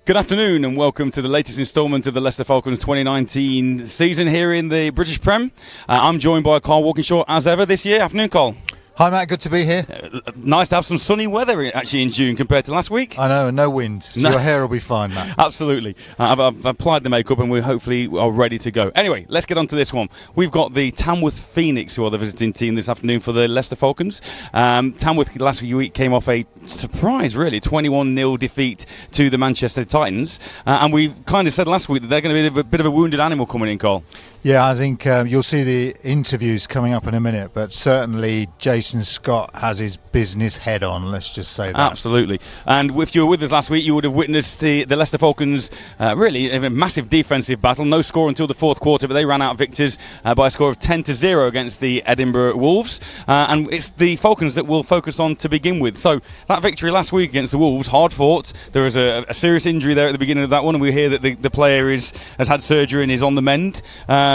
Good afternoon and welcome to the latest instalment of the Leicester Falcons 2019 season here in the British Prem. I'm joined by Carl Walkinshaw as ever this year. Afternoon, Carl. Hi Matt, good to be here. Nice to have some sunny weather actually in June compared to last week. I know, no wind, so your hair will be fine, Matt. Absolutely. I've applied the makeup and we hopefully are ready to go. Anyway, let's get on to this one. We've got the Tamworth Phoenix, who are the visiting team this afternoon for the Leicester Falcons. Tamworth last week came off a surprise, really, 21-0 defeat to the Manchester Titans. And we kind of said last week that they're going to be a bit of a wounded animal coming in, Carl. Yeah, I think you'll see the interviews coming up in a minute, but certainly Jason Scott has his business head on, let's just say that. Absolutely. And if you were with us last week, you would have witnessed the Leicester Falcons really a massive defensive battle. No score until the fourth quarter, but they ran out victors by a score of 10-0 against the Edinburgh Wolves. And it's the Falcons that we'll focus on to begin with. So that victory last week against the Wolves, hard fought. There was a serious injury there at the beginning of that one, and we hear that the player has had surgery and is on the mend.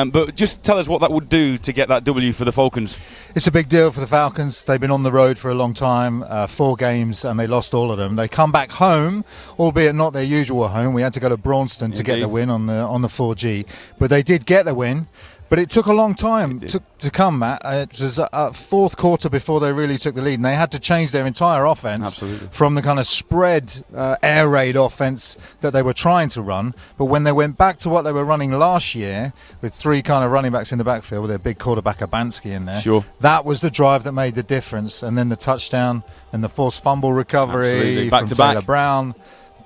But just tell us what that would do to get that W for the Falcons. It's a big deal for the Falcons. They've been on the road for a long time, 4 games, and they lost all of them. They come back home, albeit not their usual home. We had to go to Braunston to get the win on the 4G, but they did get the win. But it took a long time to come, Matt. It was fourth quarter before they really took the lead, and they had to change their entire offense from the kind of spread air raid offense that they were trying to run. But when they went back to what they were running last year, with 3 kind of running backs in the backfield with their big quarterback Abansky in there, that was the drive that made the difference. And then the touchdown and the forced fumble recovery from Taylor Brown.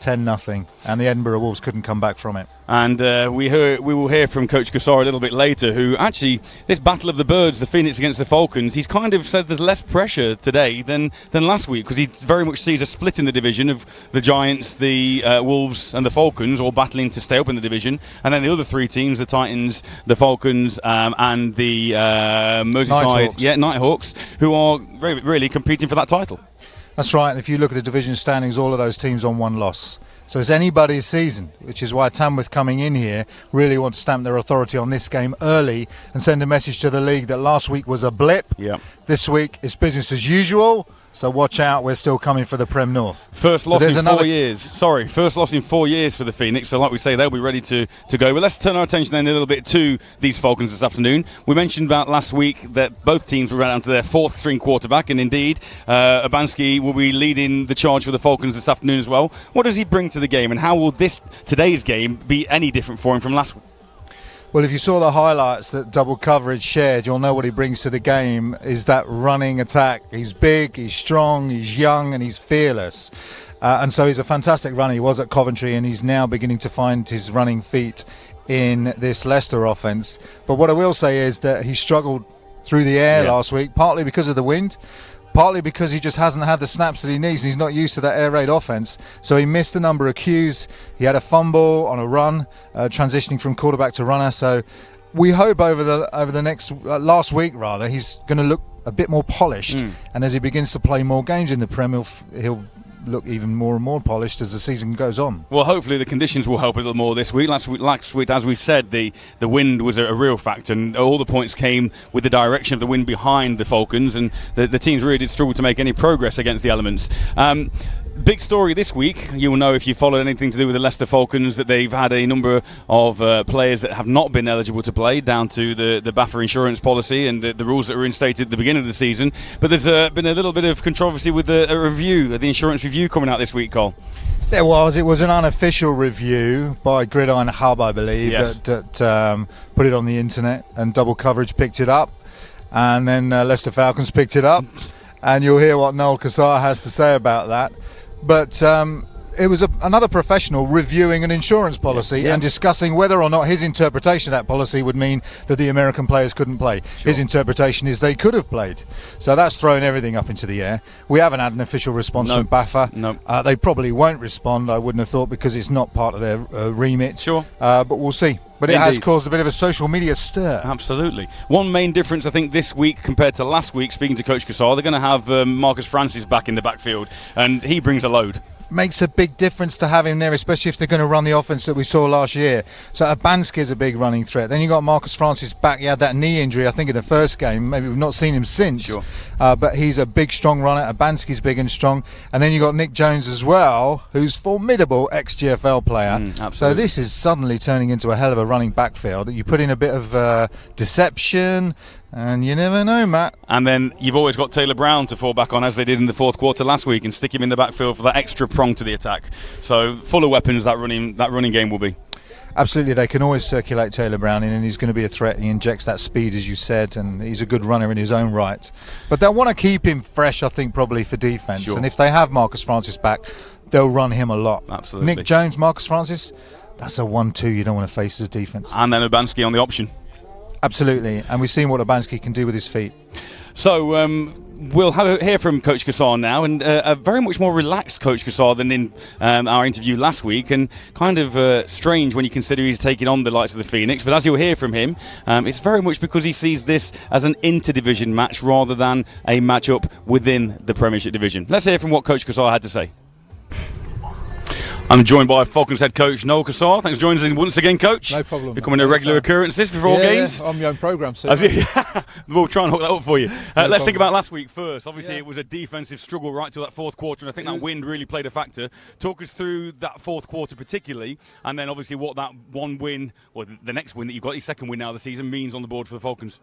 10-0, and the Edinburgh Wolves couldn't come back from it. And we will hear from Coach Gassar a little bit later, who actually, this battle of the birds, the Phoenix against the Falcons, he's kind of said there's less pressure today than last week, because he very much sees a split in the division of the Giants, the Wolves and the Falcons all battling to stay up in the division, and then the other 3 teams, the Titans, the Falcons and the Merseyside Nighthawks, who are really competing for that title. That's right. If you look at the division standings, all of those teams on 1 loss. So it's anybody's season, which is why Tamworth coming in here really want to stamp their authority on this game early and send a message to the league that last week was a blip. Yeah. This week it's business as usual. So watch out, we're still coming for the Prem North. First loss in 4 years. First loss in 4 years for the Phoenix. So like we say, they'll be ready to go. But let's turn our attention then a little bit to these Falcons this afternoon. We mentioned about last week that both teams were down to their 4th string quarterback. And indeed, Abansky will be leading the charge for the Falcons this afternoon as well. What does he bring to the game, and how will today's game be any different for him from last week? Well, if you saw the highlights that Double Coverage shared, you'll know what he brings to the game is that running attack. He's big, he's strong, he's young, and he's fearless. And so he's a fantastic runner. He was at Coventry, and he's now beginning to find his running feet in this Leicester offence. But what I will say is that he struggled through the air last week, partly because of the wind, partly because he just hasn't had the snaps that he needs, and he's not used to that air raid offense. So he missed a number of cues. He had a fumble on a run, transitioning from quarterback to runner. So we hope over the next last week, rather, he's going to look a bit more polished. And as he begins to play more games in the Prem, he'll look even more and more polished as the season goes on. Well, hopefully the conditions will help a little more this week. Last week, as we said, the wind was a real factor, and all the points came with the direction of the wind behind the Falcons, and the teams really did struggle to make any progress against the elements. Big story this week, you will know if you followed anything to do with the Leicester Falcons, that they've had a number of players that have not been eligible to play, down to the BAFA insurance policy and the rules that were instated at the beginning of the season. But there's been a little bit of controversy with the insurance review coming out this week, Cole. There was. It was an unofficial review by Gridiron Hub, I believe, that put it on the internet, and Double Coverage picked it up, and then Leicester Falcons picked it up, and you'll hear what Noel Cassar has to say about that. But it was another professional reviewing an insurance policy and discussing whether or not his interpretation of that policy would mean that the American players couldn't play. His interpretation is they could have played. So that's thrown everything up into the air. We haven't had an official response from BAFA. They probably won't respond, I wouldn't have thought, because it's not part of their remit. But we'll see. But it has caused a bit of a social media stir. Absolutely. One main difference, I think, this week compared to last week, speaking to Coach Cassar, they're going to have Marcus Francis back in the backfield, and he brings a load. makes a big difference to have him there, especially if they're going to run the offense that we saw last year. So Abanski is a big running threat. Then you got Marcus Francis back. He had that knee injury, I think, in the first game. Maybe we've not seen him since. Sure. But he's a big, strong runner. Abanski's big and strong. And then you got Nick Jones as well, who's formidable ex-GFL player. So this is suddenly turning into a hell of a running backfield. You put in a bit of deception, and you never know, Matt. And then you've always got Taylor Brown to fall back on, as they did in the fourth quarter last week, and stick him in the backfield for that extra prong to the attack. So full of weapons that running game will be. Absolutely, they can always circulate Taylor Brown in, and he's going to be a threat. He injects that speed, as you said, and he's a good runner in his own right. But they'll want to keep him fresh, I think, probably for defence. Sure. And if they have Marcus Francis back, they'll run him a lot. Absolutely. Nick Jones, Marcus Francis, that's a 1-2 you don't want to face as a defence. And then Abanski on the option. Absolutely, and we've seen what Abanski can do with his feet. So we'll hear from Coach Cassar now, and a very much more relaxed Coach Cassar than in our interview last week, and kind of strange when you consider he's taking on the likes of the Phoenix. But as you'll hear from him, it's very much because he sees this as an inter-division match rather than a match-up within the Premiership division. Let's hear from what Coach Cassar had to say. I'm joined by Falcons head coach Noel Cassar. Thanks for joining us once again, Coach. No problem. Becoming a regular occurrence this before games. Yeah, on my own programme. So we'll try and hook that up for you. Let's problem. think about last week first. Obviously, it was a defensive struggle right till that fourth quarter, and I think that wind really played a factor. Talk us through that fourth quarter particularly, and then obviously what that one win, or the next win that you've got, your second win now of the season, means on the board for the Falcons.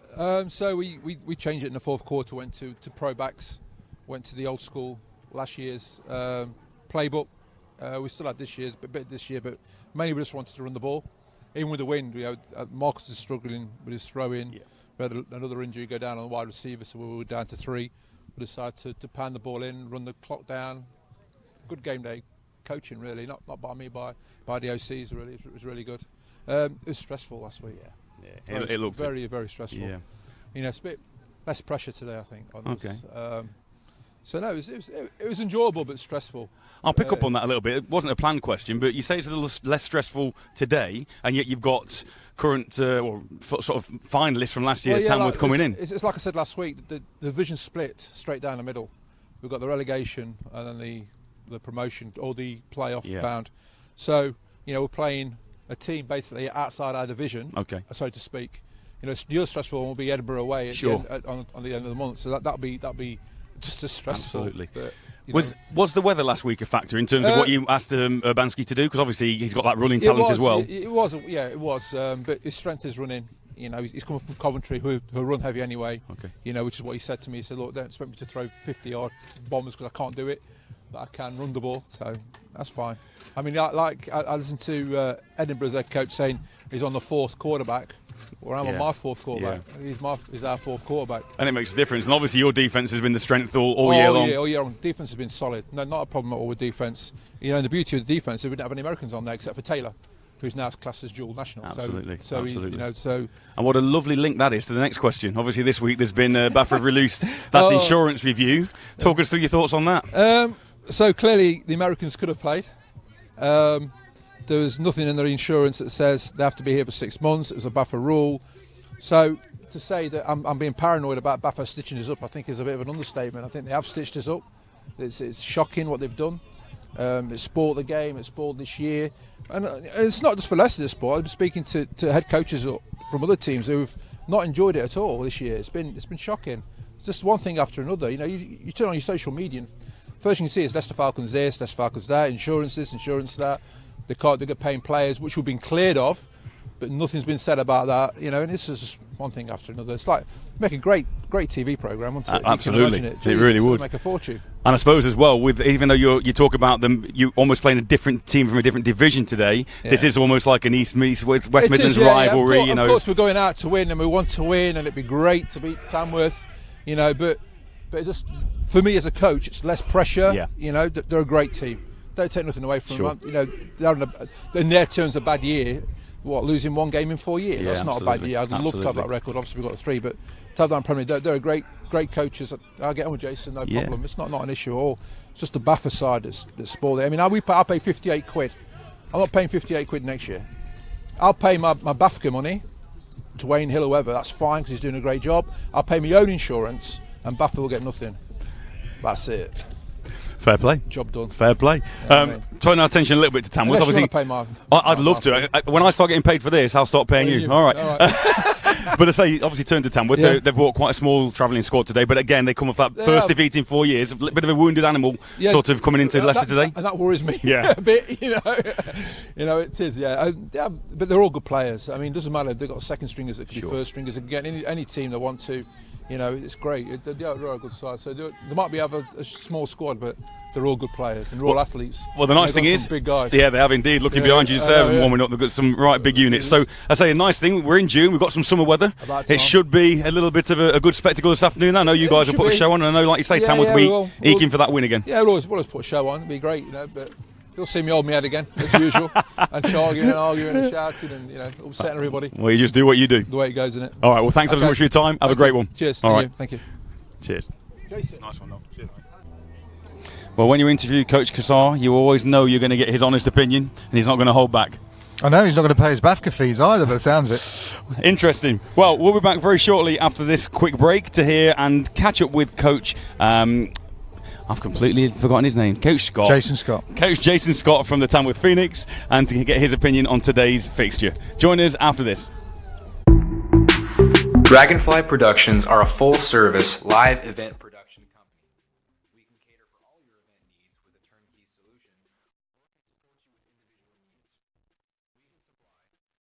So we changed it in the fourth quarter, went to pro backs, went to the old school last year's playbook. We still had this year's, but but mainly we just wanted to run the ball. Even with the wind, Marcus is struggling with his throw-in. Yeah. We had another injury go down on the wide receiver, so we were down to 3. We decided to pan the ball in, run the clock down. Good game day coaching, really, not by me, by the OCs. Really, it was really good. It was stressful last week. Yeah. It looked very, very stressful. Yeah. It's a bit less pressure today, I think. On us. So no, it was enjoyable but stressful. I'll pick up on that a little bit. It wasn't a planned question, but you say it's a little less stressful today, and yet you've got current or sort of finalists from last year, Tamworth, coming in. It's like I said last week, the division split straight down the middle. We've got the relegation and then the promotion or the playoff bound. So we're playing a team basically outside our division, so to speak. The other stressful one will be Edinburgh away on the end of the month. So that'll be just as stressful. Absolutely. But, was the weather last week a factor in terms of what you asked Abanski to do? Because obviously he's got that running talent as well. It was. But his strength is running. He's coming from Coventry, who run heavy anyway. Which is what he said to me. He said, "Look, don't expect me to throw 50-yard bombers because I can't do it, but I can run the ball." So that's fine. I mean, I listened to Edinburgh's head coach saying he's on the fourth quarterback. Or I'm on my fourth quarterback. He's our fourth quarterback. And it makes a difference. And obviously your defence has been the strength all year long. All year long. Defence has been solid. No, not a problem at all with defence. And the beauty of the defence is we didn't have any Americans on there except for Taylor, who's now classed as dual national. Absolutely. Absolutely. And what a lovely link that is to the next question. Obviously this week there's been BAFA released that insurance review. Talk us through your thoughts on that. So clearly the Americans could have played. There was nothing in their insurance that says they have to be here for 6 months. It was a BAFA rule. So to say that I'm being paranoid about BAFA stitching us up, I think is a bit of an understatement. I think they have stitched us up. It's shocking what they've done. It's spoiled the game. It's spoiled this year. And it's not just for Leicester sport. I've been speaking to head coaches from other teams who've not enjoyed it at all this year. It's been shocking. It's just one thing after another. You turn on your social media and first thing you see is Leicester Falcons this, Leicester Falcons that, insurance this, insurance that. They get paying players, which we've been cleared of, but nothing's been said about that. And this is just one thing after another. It's like make a great TV program, wouldn't it? Absolutely, it really would make a fortune. And I suppose as well, even though you talk about them, you almost playing a different team from a different division today. Yeah. This is almost like an West Midlands rivalry. Of course, we're going out to win, and we want to win, and it'd be great to beat Tamworth. But it just for me as a coach, it's less pressure. Yeah. They're a great team. Don't take nothing away from them. They're in their terms a bad year. Losing one game in 4 years? That's not a bad year. I'd love to have that record. Obviously, we've got 3, but to have that in Premier League, they're a great coaches. I'll get on with Jason, no problem. It's not an issue at all. It's just the BAFA side that's spoiled it. I mean, I'll pay 58 quid. I'm not paying 58 quid next year. I'll pay my BAFCA money to Wayne Hill, whoever. That's fine because he's doing a great job. I'll pay my own insurance, and BAFA will get nothing. That's it. Fair play. Job done. Fair play. Turning our attention a little bit to Tamworth. Unless you Obviously, want to pay I'd love to. When I start getting paid for this, I'll start paying you. All right. But I say, obviously, turn to Tamworth. Yeah. They've brought quite a small travelling squad today, but again, they come off that first defeat in 4 years. A bit of a wounded animal, sort of coming into Leicester today. And that worries me Yeah. a bit, you know, it is, yeah. But they're all good players. I mean, it doesn't matter. They've got second stringers that could be first stringers. They can get any team they want to. You know, it's great. They're a good side. So they might have a small squad, but they're all good players and they're all athletes. Well, the nice thing is, big guys. Yeah, they have indeed. Looking behind you, warming up. They've got some right big units. So I say a nice thing. We're in June. We've got some summer weather. It should be a little bit of a good spectacle this afternoon. I know you guys will put a show on, and I know, like you say, Tamworth will be eking for that win again. Yeah, we'll always put a show on. It'd be great, you know. But you'll see me hold my head again, as usual, and arguing and shouting and, you know, upsetting everybody. Well, you just do what you do. The way it goes, isn't it? All right. Well, thanks ever so much for your time. Have a great one. Cheers. All right. Thank you. Cheers. Jason. Nice one, though. Cheers. Well, when you interview Coach Cassar, you always know you're going to get his honest opinion, and he's not going to hold back. I know he's not going to pay his BAFA fees either, by the sounds of it. Interesting. Well, we'll be back very shortly after this quick break to hear and catch up with Coach. I've completely forgotten his name. Coach Scott. Jason Scott. Coach Jason Scott from the Tamworth Phoenix, and to get his opinion on today's fixture. Join us after this. Dragonfly Productions are a full-service live event production company. We can cater for all your event needs with a turnkey solution, or support you with individual needs. We can supply production design,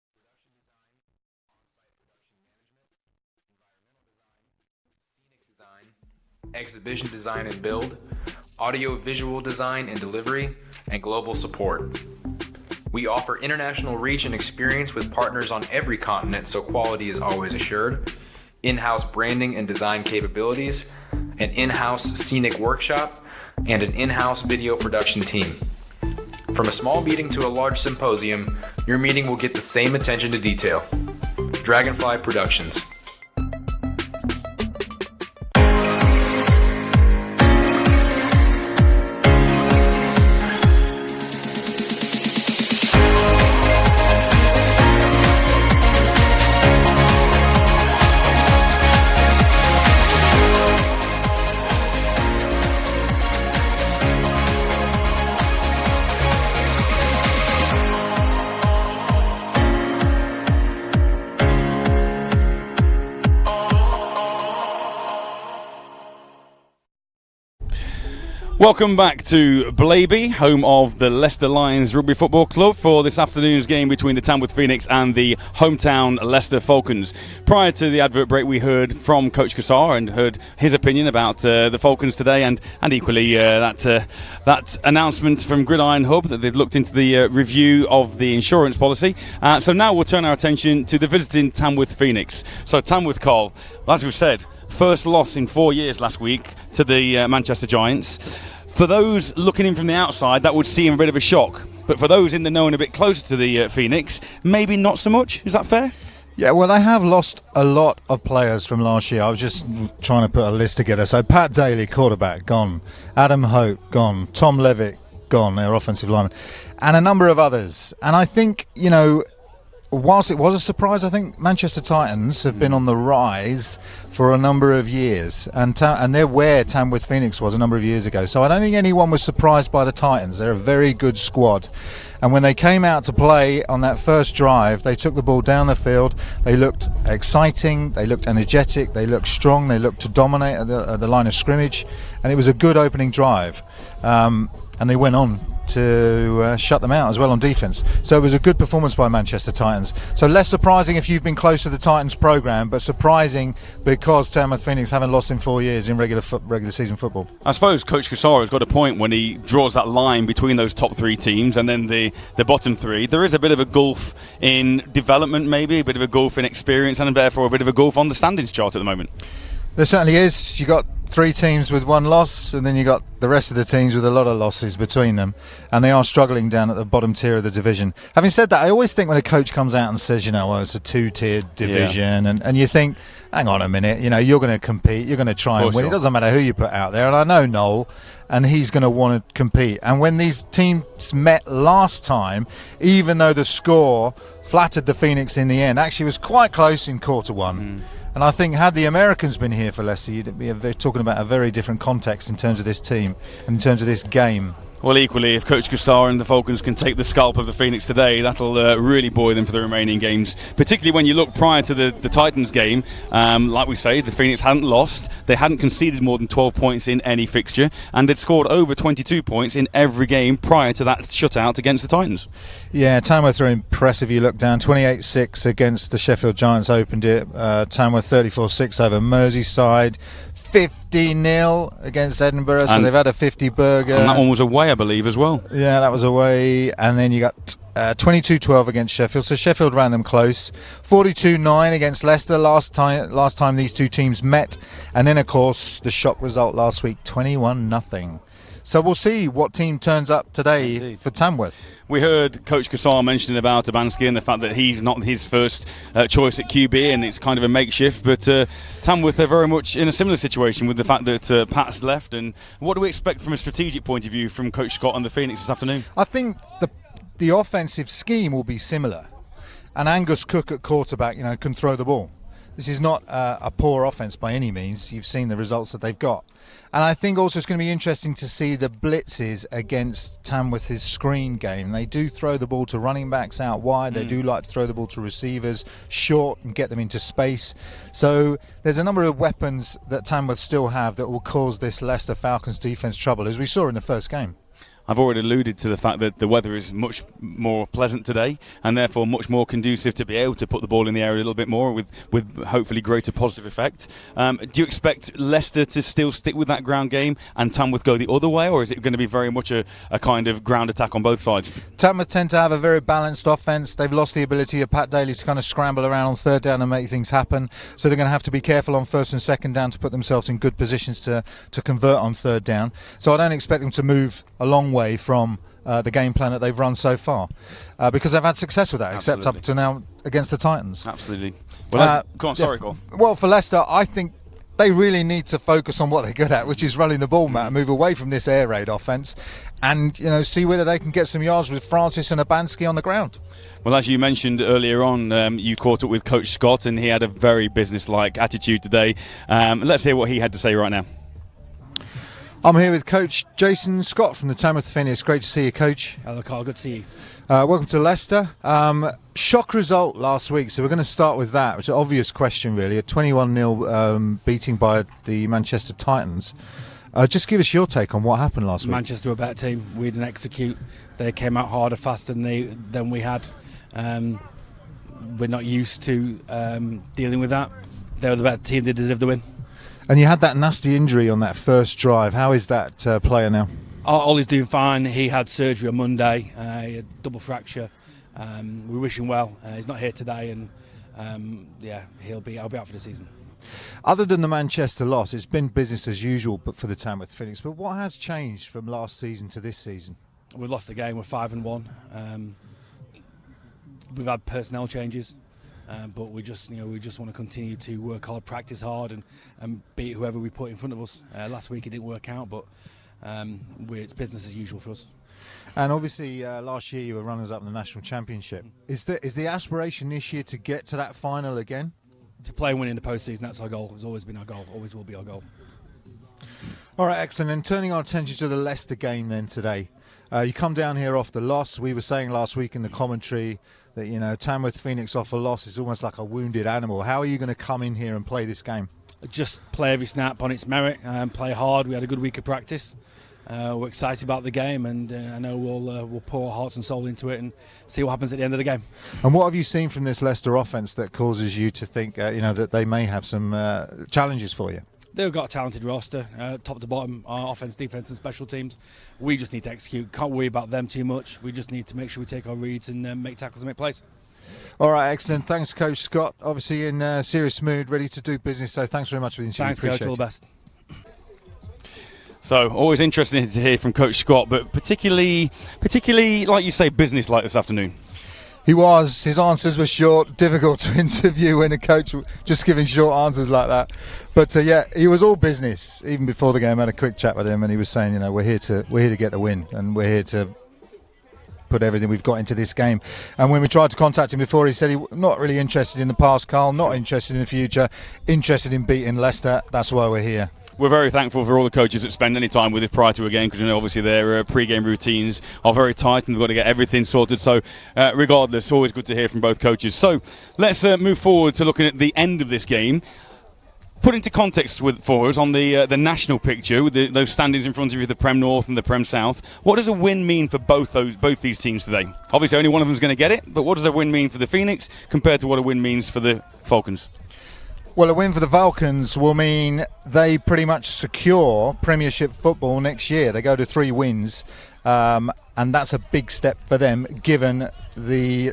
on-site production management, environmental design, scenic design, exhibition design and build, audio-visual design and delivery, and global support. We offer international reach and experience with partners on every continent, so quality is always assured, in-house branding and design capabilities, an in-house scenic workshop, and an in-house video production team. From a small meeting to a large symposium, your meeting will get the same attention to detail. Dragonfly Productions. Welcome back to Blaby, home of the Leicester Lions Rugby Football Club, for this afternoon's game between the Tamworth Phoenix and the hometown Leicester Falcons. Prior to the advert break, we heard from Coach Cassar and heard his opinion about the Falcons today, and equally that announcement from Gridiron Hub that they've looked into the review of the insurance policy. So now we'll turn our attention to the visiting Tamworth Phoenix. So Tamworth, Carl, as we've said, first loss in 4 years last week to the Manchester Giants. For those looking in from the outside, that would seem a bit of a shock. But for those in the know and a bit closer to the Phoenix, maybe not so much. Is that fair? Yeah, well, they have lost a lot of players from last year. I was just trying to put a list together. So Pat Daly, quarterback, gone. Adam Hope, gone. Tom Levitt, gone, their offensive lineman. And a number of others. And I think, you know, whilst it was a surprise, I think Manchester Titans have been on the rise for a number of years, and they're where Tamworth Phoenix was a number of years ago. So I don't think anyone was surprised by the Titans. They're a very good squad, and when they came out to play on that first drive, they took the ball down the field. They looked exciting, they looked energetic, they looked strong, they looked to dominate at the line of scrimmage, and it was a good opening drive, and they went on to shut them out as well on defence. So it was a good performance by Manchester Titans. So less surprising if you've been close to the Titans programme, but surprising because Tamworth Phoenix haven't lost in 4 years in regular season football. I suppose Coach Cassar has got a point when he draws that line between those top three teams and then the bottom three. There is a bit of a gulf in development, maybe a bit of a gulf in experience, and therefore a bit of a gulf on the standings chart at the moment. There certainly is. You got three teams with one loss, and then you got the rest of the teams with a lot of losses between them, and they are struggling down at the bottom tier of the division. Having said that, I always think when a coach comes out and says, you know, well, it's a two-tiered division, and you think, hang on a minute, you know, you're going to compete, you're going to try and win. It doesn't matter who you put out there, and I know Noel, and he's going to want to compete. And when these teams met last time, even though the score flattered the Phoenix in the end, actually was quite close in quarter one. And I think had the Americans been here for Leicester, you'd be talking about a very different context in terms of this team and in terms of this game. Well, equally, if Coach Gassar and the Falcons can take the scalp of the Phoenix today, that'll really buoy them for the remaining games. Particularly when you look prior to the Titans game, like we say, the Phoenix hadn't lost, they hadn't conceded more than 12 points in any fixture, and they'd scored over 22 points in every game prior to that shutout against the Titans. Yeah, Tamworth are impressive. You look down, 28-6 against the Sheffield Giants opened it. Tamworth 34-6 over Merseyside. 50-0 against Edinburgh, so they've had a 50 burger. And that one was away, I believe, as well. Yeah, that was away. And then you got 22-12 against Sheffield, so Sheffield ran them close. 42-9 against Leicester last time these two teams met. And then, of course, the shock result last week, 21-0. So we'll see what team turns up today for Tamworth. We heard Coach Gassar mentioning about Abanski and the fact that he's not his first choice at QB and it's kind of a makeshift, but Tamworth are very much in a similar situation with the fact that Pat's left. And what do we expect from a strategic point of view from Coach Scott and the Phoenix this afternoon? I think the offensive scheme will be similar, and Angus Cook at quarterback, can throw the ball. This is not a poor offense by any means. You've seen the results that they've got. And I think also it's going to be interesting to see the blitzes against Tamworth's screen game. They do throw the ball to running backs out wide. They do like to throw the ball to receivers short and get them into space. So there's a number of weapons that Tamworth still have that will cause this Leicester Falcons defence trouble, as we saw in the first game. I've already alluded to the fact that the weather is much more pleasant today and therefore much more conducive to be able to put the ball in the air a little bit more with hopefully greater positive effect. Do you expect Leicester to still stick with that ground game and Tamworth go the other way, or is it going to be very much a kind of ground attack on both sides? Tamworth tend to have a very balanced offence. They've lost the ability of Pat Daly to kind of scramble around on third down and make things happen, so they're going to have to be careful on first and second down to put themselves in good positions to convert on third down. So I don't expect them to move a long way from the game plan that they've run so far, because they've had success with that. Absolutely. Except up to now against the Titans. Absolutely. Well, go on, sorry, go on. Well, for Leicester, I think they really need to focus on what they're good at, which is running the ball, Matt, and move away from this air raid offence and see whether they can get some yards with Francis and Abanski on the ground. Well, as you mentioned earlier on, you caught up with Coach Scott and he had a very business-like attitude today. Let's hear what he had to say right now. I'm here with Coach Jason Scott from the Tamworth Phoenix. Great to see you, Coach. Hello, Carl. Good to see you. Welcome to Leicester. Shock result last week, so we're going to start with that, which is an obvious question, really. A 21-0 beating by the Manchester Titans. Just give us your take on what happened last week. Manchester were a better team. We didn't execute. They came out harder, faster than we had. We're not used to dealing with that. They were the better team. They deserved the win. And you had that nasty injury on that first drive. How is that player now? Ollie's doing fine. He had surgery on Monday. He had a double fracture. We wish him well. He's not here today, and I'll be out for the season. Other than the Manchester loss, it's been business as usual but for the Tamworth Phoenix. But what has changed from last season to this season? We've lost the game. We're 5-1. We've had personnel changes. But we just want to continue to work hard, practice hard, and beat whoever we put in front of us. Last week it didn't work out, but it's business as usual for us. And obviously, last year you were runners-up in the national championship. Is the aspiration this year to get to that final again? To play and win in the postseason, that's our goal. It's always been our goal. Always will be our goal. All right, excellent. And turning our attention to the Leicester game then today. You come down here off the loss. We were saying last week in the commentary that, Tamworth Phoenix off a loss is almost like a wounded animal. How are you going to come in here and play this game? Just play every snap on its merit and play hard. We had a good week of practice. We're excited about the game, and I know we'll pour our hearts and soul into it and see what happens at the end of the game. And what have you seen from this Leicester offence that causes you to think that they may have some challenges for you? They've got a talented roster, top to bottom, offence, defence and special teams. We just need to execute. Can't worry about them too much. We just need to make sure we take our reads and make tackles and make plays. All right, excellent. Thanks, Coach Scott. Obviously in serious mood, ready to do business. So thanks very much for the interview. Thanks, Coach. All the best. So, always interesting to hear from Coach Scott, but particularly, like you say, business-like this afternoon. He was. His answers were short, difficult to interview when a coach just giving short answers like that. But he was all business. Even before the game, I had a quick chat with him, and he was saying, we're here to get the win, and we're here to put everything we've got into this game. And when we tried to contact him before, he said he's not really interested in the past, Carl, not interested in the future, interested in beating Leicester. That's why we're here. We're very thankful for all the coaches that spend any time with us prior to a game, because obviously their pre-game routines are very tight and we've got to get everything sorted. So regardless, always good to hear from both coaches. So let's move forward to looking at the end of this game. Put into context for us on the national picture with those standings in front of you, the Prem North and the Prem South. What does a win mean for both these teams today? Obviously, only one of them is going to get it, but what does a win mean for the Phoenix compared to what a win means for the Falcons? Well, a win for the Falcons will mean they pretty much secure Premiership football next year. They go to 3 wins, and that's a big step for them, given the,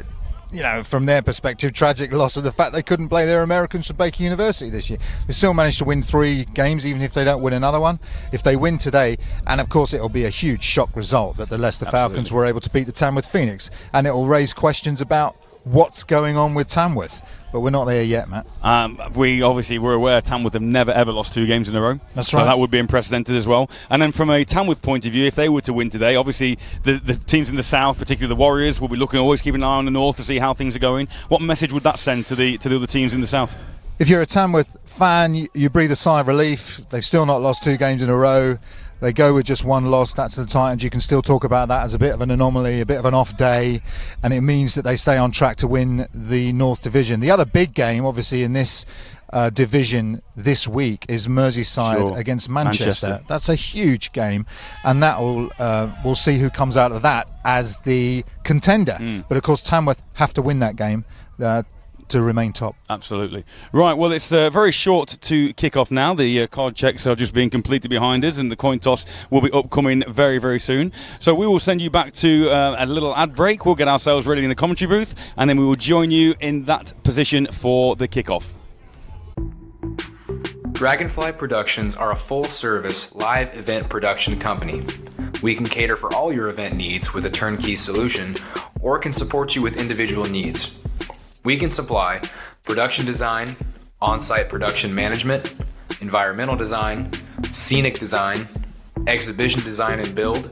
from their perspective, tragic loss of the fact they couldn't play their Americans for Baker University this year. They still managed to win 3 games, even if they don't win another one. If they win today, and of course it'll be a huge shock result that the Leicester Falcons were able to beat the Tamworth Phoenix, and it will raise questions about what's going on with Tamworth. But we're not there yet, Matt. We obviously were aware Tamworth have never ever lost 2 games in a row. That's right. So that would be unprecedented as well. And then from a Tamworth point of view, if they were to win today, obviously the teams in the south, particularly the Warriors, will be looking, always keeping an eye on the north to see how things are going. What message would that send to the other teams in the south? If you're a Tamworth fan, you breathe a sigh of relief. They've still not lost 2 games in a row. They go with just 1 loss. That's the Titans. You can still talk about that as a bit of an anomaly, a bit of an off day, and it means that they stay on track to win the North Division. The other big game, obviously, in this division this week is Merseyside against Manchester. That's a huge game, and that will we'll see who comes out of that as the contender. But of course, Tamworth have to win that game to remain top. Absolutely. Right, well, it's very short to kick off now. The card checks are just being completed behind us, and the coin toss will be upcoming very, very soon. So we will send you back to a little ad break. We'll get ourselves ready in the commentary booth, and then we will join you in that position for the kickoff. Dragonfly Productions are a full-service live event production company. We can cater for all your event needs with a turnkey solution, or can support you with individual needs. We can supply production design, on-site production management, environmental design, scenic design, exhibition design and build,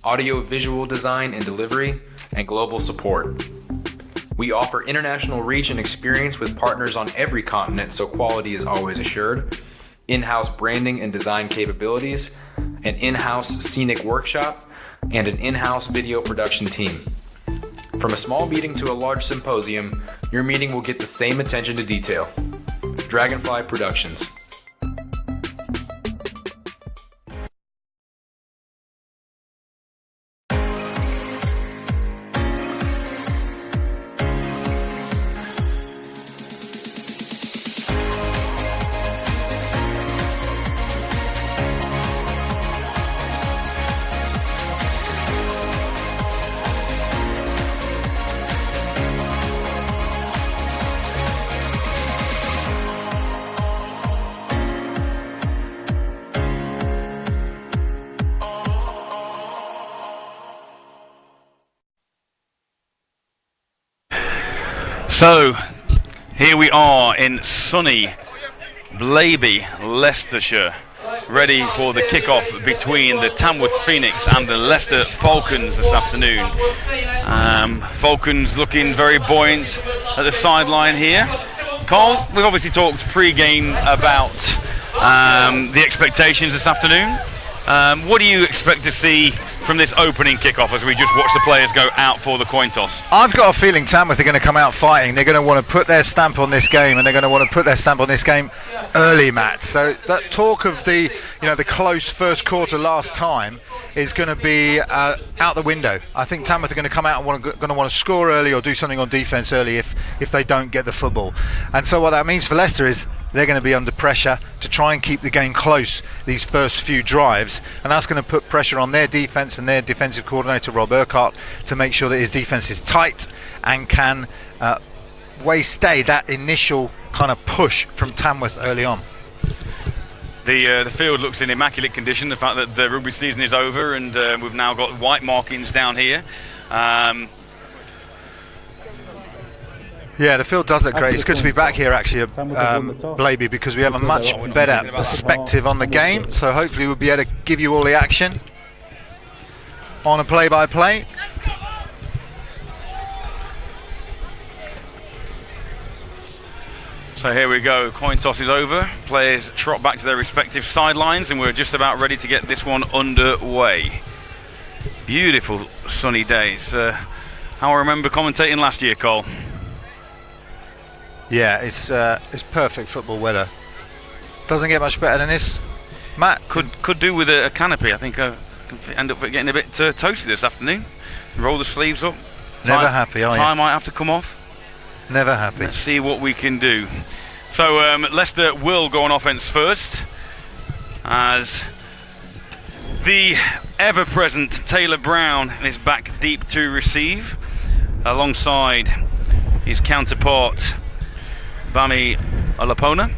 audio-visual design and delivery, and global support. We offer international reach and experience with partners on every continent, so quality is always assured, in-house branding and design capabilities, an in-house scenic workshop, and an in-house video production team. From a small meeting to a large symposium, your meeting will get the same attention to detail. Dragonfly Productions. So, here we are in sunny Blaby, Leicestershire, ready for the kickoff between the Tamworth Phoenix and the Leicester Falcons this afternoon. Falcons looking very buoyant at the sideline here. Carl, we've obviously talked pre-game about the expectations this afternoon. What do you expect to see from this opening kickoff as we just watch the players go out for the coin toss? I've got a feeling Tamworth are going to come out fighting. They're going to want to put their stamp on this game, and they're going to want to put their stamp on this game early, Matt. So that talk of the close first quarter last time is going to be out the window. I think Tamworth are going to come out and going to want to score early or do something on defence early if they don't get the football. And so what that means for Leicester is they're going to be under pressure to try and keep the game close these first few drives, and that's going to put pressure on their defence and their defensive coordinator Rob Urquhart to make sure that his defence is tight and can stay that initial kind of push from Tamworth early on. The field looks in immaculate condition. The fact that the rugby season is over and we've now got white markings down here. Yeah, the field does look great. It's good to be back here, actually, Blaby, because we have a much better perspective on the game. So hopefully we'll be able to give you all the action on a play-by-play. So here we go, coin toss is over, players trot back to their respective sidelines, and we're just about ready to get this one underway. Beautiful sunny days. How I remember commentating last year, Cole. Yeah, it's perfect football weather. Doesn't get much better than this. Matt Could do with a canopy. I think I end up getting a bit toasty this afternoon. Roll the sleeves up. Never happy, are you? Tie might have to come off. Never happy. Let's see what we can do. So Leicester will go on offence first, as the ever-present Taylor Brown is back deep to receive, alongside his counterpart Bami Olapona.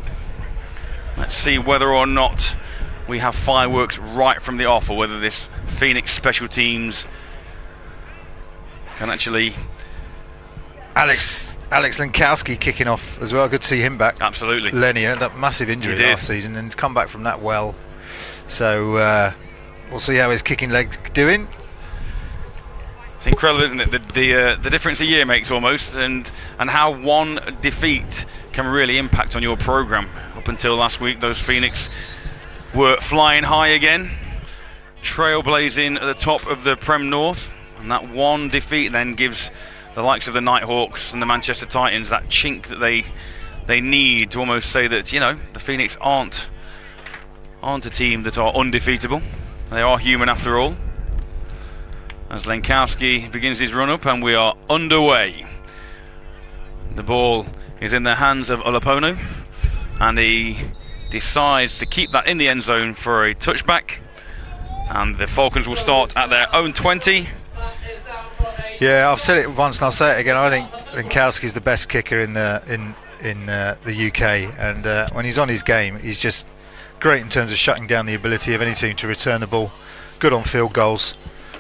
Let's see whether or not we have fireworks right from the off, or whether this Phoenix special teams can actually... Alex Lankowski kicking off as well. Good to see him back. Absolutely. Lenny had that massive injury last season and come back from that well. So we'll see how his kicking leg's doing. It's incredible, isn't it? The difference a year makes almost, and how one defeat can really impact on your programme. Up until last week, those Phoenix were flying high again, trailblazing at the top of the Prem North, and that one defeat then gives the likes of the Nighthawks and the Manchester Titans that chink that they need to almost say that, you know, the Phoenix aren't a team that are undefeatable. They are human after all. As Lenkowski begins his run up, and we are underway. The ball is in the hands of Olapono, and he decides to keep that in the end zone for a touchback, and the Falcons will start at their own 20. Yeah, I've said it once and I'll say it again. I think Lankowski's the best kicker in the UK, and when he's on his game, he's just great in terms of shutting down the ability of any team to return the ball. Good on field goals.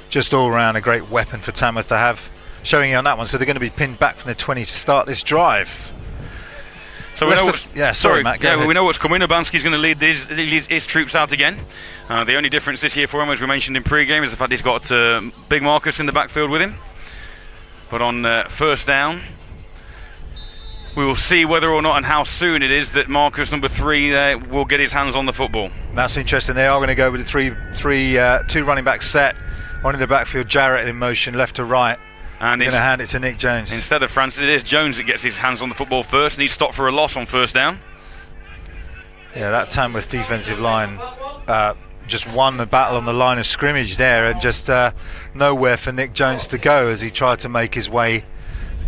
Just all round a great weapon for Tamworth to have. Showing you on that one, so they're going to be pinned back from the 20 to start this drive. So we know Matt. We know what's coming. Urbanski's going to lead his troops out again. The only difference this year for him, as we mentioned in pre-game, is the fact he's got Big Marcus in the backfield with him. But on first down, we will see whether or not and how soon it is that Marcus, number 3, will get his hands on the football. That's interesting. They are going to go with a two running back set. One in the backfield, Jarrett in motion, left to right. And he's going to hand it to Nick Jones. Instead of Francis, it is Jones that gets his hands on the football first, and he's stopped for a loss on first down. Yeah, that Tamworth defensive line just won the battle on the line of scrimmage there, and just nowhere for Nick Jones to go as he tried to make his way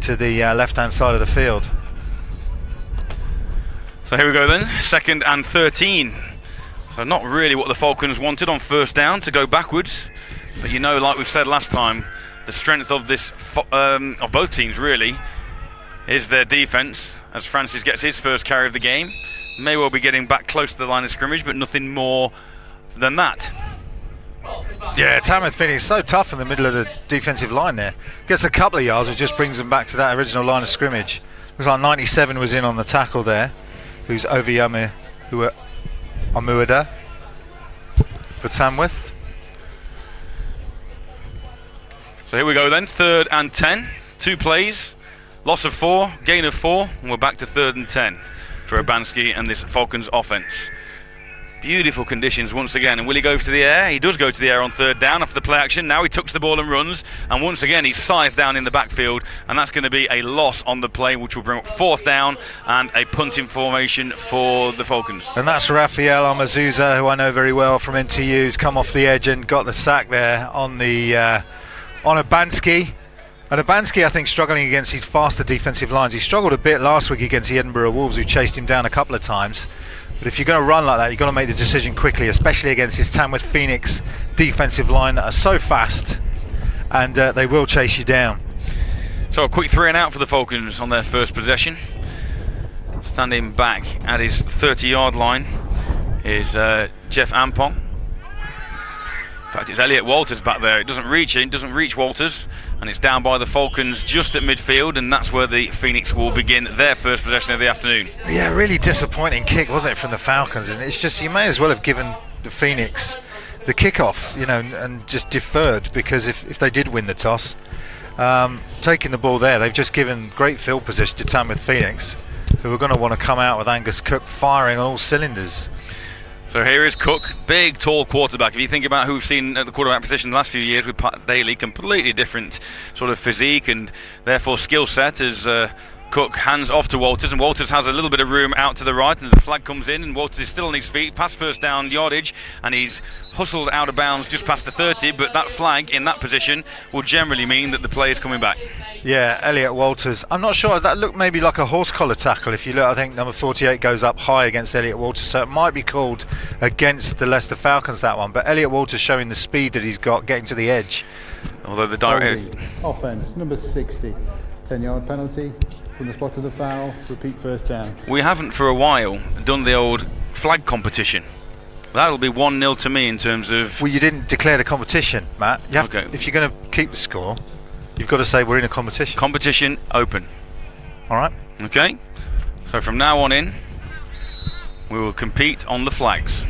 to the left-hand side of the field. So here we go then, 2nd and 13. So not really what the Falcons wanted on first down, to go backwards. But you know, like we've said last time, the strength of this of both teams really is their defence. As Francis gets his first carry of the game, may well be getting back close to the line of scrimmage, but nothing more than that. Yeah, Tamworth Phoenix so tough in the middle of the defensive line there. Gets a couple of yards, it just brings them back to that original line of scrimmage. Looks like 97 was in on the tackle there, who's Oviamu Amuada for Tamworth. So here we go then, 3rd and 10. 2 plays, loss of 4, gain of 4, and we're back to 3rd and 10 for Urbanski and this Falcons offence. Beautiful conditions once again, and will he go to the air? He does go to the air on 3rd down after the play action. Now he tucks the ball and runs, and once again he's scythed down in the backfield, and that's going to be a loss on the play, which will bring up 4th down and a punting formation for the Falcons. And that's Rafael Amazuza, who I know very well from NTU, who's come off the edge and got the sack there on the on Urbanski. And Urbanski, I think, struggling against his faster defensive lines. He struggled a bit last week against the Edinburgh Wolves, who chased him down a couple of times. But if you're going to run like that, you've got to make the decision quickly, especially against this Tamworth Phoenix defensive line that are so fast, and they will chase you down. So a quick 3 and out for the Falcons on their first possession. Standing back at his 30-yard line is Jeff Ampong. In fact, it's Elliot Walters back there. It doesn't reach Walters, and it's down by the Falcons just at midfield, and that's where the Phoenix will begin their first possession of the afternoon. Yeah, really disappointing kick, wasn't it, from the Falcons? And it's just, you may as well have given the Phoenix the kickoff, you know, and just deferred, because if they did win the toss, taking the ball there, they've just given great field position to Tamworth Phoenix, who are going to want to come out with Angus Cook firing on all cylinders. So here is Cook, big, tall quarterback. If you think about who we've seen at the quarterback position the last few years with Pat Daly, completely different sort of physique and therefore skill set as Cook hands off to Walters, and Walters has a little bit of room out to the right, and the flag comes in, and Walters is still on his feet, past first down yardage, and he's hustled out of bounds just past the 30, but that flag in that position will generally mean that the play is coming back. Yeah, Elliot Walters. I'm not sure. That looked maybe like a horse collar tackle. If you look, I think number 48 goes up high against Elliot Walters, so it might be called against the Leicester Falcons, that one. But Elliot Walters showing the speed that he's got getting to the edge. Although the direct offense, number 60, 10-yard penalty. From the spot of the foul, repeat first down. We haven't for a while done the old flag competition. That'll be 1-0 to me in terms of... Well, you didn't declare the competition, Matt. You have, okay. If you're going to keep the score, you've got to say we're in a competition. Competition open. All right. Okay. So from now on in, we will compete on the flags.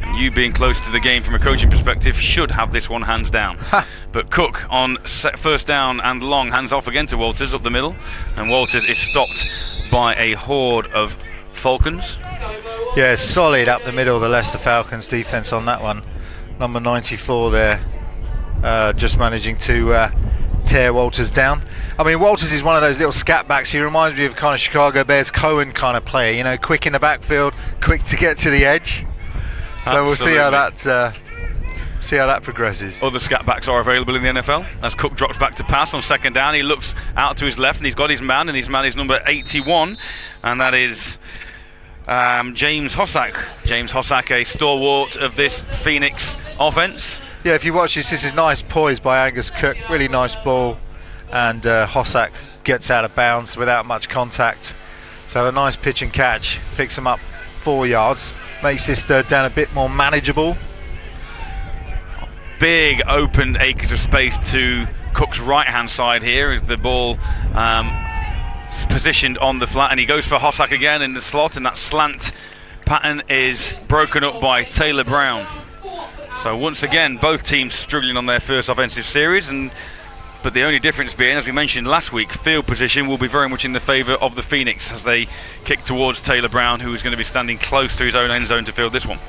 And you being close to the game from a coaching perspective should have this one hands down. But Cook on first down and long hands off again to Walters up the middle, and Walters is stopped by a horde of Falcons. Yeah, solid up the middle, the Leicester Falcons defence on that one. Number 94 there, just managing to tear Walters down. I mean, Walters is one of those little scat backs. He reminds me of kind of Chicago Bears Cohen kind of player, you know, quick in the backfield, quick to get to the edge. So we'll see how that progresses. Other scat backs are available in the NFL. As Cook drops back to pass on second down, he looks out to his left and he's got his man, and his man is number 81, and that is James Hossack. James Hossack, a stalwart of this Phoenix offense. Yeah, if you watch this is nice poise by Angus Cook, really nice ball, and Hossack gets out of bounds without much contact. So a nice pitch and catch, picks him up 4 yards, makes this third down a bit more manageable. Big open acres of space to Cook's right hand side here as the ball positioned on the flat, and he goes for Hossack again in the slot, and that slant pattern is broken up by Taylor Brown. So once again both teams struggling on their first offensive series, but the only difference being, as we mentioned last week, field position will be very much in the favour of the Phoenix as they kick towards Taylor Brown, who is going to be standing close to his own end zone to field this one.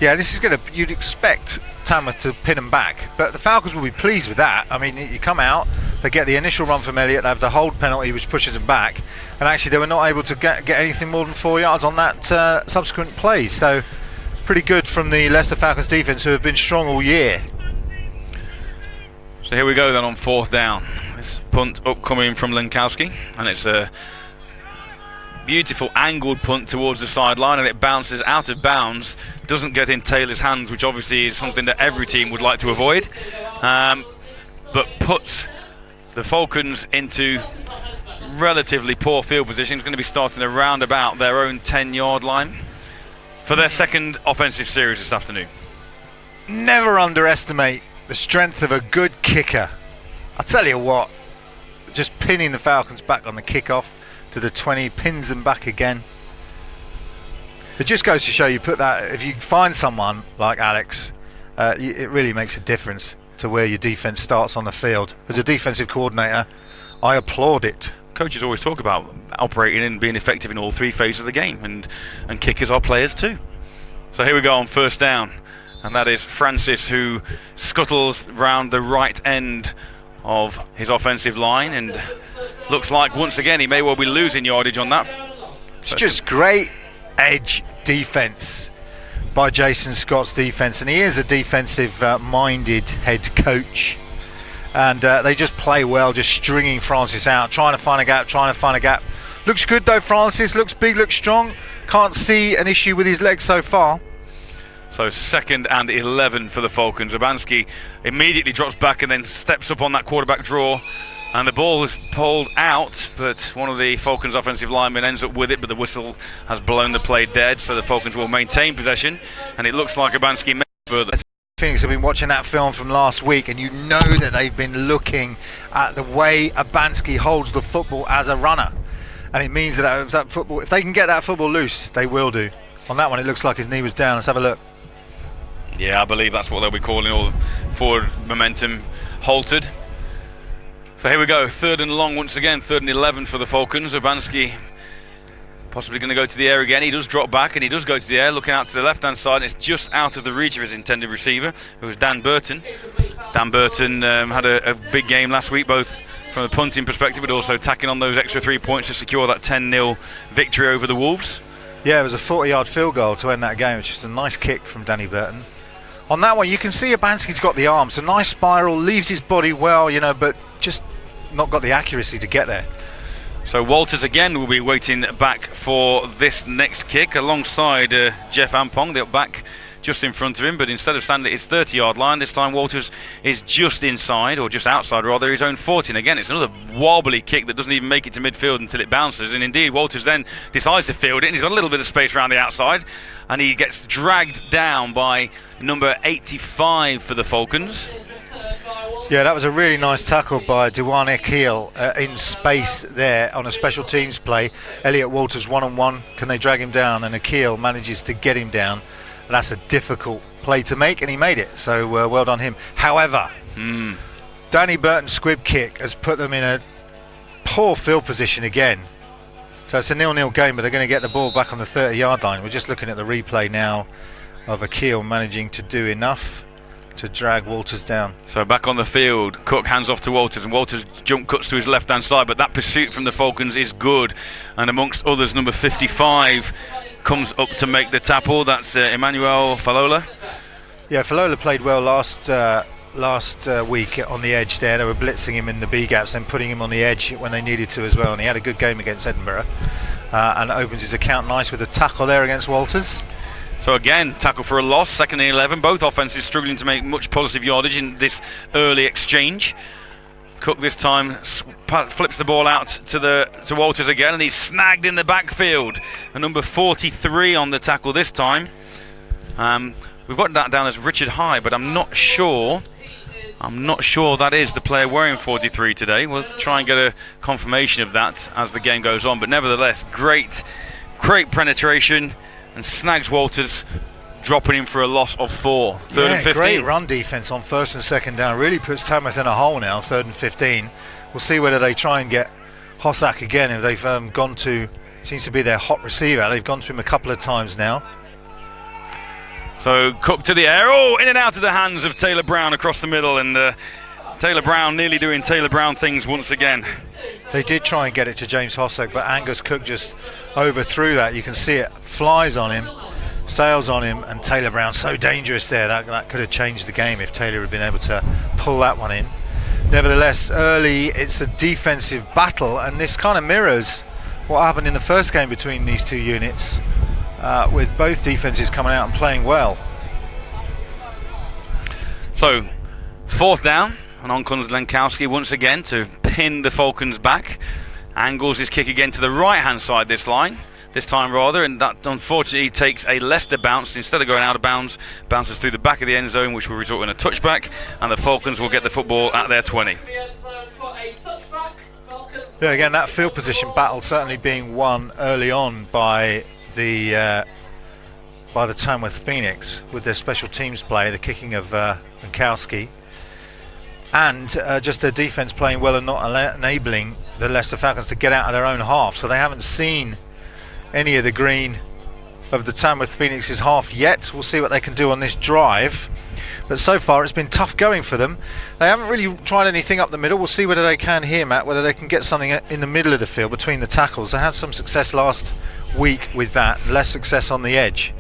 Yeah, this is you'd expect Tamworth to pin them back, but the Falcons will be pleased with that. I mean, you come out, they get the initial run from Elliott, they have the hold penalty which pushes them back, and actually they were not able to get anything more than 4 yards on that subsequent play. So pretty good from the Leicester Falcons defence, who have been strong all year. So here we go then on fourth down. This punt upcoming from Lenkowski, and it's a beautiful angled punt towards the sideline, and it bounces out of bounds, doesn't get in Taylor's hands, which obviously is something that every team would like to avoid, but puts the Falcons into relatively poor field position. It's going to be starting around about their own 10-yard line for their second offensive series this afternoon. Never underestimate the strength of a good kicker. I'll tell you what, just pinning the Falcons back on the kickoff to the 20, pins them back again. It just goes to show you put that, if you find someone like Alex, it really makes a difference to where your defense starts on the field. As a defensive coordinator, I applaud it. Coaches always talk about operating and being effective in all three phases of the game, and kickers are players too. So here we go on first down, and that is Francis, who scuttles round the right end of his offensive line, and looks like once again he may well be losing yardage on that. It's just great edge defense by Jason Scott's defense, and he is a defensive minded head coach, and they just play well, just stringing Francis out, trying to find a gap. Looks good though, Francis, looks big, looks strong. Can't see an issue with his legs so far. So 2nd and 11 for the Falcons. Urbanski immediately drops back and then steps up on that quarterback draw, and the ball is pulled out, but one of the Falcons offensive linemen ends up with it, but the whistle has blown the play dead, so the Falcons will maintain possession, and it looks like Urbanski may further. Phoenix have been watching that film from last week, and you know that they've been looking at the way Urbanski holds the football as a runner, and it means that football, if they can get that football loose, they will do. On that one, it looks like his knee was down. Let's have a look. Yeah, I believe that's what they'll be calling all forward momentum halted. So here we go, 3rd and long once again, 3rd and 11 for the Falcons. Urbanski Possibly going to go to the air again. He does drop back and he does go to the air, looking out to the left-hand side. And it's just out of the reach of his intended receiver, who was Dan Burton. Dan Burton had a big game last week, both from a punting perspective, but also tacking on those extra 3 points to secure that 10-0 victory over the Wolves. Yeah, it was a 40-yard field goal to end that game, which is a nice kick from Danny Burton. On that one, you can see Urbanski's got the arms. A nice spiral, leaves his body well, but just not got the accuracy to get there. So Walters again will be waiting back for this next kick alongside Jeff Ampong. They're back just in front of him, but instead of standing at his 30-yard line, this time Walters is just inside, or just outside rather, his own 40. And again, it's another wobbly kick that doesn't even make it to midfield until it bounces. And indeed, Walters then decides to field it, and he's got a little bit of space around the outside, and he gets dragged down by number 85 for the Falcons. Yeah, that was a really nice tackle by Dewan Ekil in space there on a special teams play. Elliot Walters one-on-one. Can they drag him down? And Ekil manages to get him down. And that's a difficult play to make, and he made it. So well done him. However, Danny Burton's squib kick has put them in a poor field position again. So it's a 0-0 game, but they're going to get the ball back on the 30-yard line. We're just looking at the replay now of Ekil managing to do enough to drag Walters down. So back on the field, Cook hands off to Walters, and Walters jump cuts to his left-hand side, but that pursuit from the Falcons is good. And amongst others, number 55 comes up to make the tackle. That's Emmanuel Falola. Yeah, Falola played well last week on the edge there. They were blitzing him in the B gaps and putting him on the edge when they needed to as well, and he had a good game against Edinburgh and opens his account nice with a tackle there against Walters. So again, tackle for a loss, 2nd and 11. Both offences struggling to make much positive yardage in this early exchange. Cook this time flips the ball out to Walters again, and he's snagged in the backfield. And number 43 on the tackle this time. We've got that down as Richard High, but I'm not sure that is the player wearing 43 today. We'll try and get a confirmation of that as the game goes on. But nevertheless, great penetration, and snags Walters, dropping him for a loss of 4. 3rd and 15. Great run defence on 1st and 2nd down. Really puts Tamworth in a hole now, 3rd and 15. We'll see whether they try and get Hossack again. If they've gone to, seems to be their hot receiver. They've gone to him a couple of times now. So Cook to the air, in and out of the hands of Taylor Brown across the middle, and Taylor Brown nearly doing Taylor Brown things once again. They did try and get it to James Hossack, but Angus Cook just overthrew that. You can see it flies on him, sails on him, and Taylor Brown so dangerous there. That could have changed the game if Taylor had been able to pull that one in. Nevertheless, early it's a defensive battle, and this kind of mirrors what happened in the first game between these two units, with both defenses coming out and playing well. So 4th down, and on comes Lenkowski once again to pin the Falcons back. Angles his kick again to the right-hand side this time rather, and that unfortunately takes a Leicester bounce. Instead of going out of bounds, bounces through the back of the end zone, which will result in a touchback, and the Falcons will get the football at their 20. Yeah, again, that field position battle certainly being won early on by the Tamworth Phoenix with their special teams play, the kicking of Lenkowski, and just their defence playing well and not enabling the Leicester Falcons to get out of their own half. So they haven't seen any of the green of the Tamworth Phoenix's half yet. We'll see what they can do on this drive, but so far it's been tough going for them. They haven't really tried anything up the middle. We'll see whether they can here, Matt, whether they can get something in the middle of the field between the tackles. They had some success last week with that, less success on the edge.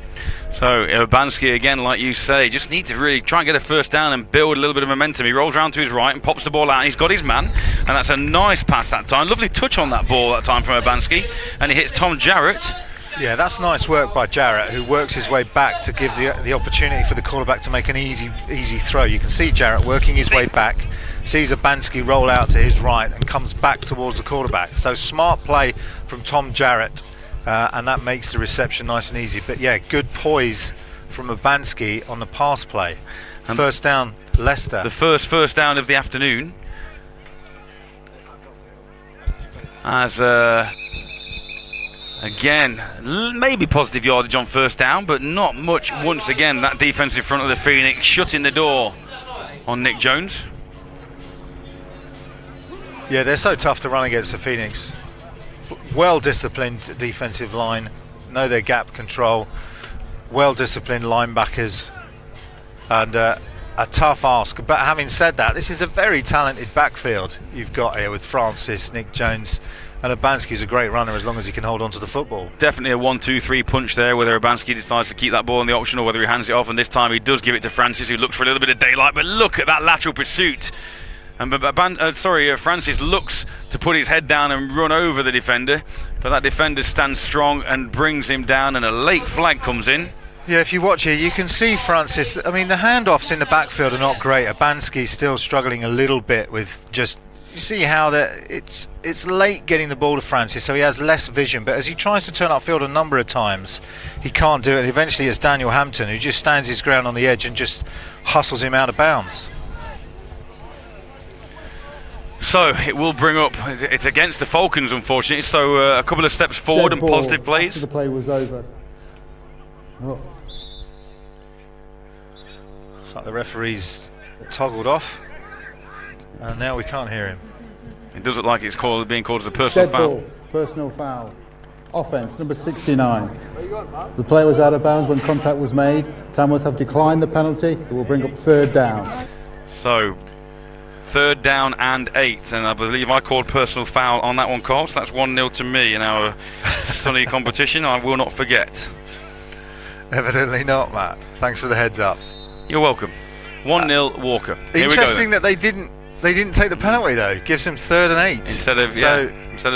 So Urbanski again, like you say, just needs to really try and get a 1st down and build a little bit of momentum. He rolls around to his right and pops the ball out, and he's got his man, and that's a nice pass that time. Lovely touch on that ball that time from Urbanski, and he hits Tom Jarrett. Yeah, that's nice work by Jarrett, who works his way back to give the opportunity for the quarterback to make an easy throw. You can see Jarrett working his way back, sees Urbanski roll out to his right and comes back towards the quarterback. So smart play from Tom Jarrett. And that makes the reception nice and easy. But yeah, good poise from Urbanski on the pass play. And 1st down, Leicester. The first down of the afternoon. As again, maybe positive yardage on 1st down, but not much. Once again, that defensive front of the Phoenix shutting the door on Nick Jones. Yeah, they're so tough to run against the Phoenix. well-disciplined defensive line, know their gap control, well-disciplined linebackers, and a tough ask. But having said that, this is a very talented backfield you've got here with Francis, Nick Jones, and Urbanski's a great runner as long as he can hold on to the football. Definitely a 1-2-3 punch there, whether Urbanski decides to keep that ball in the option or whether he hands it off, and this time he does give it to Francis, who looks for a little bit of daylight. But look at that lateral pursuit. And Francis looks to put his head down and run over the defender, but that defender stands strong and brings him down, and a late flag comes in. Yeah, if you watch here, you can see Francis. I mean, the handoffs in the backfield are not great. Urbanski's still struggling a little bit with just. You see how it's late getting the ball to Francis, so he has less vision. But as he tries to turn upfield a number of times, he can't do it. Eventually, it's Daniel Hampton who just stands his ground on the edge and just hustles him out of bounds. So it will bring up. It's against the Falcons, unfortunately. So a couple of steps forward and positive plays. After the play was over. Oh. It's like the referee's toggled off, and now we can't hear him. It does look like it's being called as a personal foul. Ball, personal foul. Offense, number 69. The player was out of bounds when contact was made. Tamworth have declined the penalty. It will bring up third down. So, 3rd down and 8. And I believe I called personal foul on that one, Carl. So that's 1-0 to me in our sunny competition. I will not forget. Evidently not, Matt. Thanks for the heads up. You're welcome. 1-0 Walker. Here Interesting that they didn't take the penalty though. Gives him 3rd and 8 instead of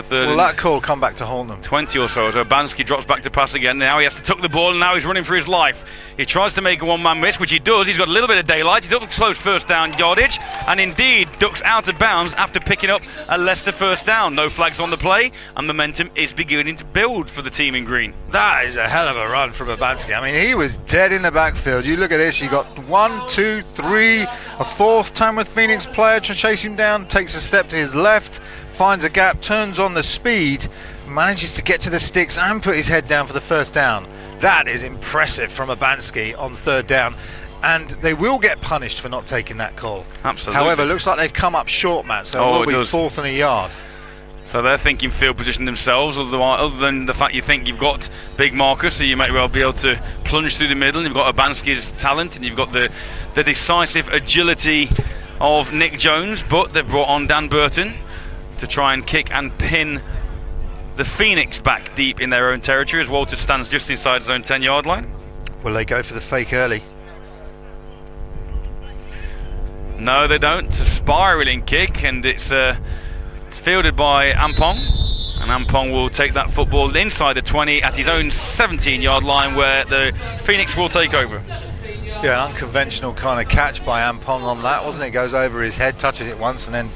3rd. Will that call come back to haunt them? 20 or so. As Urbanski drops back to pass again. Now he has to tuck the ball, and now he's running for his life. He tries to make a one-man miss, which he does. He's got a little bit of daylight. He ducks close first down yardage, and indeed ducks out of bounds after picking up a Leicester first down. No flags on the play, and momentum is beginning to build for the team in green. That is a hell of a run from Urbanski. I mean, he was dead in the backfield. You look at this. You got 1, 2, 3, a 4th Tamworth Phoenix player to chase him down. Takes a step to his left, finds a gap, turns on the speed, manages to get to the sticks and put his head down for the first down. That is impressive from Urbanski on 3rd down, and they will get punished for not taking that call. Absolutely. However, looks like they've come up short, Matt, so it will be 4th and a yard. So they're thinking field position themselves, other than the fact you think you've got big markers, so you might well be able to plunge through the middle, and you've got Urbanski's talent, and you've got the decisive agility of Nick Jones, but they've brought on Dan Burton to try and kick and pin the Phoenix back deep in their own territory as Walter stands just inside his own 10-yard line. Will they go for the fake early? No, they don't. It's a spiralling kick, and it's fielded by Ampong, and Ampong will take that football inside the 20 at his own 17-yard line, where the Phoenix will take over. Yeah, an unconventional kind of catch by Ampong on that, wasn't it? Goes over his head, touches it once, and then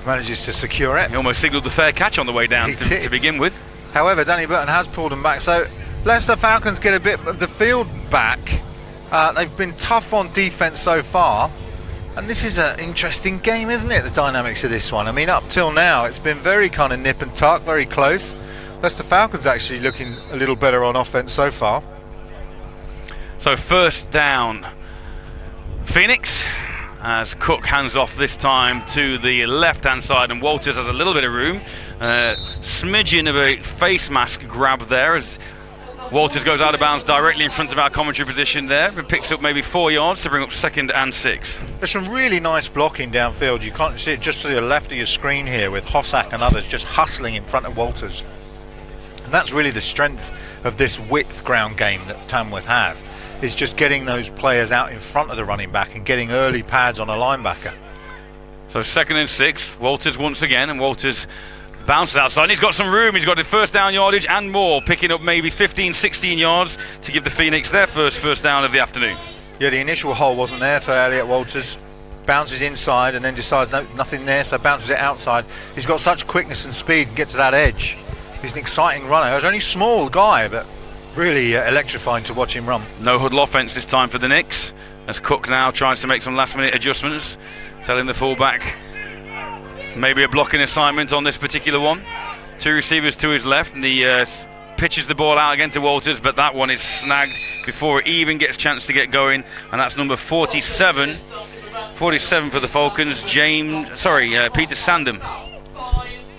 manages to secure it. He almost signalled the fair catch on the way down to begin with. However, Danny Burton has pulled him back, so Leicester Falcons get a bit of the field back. They've been tough on defence so far, and this is an interesting game, isn't it, the dynamics of this one? I mean, up till now it's been very kind of nip and tuck, very close. Leicester Falcons actually looking a little better on offence so far. So 1st down Phoenix, as Cook hands off this time to the left-hand side, and Walters has a little bit of room. Smidgen of a face mask grab there as Walters goes out of bounds directly in front of our commentary position there, and picks up maybe 4 yards to bring up 2nd and 6. There's some really nice blocking downfield. You can't see it just to the left of your screen here with Hossack and others just hustling in front of Walters. And that's really the strength of this width ground game that Tamworth have, is just getting those players out in front of the running back and getting early pads on a linebacker. So 2nd and 6, Walters once again, and Walters bounces outside, and he's got some room. He's got the 1st down yardage and more, picking up maybe 15, 16 yards to give the Phoenix their first down of the afternoon. Yeah, the initial hole wasn't there for Elliot Walters. Bounces inside and then decides nothing there, so bounces it outside. He's got such quickness and speed and get to that edge. He's an exciting runner. He's only a small guy, but really electrifying to watch him run. No huddle offense this time for the Knicks, as Cook now tries to make some last-minute adjustments, telling the fullback maybe a blocking assignment on this particular one. 2 receivers to his left, and he pitches the ball out again to Walters, but that one is snagged before it even gets a chance to get going, and that's number 47 for the Falcons, Peter Sandham.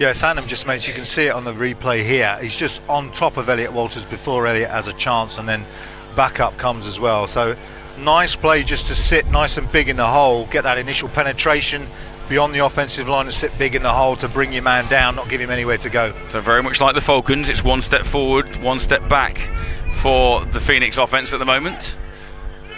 Yeah, Sandham just makes, you can see it on the replay here, he's just on top of Elliot Walters before Elliot has a chance, and then backup comes as well. So nice play just to sit nice and big in the hole, get that initial penetration beyond the offensive line and sit big in the hole to bring your man down, not give him anywhere to go. So very much like the Falcons, it's one step forward, one step back for the Phoenix offense at the moment.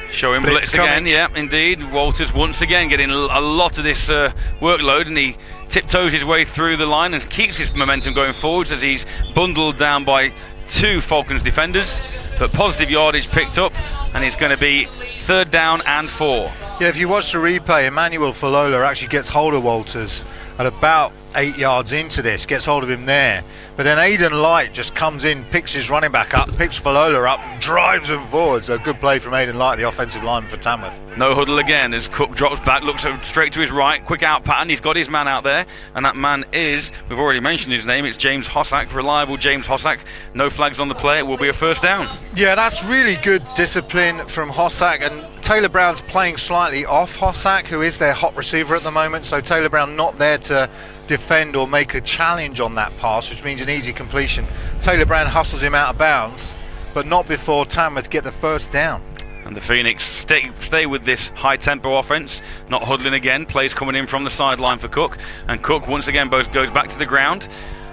Showing blitz again, yeah, indeed. Walters once again getting a lot of this workload, and he tiptoes his way through the line and keeps his momentum going forwards as he's bundled down by 2 Falcons defenders. But positive yardage picked up, and it's going to be 3rd down and 4. Yeah, if you watch the replay, Emmanuel Falola actually gets hold of Walters at about 8 yards into this, gets hold of him there. But then Aidan Light just comes in, picks his running back up, picks Falola up and drives him forward. So good play from Aidan Light, the offensive lineman for Tamworth. No huddle again as Cook drops back, looks straight to his right, quick out pattern. He's got his man out there, and that man is, we've already mentioned his name, it's James Hossack, reliable James Hossack. No flags on the play, it will be a 1st down. Yeah, that's really good discipline from Hossack, and Taylor Brown's playing slightly off Hossack, who is their hot receiver at the moment. So Taylor Brown not there to defend or make a challenge on that pass, which means an easy completion. Taylor Brown hustles him out of bounds, but not before Tamworth get the 1st down. And the Phoenix stay with this high tempo offense, not huddling again. Plays coming in from the sideline for Cook, and Cook once again goes back to the ground,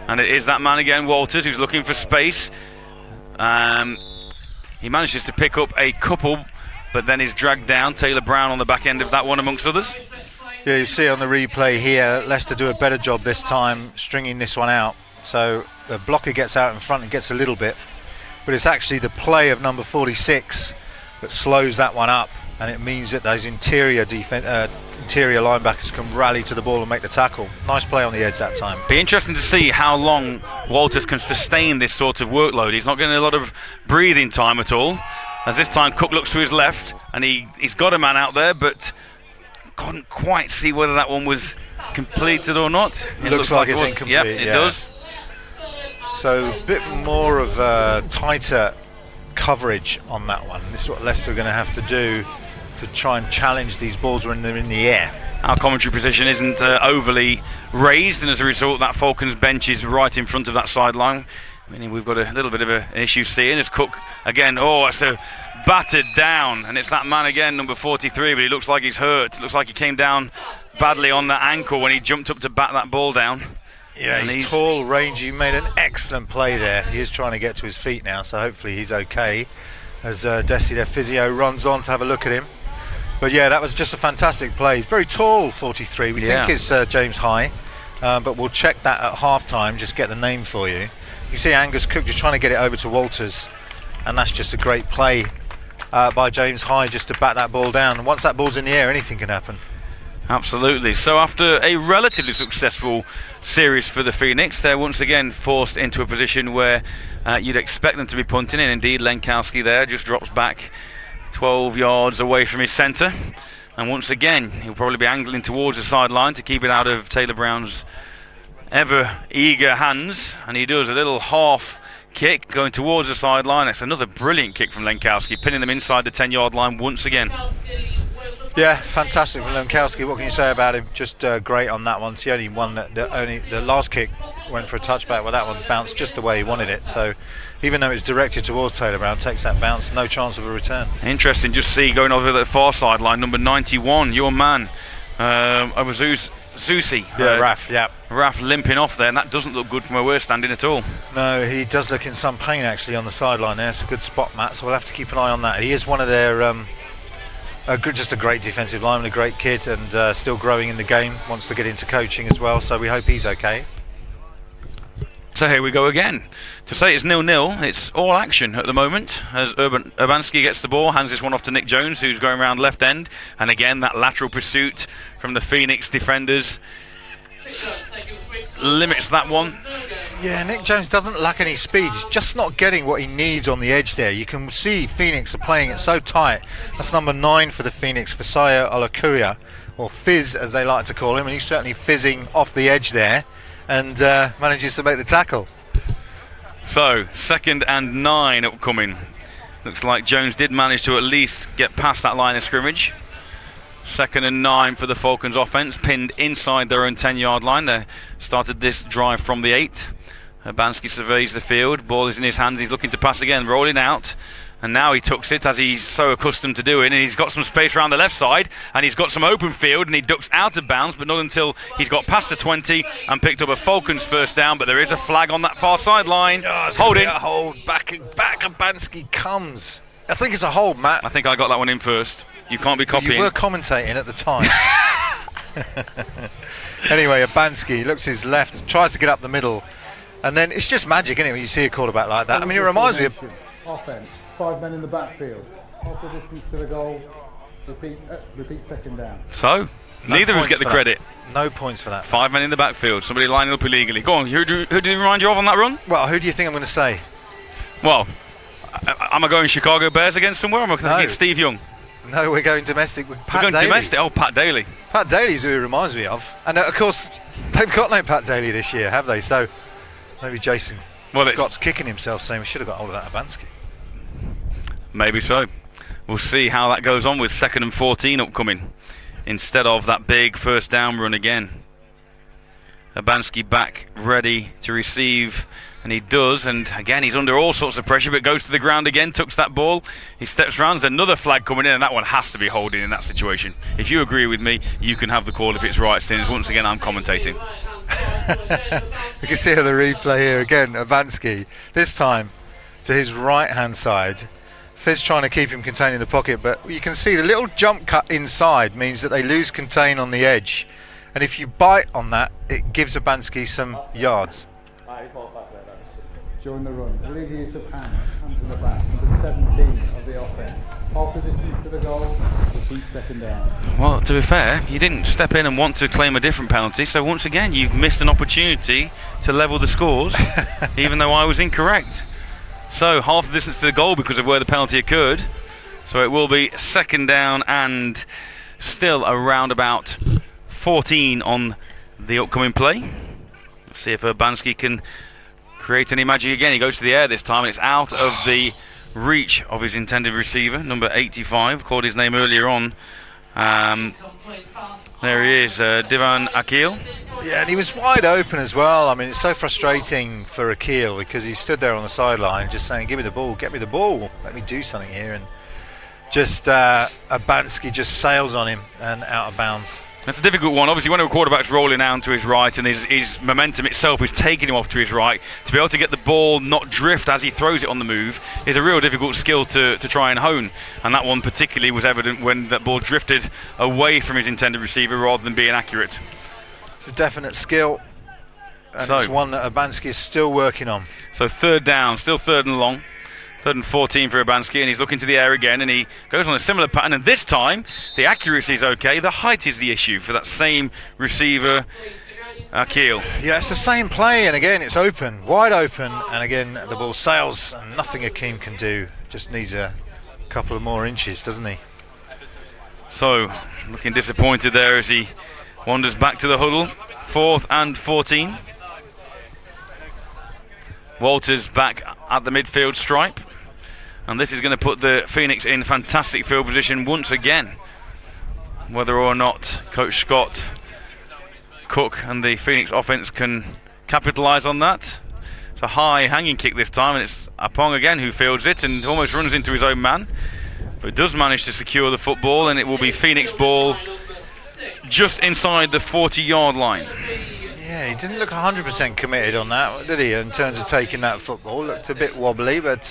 and it is that man again, Walters, who's looking for space. He manages to pick up a couple, but then is dragged down. Taylor Brown on the back end of that one amongst others. Yeah, you see on the replay here, Leicester do a better job this time stringing this one out. So the blocker gets out in front and gets a little bit, but it's actually the play of number 46 that slows that one up, and it means that those interior linebackers can rally to the ball and make the tackle. Nice play on the edge that time. Be interesting to see how long Walters can sustain this sort of workload. He's not getting a lot of breathing time at all, as this time Cook looks to his left, and he's got a man out there, but couldn't quite see whether that one was completed or not. It looks like it's incomplete. Yep, it does. So a bit more of a tighter coverage on that one. This is what Leicester are going to have to do to try and challenge these balls when they're in the air. Our commentary position isn't overly raised, and as a result that Falcons bench is right in front of that sideline, meaning we've got a little bit of an issue seeing as Cook again, it's a battered down, and it's that man again, number 43, but he looks like he's hurt. It looks like he came down badly on that ankle when he jumped up to bat that ball down. Yeah, he's tall, rangy. He made an excellent play there. He is trying to get to his feet now, so hopefully he's okay as Desi, their physio, runs on to have a look at him. But yeah, that was just a fantastic play. He's very tall, 43. We think it's James High, but we'll check that at half-time, just get the name for you. You see Angus Cook just trying to get it over to Walters, and that's just a great play by James High just to bat that ball down. And once that ball's in the air, anything can happen. Absolutely. So after a relatively successful series for the Phoenix, they're once again forced into a position where you'd expect them to be punting, and indeed Lenkowski there just drops back 12 yards away from his centre, and once again he'll probably be angling towards the sideline to keep it out of Taylor Brown's ever eager hands, and he does a little half kick going towards the sideline. It's another brilliant kick from Lenkowski, pinning them inside the 10-yard line once again. Yeah, fantastic from Lenkowski. What can you say about him? Just great on that one. It's the only one that the last kick went for a touchback, well that one's bounced just the way he wanted it. So even though it's directed towards Taylor Brown, takes that bounce, no chance of a return. Interesting, just see going over the far sideline, number 91, your man, over Zusi. Raf limping off there, and that doesn't look good from where we're standing at all. No, he does look in some pain actually on the sideline there. It's a good spot, Matt, so we'll have to keep an eye on that. He is one of their just a great defensive lineman, a great kid, and still growing in the game, wants to get into coaching as well, so we hope he's okay. So here we go again. To say it's 0-0, it's all action at the moment as Urbanski gets the ball, hands this one off to Nick Jones, who's going around left end, and again that lateral pursuit from the Phoenix defenders limits that one. Yeah, Nick Jones doesn't lack any speed. He's just not getting what he needs on the edge there. You can see Phoenix are playing it so tight. That's number 9 for the Phoenix, Fisayo Olakuya, or Fizz as they like to call him, and he's certainly fizzing off the edge there and manages to make the tackle. So 2nd and 9 upcoming. Looks like Jones did manage to at least get past that line of scrimmage. 2nd and 9 for the Falcons offence, pinned inside their own 10-yard line. They started this drive from the 8. Urbanski surveys the field, ball is in his hands, he's looking to pass again, rolling out. And now he tucks it, as he's so accustomed to doing, and he's got some space around the left side, and he's got some open field, and he ducks out of bounds, but not until he's got past the 20 and picked up a Falcons first down. But there is a flag on that far sideline. Holding. Hold. Back, Urbanski comes. I think it's a hold, Matt. I think I got that one in first. You can't be copying. You were commentating at the time. Anyway, Urbanski looks his left, tries to get up the middle, and then it's just magic, isn't it, when you see a quarterback like that? I mean, it reminds me of... Offense, 5 men in the backfield. Half the distance to the goal. Repeat 2nd down. So, neither of us get the credit. No points for that. 5 men in the backfield, somebody lining up illegally. Go on, who did he remind you of on that run? Well, who do you think I'm going to say? Well, am I going Chicago Bears against somewhere? Am I thinking Steve Young? No, we're going domestic with Pat Daly. Domestic? Oh, Pat Daly. Pat Daly's who he reminds me of. And of course, they've got no Pat Daly this year, have they? So maybe Jason Scott's kicking himself saying we should have got hold of that Urbanski. Maybe so. We'll see how that goes on with 2nd and 14 upcoming, instead of that big first down run again. Urbanski back ready to receive, and he does, and again he's under all sorts of pressure, but goes to the ground again, tucks that ball, he steps around, there's another flag coming in, and that one has to be holding in that situation. If you agree with me, you can have the call if it's right, since once again I'm commentating. You can see the replay here again. Urbanski, this time to his right hand side. Fizz trying to keep him contained in the pocket, but you can see the little jump cut inside means that they lose contain on the edge, and if you bite on that, it gives Urbanski some yards. During the run, illegal use of hands in the back, number 17 of the offense. Half the distance to the goal, repeat 2nd down. Well, to be fair, you didn't step in and want to claim a different penalty, so once again you've missed an opportunity to level the scores, even though I was incorrect. So half the distance to the goal because of where the penalty occurred. So it will be 2nd down and still around about 14 on the upcoming play. Let's see if Urbanski can create any magic again. He goes to the air this time, and it's out of the reach of his intended receiver, number 85. Called his name earlier on. There he is, Divan Akil. Yeah, and he was wide open as well. I mean, it's so frustrating for Akil because he stood there on the sideline just saying, give me the ball, get me the ball, let me do something here. And just Urbanski just sails on him and out of bounds. That's a difficult one. Obviously, when a quarterback's rolling out to his right and his momentum itself is taking him off to his right, to be able to get the ball not drift as he throws it on the move is a real difficult skill to try and hone. And that one particularly was evident when that ball drifted away from his intended receiver rather than being accurate. It's a definite skill, and it's one that Urbanski is still working on. So 3rd down, still 3rd and long. 3rd and 14 for Urbanski, and he's looking to the air again, and he goes on a similar pattern, and this time the accuracy is okay, the height is the issue for that same receiver, Akil. Yeah, it's the same play, and again it's open, wide open, and again the ball sails, and nothing Akeem can do, just needs a couple of more inches, doesn't he? So, looking disappointed there as he wanders back to the huddle. 4th and 14. Walters back at the midfield stripe. And this is going to put the Phoenix in fantastic field position once again. Whether or not Coach Scott, Cook and the Phoenix offense can capitalise on that. It's a high hanging kick this time, and it's Apong again who fields it and almost runs into his own man. But does manage to secure the football, and it will be Phoenix ball just inside the 40-yard line. Yeah, he didn't look 100% committed on that, did he, in terms of taking that football. Looked a bit wobbly, but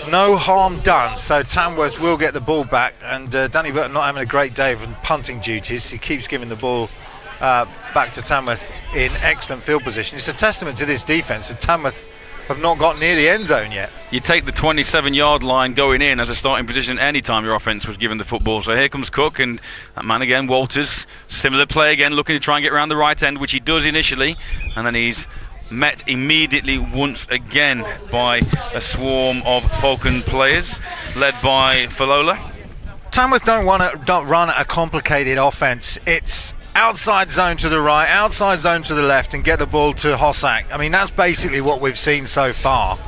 no harm done. So Tamworth will get the ball back, and Danny Burton not having a great day of punting duties. He keeps giving the ball back to Tamworth in excellent field position. It's a testament to this defence that Tamworth have not got near the end zone yet. You take the 27-yard line going in as a starting position any time your offence was given the football. So here comes Cook, and that man again, Walters, similar play again, looking to try and get around the right end, which he does initially, and then he's met immediately once again by a swarm of Falcon players led by Falola. Tamworth don't run a complicated offence. It's outside zone to the right, outside zone to the left, and get the ball to Hossack. I mean, that's basically what we've seen so far,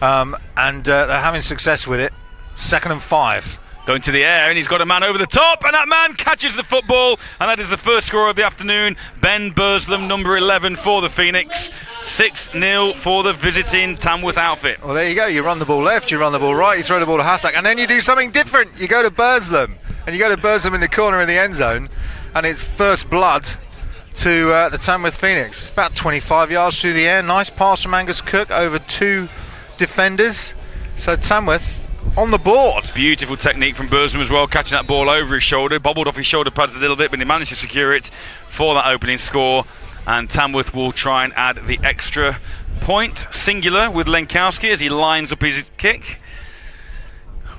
and they're having success with it. 2nd and 5. Going to the air, and he's got a man over the top, and that man catches the football, and that is the first score of the afternoon. Ben Burslem, number 11 for the Phoenix. 6-0 for the visiting Tamworth outfit. Well, there you go. You run the ball left, you run the ball right, you throw the ball to Hassack, and then you do something different. You go to Burslem, and you go to Burslem in the corner of the end zone, and it's first blood to the Tamworth Phoenix. About 25 yards through the air. Nice pass from Angus Cook over 2 defenders. So Tamworth on the board. Beautiful technique from Burslem as well, catching that ball over his shoulder, bobbled off his shoulder pads a little bit, but he managed to secure it for that opening score. And Tamworth will try and add the extra point, singular, with Lenkowski as he lines up his kick.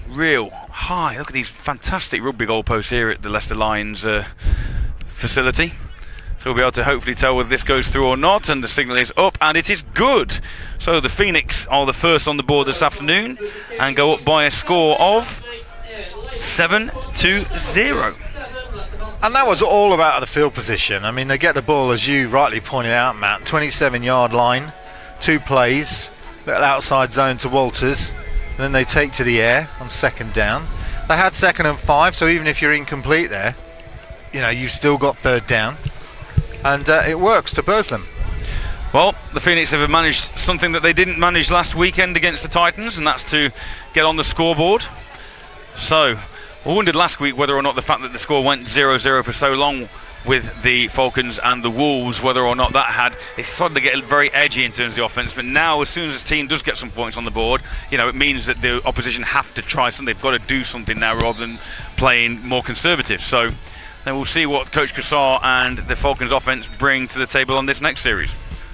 Real high. Look at these fantastic rugby goalposts here at the Leicester Lions facility. So we'll be able to hopefully tell whether this goes through or not, and the signal is up, and it is good. So the Phoenix are the first on the board this afternoon and go up by a score of 7-0. And that was all about the field position. I mean, they get the ball, as you rightly pointed out, Matt, 27-yard line, 2 plays, little outside zone to Walters, and then they take to the air on second down. They had 2nd and 5, so even if you're incomplete there, you know, you've still got 3rd down. And it works to Burslem. Well, the Phoenix have managed something that they didn't manage last weekend against the Titans, and that's to get on the scoreboard. So, I wondered last week whether or not the fact that the score went 0-0 for so long with the Falcons and the Wolves, whether or not that had, it started to get very edgy in terms of the offence. But now, as soon as this team does get some points on the board, you know, it means that the opposition have to try something. They've got to do something now rather than playing more conservative. So then we'll see what Coach Cassar and the Falcons offence bring to the table on this next series.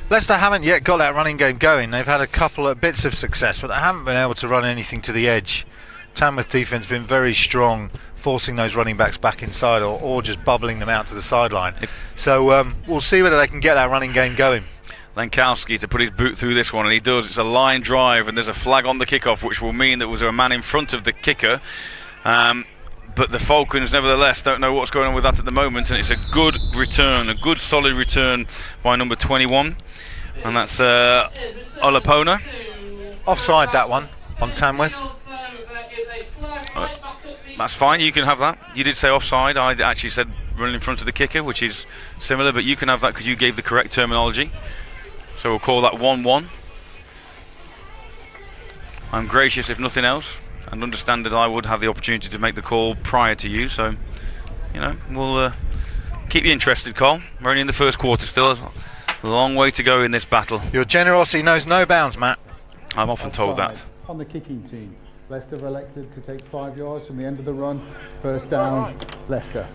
Leicester haven't yet got that running game going. They've had a couple of bits of success, but they haven't been able to run anything to the edge. Tamworth defence been very strong, forcing those running backs back inside or just bubbling them out to the sideline. So we'll see whether they can get that running game going. Lenkowski to put his boot through this one, and he does. It's a line drive, and there's a flag on the kickoff, which will mean that there was a man in front of the kicker. But the Falcons, nevertheless, don't know what's going on with that at the moment, and it's a good return, a good solid return by number 21, and that's Olapona. Offside, that one, on Tamworth. That's fine, you can have that. You did say offside. I actually said running in front of the kicker, which is similar, but you can have that because you gave the correct terminology. So we'll call that 1-1. I'm gracious if nothing else, and understand that I would have the opportunity to make the call prior to you. So, you know, we'll keep you interested, Cole. We're only in the first quarter still. A long way to go in this battle. Your generosity knows no bounds, Matt. I'm often told that. On the kicking team, Leicester elected to take 5 yards from the end of the run. First down, Leicester.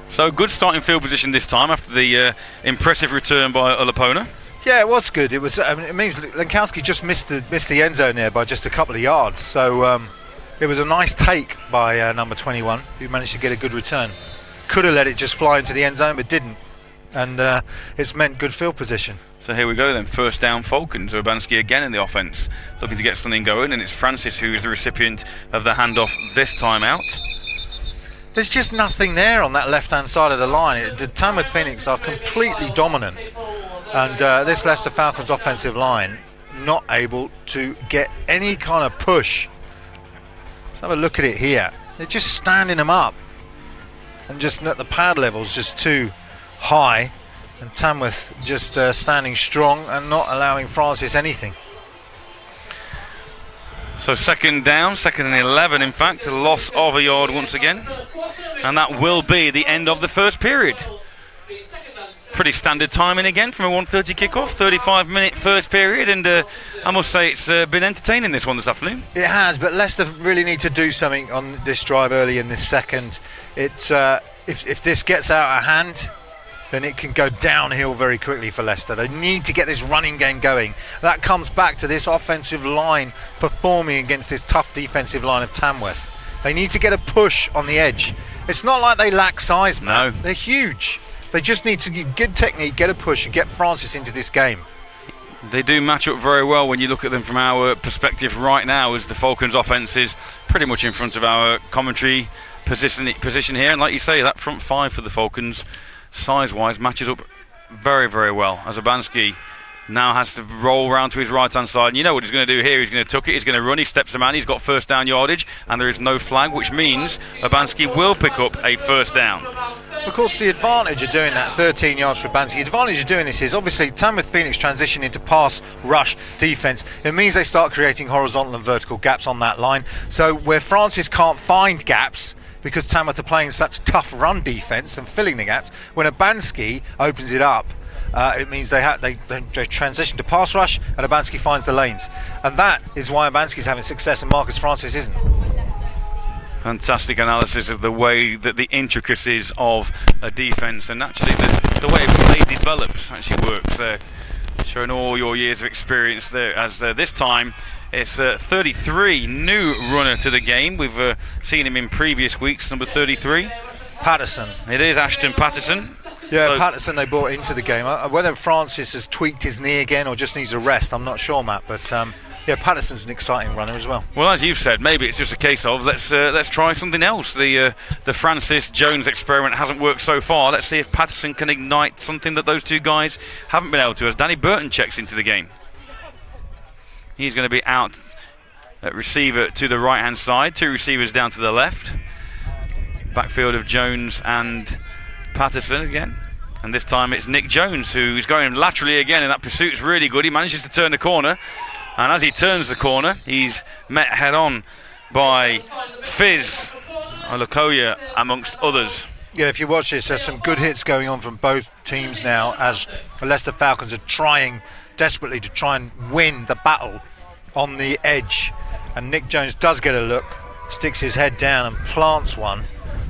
So good starting field position this time after the impressive return by Olapona. Yeah, it was good. It was. I mean, it means Lenkowski just missed the end zone there by just a couple of yards. So it was a nice take by number 21, who managed to get a good return. Could have let it just fly into the end zone, but didn't. And it's meant good field position. So here we go then, first down Falcons. Urbanski again in the offence, looking to get something going, and it's Francis who is the recipient of the handoff this time out. There's just nothing there on that left-hand side of the line. The Tamworth Phoenix are completely dominant, and this Leicester Falcons offensive line not able to get any kind of push. Let's have a look at it here. They're just standing them up, and just the pad level's just too high, and Tamworth just standing strong and not allowing Francis anything. So second down, 2nd and 11 in fact, a loss of a yard once again, and that will be the end of the first period. Pretty standard timing again from a 1:30 kickoff, 35-minute first period, and I must say it's been entertaining, this one this afternoon. It has, but Leicester really need to do something on this drive early in this second. It's if this gets out of hand, then it can go downhill very quickly for Leicester. They need to get this running game going. That comes back to this offensive line performing against this tough defensive line of Tamworth. They need to get a push on the edge. It's not like they lack size, man. No. They're huge. They just need to give good technique, get a push, and get Francis into this game. They do match up very well when you look at them from our perspective right now, as the Falcons offence is pretty much in front of our commentary position here. And like you say, that front 5 for the Falcons, size-wise, matches up very, very well. As Urbanski Now has to roll round to his right-hand side. And you know what he's going to do here. He's going to tuck it. He's going to run. He steps a man. He's got first down yardage. And there is no flag, which means Urbanski will pick up a first down. Of course, the advantage of doing that, 13 yards for Urbanski, the advantage of doing this is obviously Tamworth Phoenix transition into pass rush defence. It means they start creating horizontal and vertical gaps on that line. So where Francis can't find gaps, because Tamworth are playing such tough run defence and filling the gaps, when Urbanski opens it up, it means they transition to pass rush, and Urbanski finds the lanes, and that is why Urbanski's having success and Marcus Francis isn't. Fantastic analysis of the way that the intricacies of a defence and actually the way play develops actually works there, showing all your years of experience there. As this time it's 33, new runner to the game. We've seen him in previous weeks, number 33. Patterson. It is Ashton Patterson. Yeah, So- Patterson they brought into the game. Whether Francis has tweaked his knee again or just needs a rest, I'm not sure, Matt. But yeah, Patterson's an exciting runner as well. Well, as you've said, maybe it's just a case of let's try something else. The Francis Jones experiment hasn't worked so far. Let's see if Patterson can ignite something that those two guys haven't been able to. As Danny Burton checks into the game, he's going to be out at receiver to the right hand side. Two receivers down to the left. Backfield of Jones and Patterson again. And this time it's Nick Jones who's going laterally again, and that pursuit's really good. He manages to turn the corner, and as he turns the corner, he's met head on by Fizz Olukoya, amongst others. Yeah, if you watch this, there's some good hits going on from both teams now, as the Leicester Falcons are trying desperately to try and win the battle on the edge. And Nick Jones does get a look, sticks his head down and plants one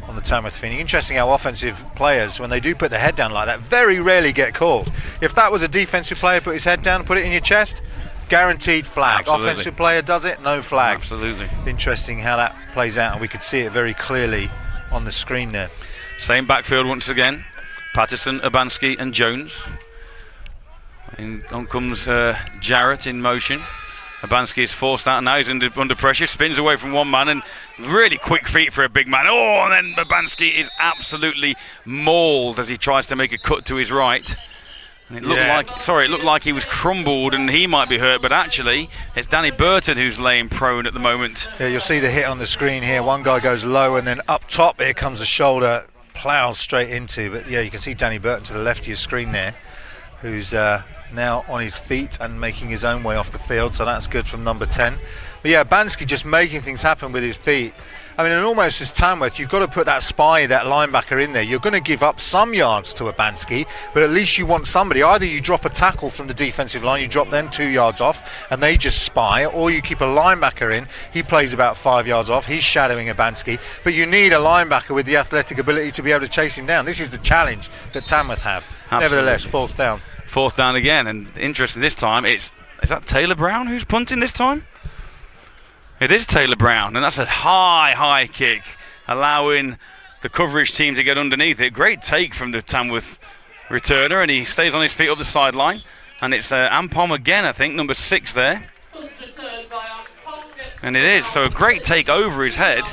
on the Tamworth Phoenix. Interesting how offensive players, when they do put their head down like that, very rarely get called. If that was a defensive player, put his head down and put it in your chest, guaranteed flag. Absolutely. Offensive player does it, no flag. Absolutely. Interesting how that plays out, and we could see it very clearly on the screen there. Same backfield once again. Patterson, Urbanski and Jones. On comes Jarrett in motion. Urbanski is forced out, and now he's under pressure, spins away from one man, and really quick feet for a big man. Oh, and then Urbanski is absolutely mauled as he tries to make a cut to his right. And it looked like he was crumbled and he might be hurt, but actually it's Danny Burton who's laying prone at the moment. Yeah, you'll see the hit on the screen here. One guy goes low, and then up top here comes the shoulder, plows straight into. But yeah, you can see Danny Burton to the left of your screen there, who's now on his feet and making his own way off the field, so that's good from number 10. But yeah, Urbanski just making things happen with his feet. I mean, and almost as Tamworth, you've got to put that spy, that linebacker in there. You're going to give up some yards to Urbanski, but at least you want somebody. Either you drop a tackle from the defensive line, you drop them 2 yards off, and they just spy, or you keep a linebacker in. He plays about 5 yards off. He's shadowing Urbanski, but you need a linebacker with the athletic ability to be able to chase him down. This is the challenge that Tamworth have. Absolutely. Nevertheless, fourth down. Fourth down again, and interesting this time, is that Taylor Brown who's punting this time? It is Taylor Brown, and that's a high kick, allowing the coverage team to get underneath it. Great take from the Tamworth returner, and he stays on his feet up the sideline. And it's Ampom again, I think, number 6 there. And it is, so a great take over his head,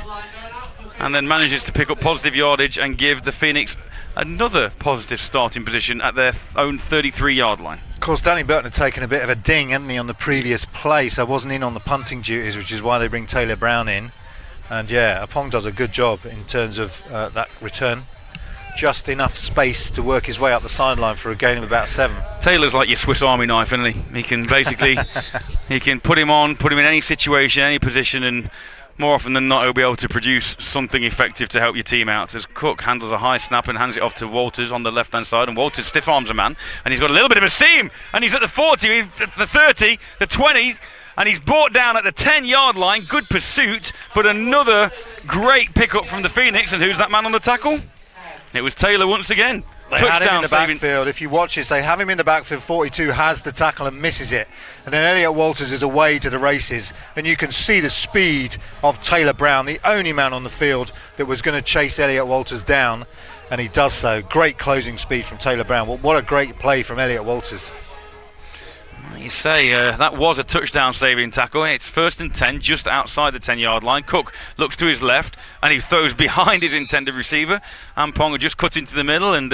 and then manages to pick up positive yardage and give the Phoenix another positive starting position at their own 33-yard line. Of course, Danny Burton had taken a bit of a ding, hadn't he, on the previous play, so wasn't in on the punting duties, which is why they bring Taylor Brown in. And yeah, Apong does a good job in terms of that return. Just enough space to work his way up the sideline for a gain of about 7. Taylor's like your Swiss Army knife, isn't he? He can basically, he can put him in any situation, any position, and more often than not, he'll be able to produce something effective to help your team out. As Cook handles a high snap and hands it off to Walters on the left-hand side, and Walters stiff arms a man, and he's got a little bit of a seam, and he's at the 40, the 30, the 20, and he's brought down at the 10-yard line. Good pursuit, but another great pickup from the Phoenix. And who's that man on the tackle? It was Taylor once again. They had him in the backfield. If you watch this, they have him in the backfield. 42 has the tackle and misses it. And then Elliot Walters is away to the races. And you can see the speed of Taylor Brown, the only man on the field that was going to chase Elliot Walters down. And he does so. Great closing speed from Taylor Brown. What a great play from Elliot Walters. You say that was a touchdown saving tackle. It's 1st and 10, just outside the 10-yard line. Cook looks to his left and he throws behind his intended receiver. Ampong just cut into the middle, and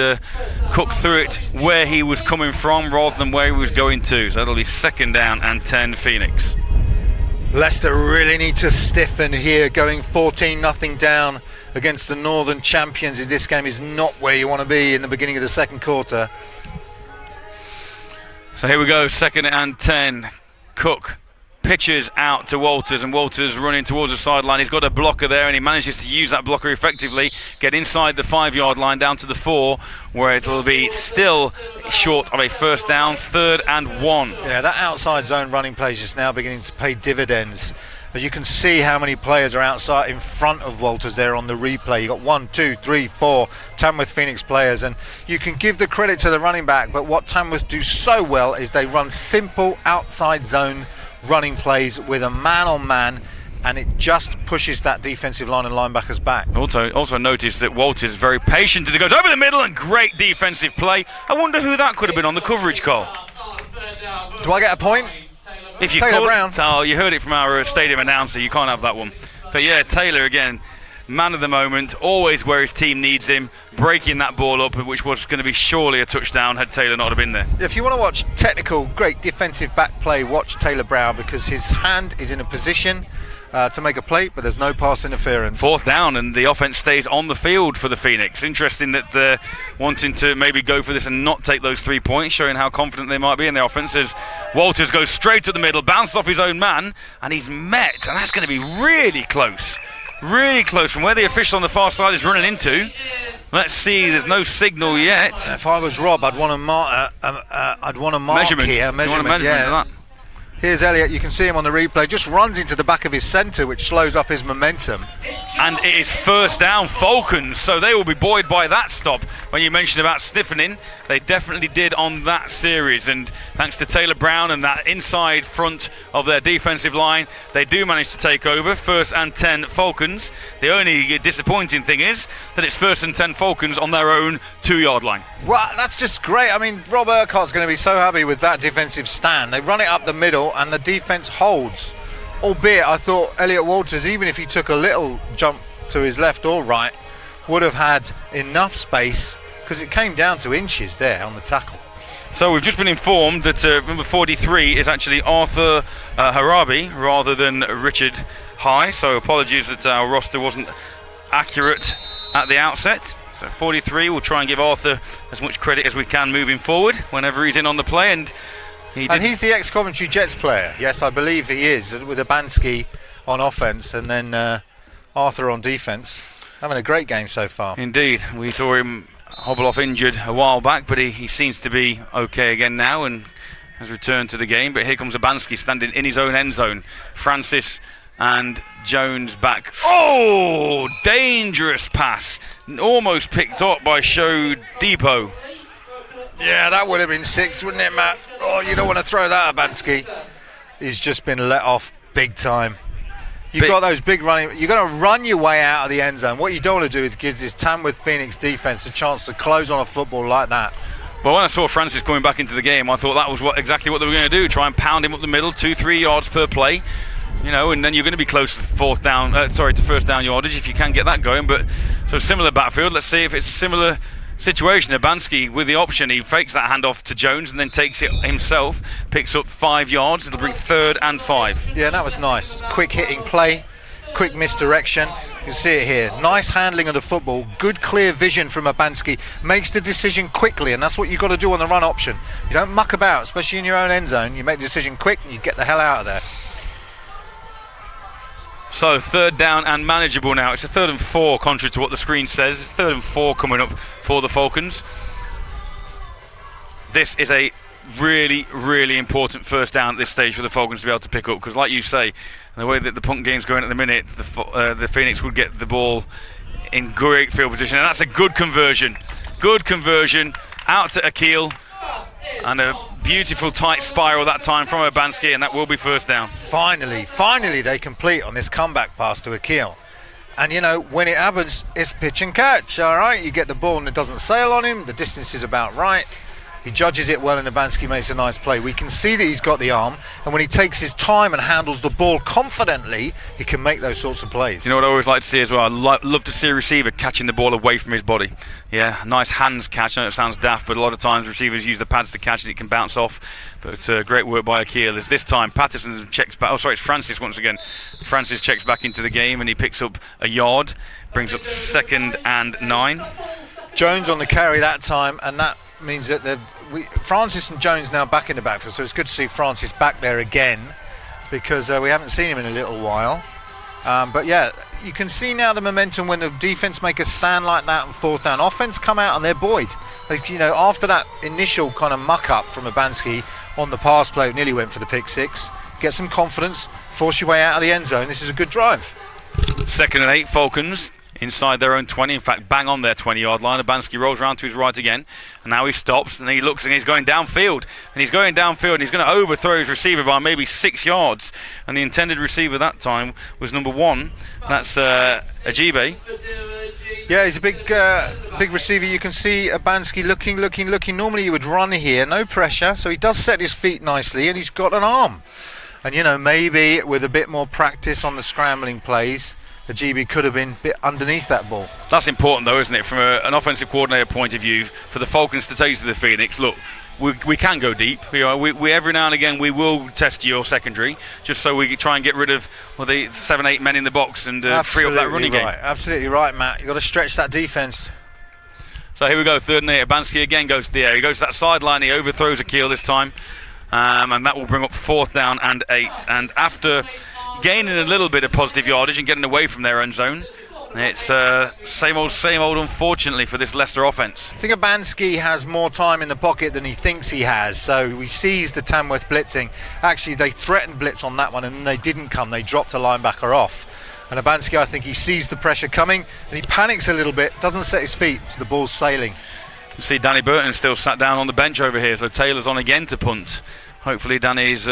Cook threw it where he was coming from rather than where he was going to. So that'll be 2nd down and 10 Phoenix. Leicester really need to stiffen here, going 14-0 down against the Northern champions. This game is not where you want to be in the beginning of the second quarter. So here we go, 2nd and 10. Cook pitches out to Walters, and Walters running towards the sideline. He's got a blocker there, and he manages to use that blocker effectively, get inside the 5-yard line down to the 4, where it'll be still short of a 1st down, 3rd and 1. Yeah, that outside zone running play is just now beginning to pay dividends. But you can see how many players are outside in front of Walters there on the replay. You've got 1, 2, 3, 4 Tamworth Phoenix players, and you can give the credit to the running back, but what Tamworth do so well is they run simple outside zone running plays with a man-on-man, and it just pushes that defensive line and linebackers back. Also notice that Walters is very patient as he goes over the middle, and great defensive play. I wonder who that could have been on the coverage call. Do I get a point? If you Taylor Brown. Oh, you heard it from our stadium announcer. You can't have that one. But yeah, Taylor again, man of the moment, always where his team needs him, breaking that ball up, which was going to be surely a touchdown had Taylor not have been there. If you want to watch technical, great defensive back play, watch Taylor Brown, because his hand is in a position to make a play, but there's no pass interference. 4th down, and the offense stays on the field for the Phoenix. Interesting that they're wanting to maybe go for this and not take those 3 points, showing how confident they might be in the offense, as Walters goes straight to the middle, bounced off his own man, and he's met, and that's going to be really close from where the official on the far side is running into. Let's see, there's no signal yet. If I was Rob, I'd want to mark Measurement. here. You want a measurement yeah. of that? Here's Elliott, you can see him on the replay, just runs into the back of his centre, which slows up his momentum. And it is 1st down Falcons, so they will be buoyed by that stop. When you mentioned about stiffening, they definitely did on that series, and thanks to Taylor Brown and that inside front of their defensive line, they do manage to take over. 1st and 10 Falcons. The only disappointing thing is that it's 1st and 10 Falcons on their own 2-yard line. Well, that's just great. I mean, Rob Urquhart's going to be so happy with that defensive stand. They run it up the middle and the defence holds. Albeit, I thought Elliott Walters, even if he took a little jump to his left or right, would have had enough space, because it came down to inches there on the tackle. So we've just been informed that number 43 is actually Arthur Harabi rather than Richard High. So apologies that our roster wasn't accurate at the outset. So 43, we'll try and give Arthur as much credit as we can moving forward whenever he's in on the play. And he's the ex-Coventry Jets player. Yes, I believe he is, with Abansky on offence and then Arthur on defence. Having a great game so far. Indeed. We saw him hobble off injured a while back, but he seems to be okay again now and has returned to the game. But here comes Abansky standing in his own end zone. Francis and Jones back. Oh, dangerous pass. Almost picked up by Show Depot. Yeah, that would have been 6, wouldn't it, Matt? Oh, you don't want to throw that, Abansky. He's just been let off big time. You've got those big running. You're going to run your way out of the end zone. What you don't want to do is give this Tamworth Phoenix defence a chance to close on a football like that. Well, when I saw Francis coming back into the game, I thought that was exactly what they were going to do. Try and pound him up the middle, 2-3 yards per play. You know, and then you're going to be close to 1st down yardage if you can get that going. But so similar backfield. Let's see if it's a similar situation. Abansky with the option, he fakes that handoff to Jones and then takes it himself, picks up 5 yards. It'll bring 3rd and 5. Yeah, that was nice. Quick hitting play, quick misdirection. You can see it here. Nice handling of the football, good clear vision from Abansky. Makes the decision quickly, and that's what you've got to do on the run option. You don't muck about, especially in your own end zone. You make the decision quick and you get the hell out of there. So 3rd down and manageable now. It's a 3rd and 4, contrary to what the screen says. It's 3rd and 4 coming up for the Falcons. This is a really, really important 1st down at this stage for the Falcons to be able to pick up, because like you say, the way that the punt game's going at the minute, the Phoenix would get the ball in great field position, and that's a good conversion. Good conversion out to Akil, and a beautiful tight spiral that time from Abansky, and that will be 1st down. Finally they complete on this comeback pass to Akil. And you know, when it happens, it's pitch and catch. All right, you get the ball and it doesn't sail on him, the distance is about right, He judges it well, and Abanski makes a nice play. We can see that he's got the arm, and when he takes his time and handles the ball confidently, he can make those sorts of plays. You know what I always like to see as well? I love to see a receiver catching the ball away from his body. Yeah, nice hands catch. I know it sounds daft, but a lot of times receivers use the pads to catch it. It can bounce off. But great work by Akil. As this time Patterson checks back. Oh, sorry, it's Francis once again. Francis checks back into the game, and he picks up a yard, brings up 2nd and 9. Jones on the carry that time, and that means that Francis and Jones now back in the backfield, so it's good to see Francis back there again, because we haven't seen him in a little while. But yeah, you can see now the momentum when the defense make a stand like that and 4th down. Offense come out and they're buoyed. Like, you know, after that initial kind of muck up from Abanski on the pass play, nearly went for the pick 6. Get some confidence, force your way out of the end zone. This is a good drive. 2nd and 8, Falcons inside their own 20, in fact bang on their 20-yard line. Abanski rolls around to his right again, and now he stops and he looks and he's going downfield, and he's going to overthrow his receiver by maybe 6 yards, and the intended receiver that time was number 1. That's Ajibe. Yeah, he's a big receiver. You can see Abanski looking. Normally he would run here, no pressure, so he does set his feet nicely, and he's got an arm. And you know, maybe with a bit more practice on the scrambling plays, the GB could have been a bit underneath that ball. That's important though, isn't it, from an offensive coordinator point of view, for the Falcons to take to the Phoenix. Look, we can go deep. We every now and again we will test your secondary, just so we can try and get rid of the 7-8 men in the box and free up that running game. Absolutely right, Matt. You've got to stretch that defense. So here we go, 3rd and 8. Abanski again goes to the air. He goes to that sideline. He overthrows Akil this time, and that will bring up 4th down and 8. And after gaining a little bit of positive yardage and getting away from their own zone, it's same old, unfortunately, for this Leicester offense. I think Abanski has more time in the pocket than he thinks he has, so he sees the Tamworth blitzing. Actually, they threatened blitz on that one, and they didn't come. They dropped a linebacker off. And Abanski, I think he sees the pressure coming, and he panics a little bit, doesn't set his feet, so the ball's sailing. You see Danny Burton still sat down on the bench over here, so Taylor's on again to punt. Hopefully Danny's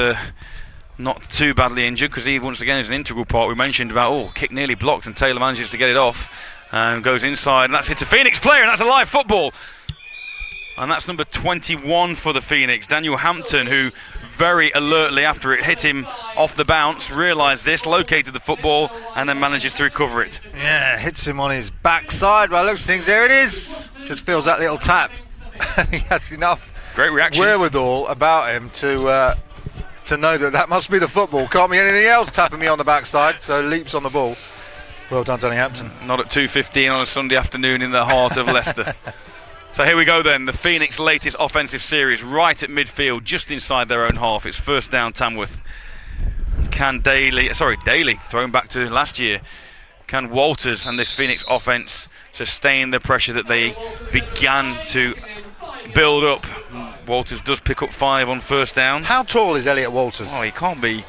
not too badly injured, because he once again is an integral part. We mentioned about kick nearly blocked, and Taylor manages to get it off and goes inside, and that's hit a Phoenix player, and that's a live football, and that's number 21 for the Phoenix, Daniel Hampton, who very alertly, after it hit him off the bounce, realised this, located the football, and then manages to recover it. Yeah, hits him on his backside. Well, looks things, there it is. Just feels that little tap. He has enough great reaction, wherewithal about him to know that must be the football. Can't be anything else tapping me on the backside, so leaps on the ball. Well done, Danny Hampton. Not at 2:15 on a Sunday afternoon in the heart of Leicester. So here we go then, the Phoenix latest offensive series, right at midfield, just inside their own half. It's 1st down Tamworth. Can Daly, thrown back to last year, can Walters and this Phoenix offense sustain the pressure that they began to build up? Walters does pick up 5 on 1st down. How tall is Elliot Walters? Oh, he can't be.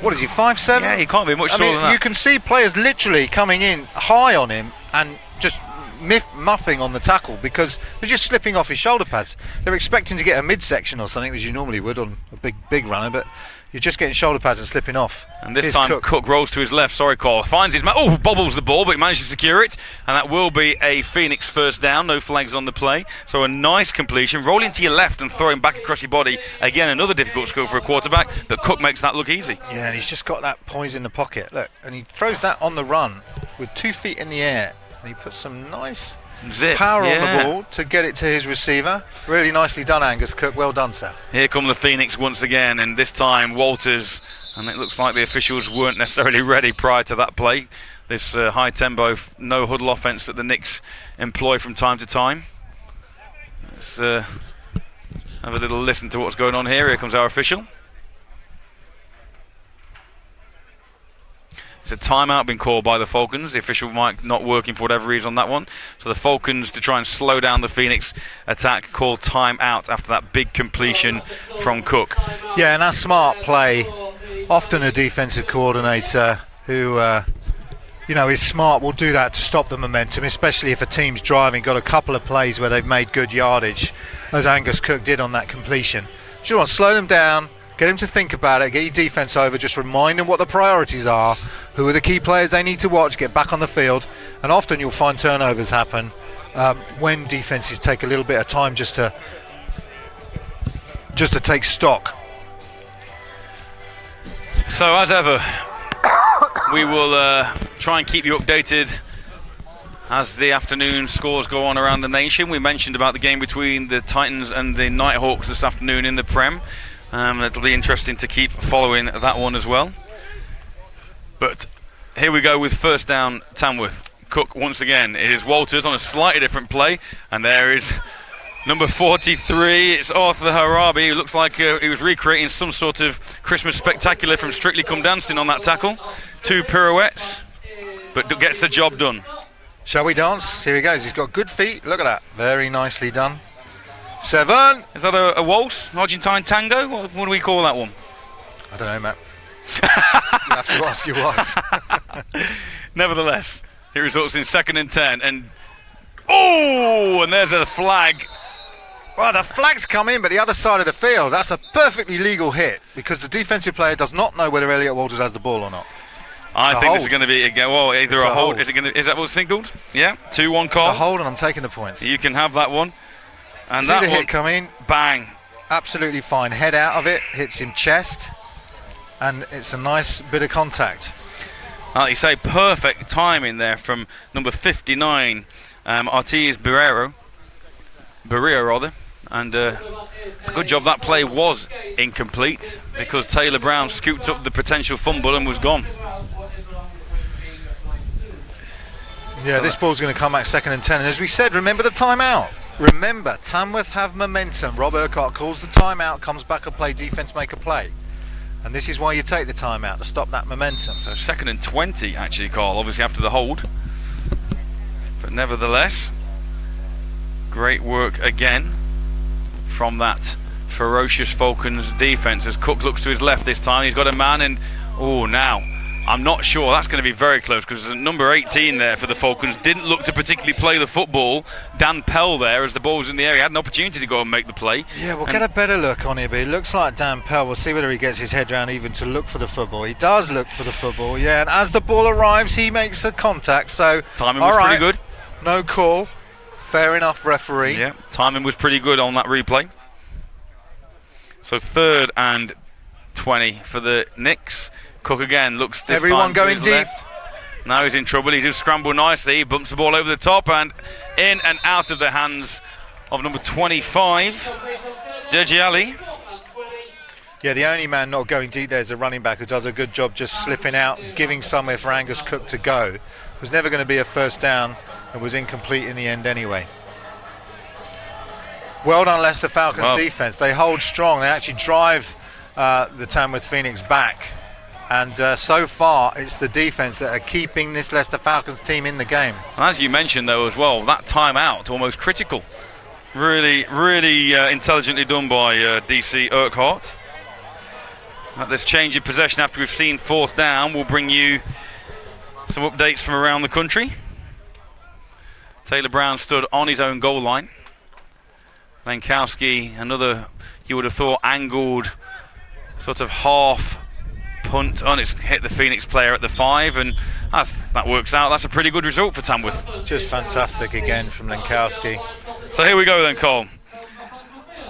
What is he, 5'7"? Yeah, he can't be much taller than that. You can see players literally coming in high on him and just muffing on the tackle, because they're just slipping off his shoulder pads. They're expecting to get a midsection or something, as you normally would on a big runner, but you're just getting shoulder pads and slipping off. And this time Cook rolls to his left, Cole, finds his man, bobbles the ball, but he manages to secure it, and that will be a Phoenix 1st down, no flags on the play, so a nice completion, rolling to your left and throwing back across your body, again another difficult skill for a quarterback, but Cook makes that look easy. Yeah, and he's just got that poise in the pocket, look, and he throws that on the run with 2 feet in the air, and he puts some nice power on the ball to get it to his receiver. Really nicely done, Angus Cook. Well done, sir. Here come the Phoenix once again, and this time Walters, and it looks like the officials weren't necessarily ready prior to that play. This high tempo, no huddle offense that the Knicks employ from time to time. Let's have a little listen to what's going on here. Here comes our official. It's a timeout been called by the Falcons. The official mic not working for whatever reason on that one. So the Falcons, to try and slow down the Phoenix attack, called timeout after that big completion from Cook. Yeah, and that's smart play. Often a defensive coordinator who, is smart will do that to stop the momentum, especially if a team's driving, got a couple of plays where they've made good yardage, as Angus Cook did on that completion. So you want to slow them down, get him to think about it, get your defence over, just remind them what the priorities are, who are the key players they need to watch, get back on the field, and often you'll find turnovers happen when defences take a little bit of time just to just to take stock. So as ever, we will try and keep you updated as the afternoon scores go on around the nation. We mentioned about the game between the Titans and the Nighthawks this afternoon in the Prem. It'll be interesting to keep following that one as well. But here we go with first down, Tamworth. Cook once again. It is Walters on a slightly different play, and there is number 43. It's Arthur Harabi. It looks like he was recreating some sort of Christmas spectacular from Strictly Come Dancing on that tackle. 2 pirouettes, but gets the job done. Shall we dance? Here he goes. He's got good feet. Look at that. Very nicely done. 7. Is that a waltz? Argentine tango? What do we call that one? I don't know, Matt. You have to ask your wife. Nevertheless, it results in 2nd and 10. And there's a flag. Well, the flag's come in, but the other side of the field. That's a perfectly legal hit because the defensive player does not know whether Elliot Walters has the ball or not. I think this is going to be either a hold. Is that what's signalled? Yeah, 2-1 call. It's a hold, and I'm taking the points. You can have that one. And see that the one, hit come in. Bang. Absolutely fine. Head out of it, hits him chest, and it's a nice bit of contact. Like you say, perfect timing there from number 59, Ortiz Barrio rather. And it's a good job that play was incomplete because Taylor Brown scooped up the potential fumble and was gone. Yeah, this ball's going to come back 2nd and 10. And as we said, remember the timeout. Remember, Tamworth have momentum. Rob Urquhart calls the timeout, comes back and play defence, make a play. And this is why you take the timeout, to stop that momentum. So 2nd and 20, actually, Carl, obviously after the hold. But nevertheless, great work again from that ferocious Falcons defence as Cook looks to his left this time. He's got a man, and now I'm not sure. That's going to be very close because number 18 there for the Falcons didn't look to particularly play the football. Dan Pell there, as the ball was in the air, he had an opportunity to go and make the play. Yeah, we'll get a better look on here, but it looks like Dan Pell. We'll see whether he gets his head round even to look for the football. He does look for the football, yeah, and as the ball arrives, he makes a contact. So timing was pretty good. No call. Fair enough, referee. Yeah, timing was pretty good on that replay. So 3rd and 20 for the Knicks. Cook again looks this everyone time going to his deep. Left. Now he's in trouble. He does scramble nicely. He bumps the ball over the top and in and out of the hands of number 25, Deji Ali. Yeah, the only man not going deep there is a running back who does a good job just slipping out, giving somewhere for Angus Cook to go. It was never going to be a first down. It was incomplete in the end anyway. Well done, Leicester Falcons defence. They hold strong. They actually drive the Tamworth Phoenix back. And so far, it's the defence that are keeping this Leicester Falcons team in the game. And as you mentioned, though, as well, that timeout, almost critical. Really, really intelligently done by DC Urquhart. At this change of possession after we've seen 4th down, we'll bring you some updates from around the country. Taylor Brown stood on his own goal line. Lenkowski, another, you would have thought, angled sort of half punt on. It's hit the Phoenix player at the 5, and that works out. That's a pretty good result for Tamworth. Just fantastic again from Lenkowski. So here we go then, Cole.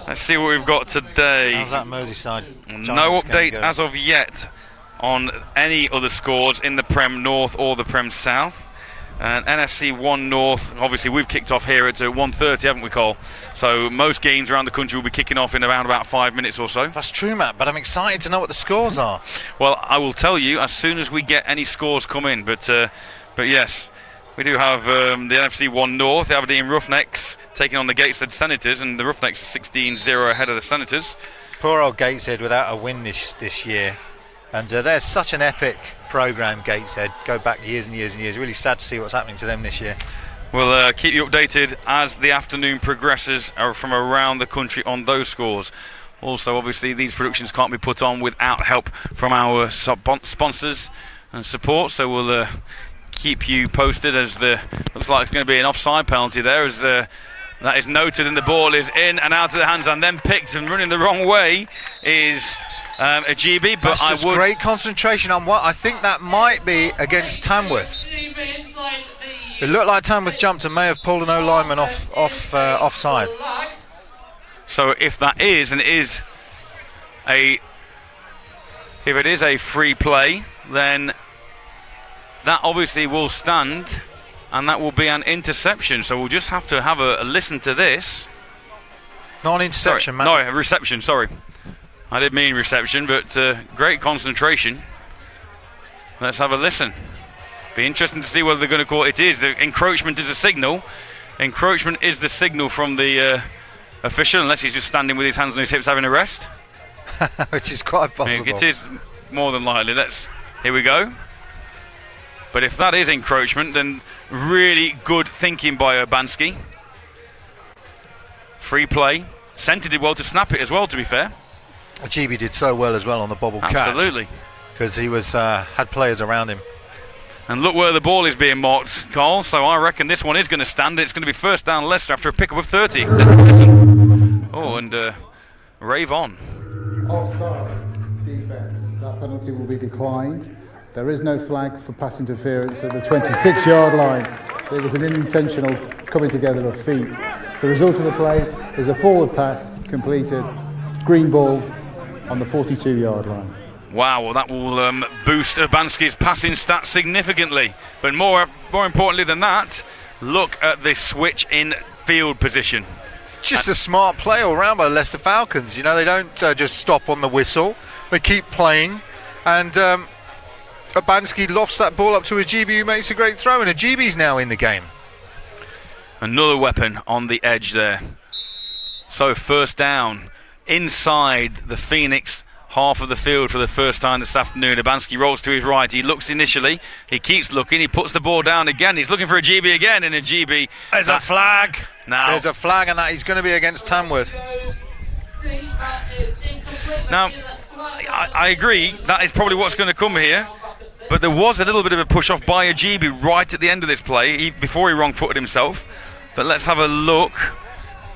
Let's see what we've got today. How's that Merseyside? No update as of yet on any other scores in the Prem North or the Prem South. And NFC 1 North, obviously we've kicked off here at 1:30, haven't we, Cole? So most games around the country will be kicking off in around about 5 minutes or so. That's true, Matt, but I'm excited to know what the scores are. Well, I will tell you as soon as we get any scores come in. But yes, we do have the NFC 1 North, the Aberdeen Roughnecks taking on the Gateshead Senators, and the Roughnecks 16-0 ahead of the Senators. Poor old Gateshead without a win this year. And there's such an epic programme, Gateshead. Go back years and years and years. Really sad to see what's happening to them this year. We'll keep you updated as the afternoon progresses from around the country on those scores. Also, obviously, these productions can't be put on without help from our sponsors and support. So we'll keep you posted as looks like it's going to be an offside penalty there as that is noted and the ball is in and out of the hands and then picked and running the wrong way is a GB, but that's just great concentration on what I think that might be against Tamworth. It looked like Tamworth jumped and may have pulled an O lineman offside. So if that is, and it is if it is a free play, then that obviously will stand, and that will be an interception. So we'll just have to have a listen to this. Not an interception, Matt. No, a reception, sorry. I did mean reception, but great concentration. Let's have a listen. Be interesting to see whether they're going to call it. It is. The encroachment is a signal. Encroachment is the signal from the official, unless he's just standing with his hands on his hips having a rest. Which is quite possible. It is more than likely. Here we go. But if that is encroachment, then really good thinking by Urbanski. Free play. Centre did well to snap it as well, to be fair. GB did so well as well on the bobble catch. Absolutely. Because he had players around him. And look where the ball is being marked, Carl. So I reckon this one is going to stand. It's going to be first down Leicester after a pickup of 30. Listen. Oh, and rave on. Offside defence. That penalty will be declined. There is no flag for pass interference at the 26-yard line. It was an unintentional coming together of feet. The result of the play is a forward pass completed. Green ball on the 42-yard line. Wow, well that will boost Urbanski's passing stats significantly. But more importantly than that, look at this switch in field position. Just a smart play all round by Leicester Falcons. You know, they don't just stop on the whistle. They keep playing. And Urbanski lofts that ball up to Ajibi, who makes a great throw. And Ajibi's now in the game. Another weapon on the edge there. So first down inside the Phoenix half of the field for the first time this afternoon. Urbanski rolls to his right. He looks initially. He keeps looking. He puts the ball down again. He's looking for Ajibi again. And Ajibi... There's a flag. Now, there's a flag, and that he's going to be against Tamworth. Now, I agree. That is probably what's going to come here. But there was a little bit of a push-off by Ajibi right at the end of this play, before he wrong-footed himself. But let's have a look.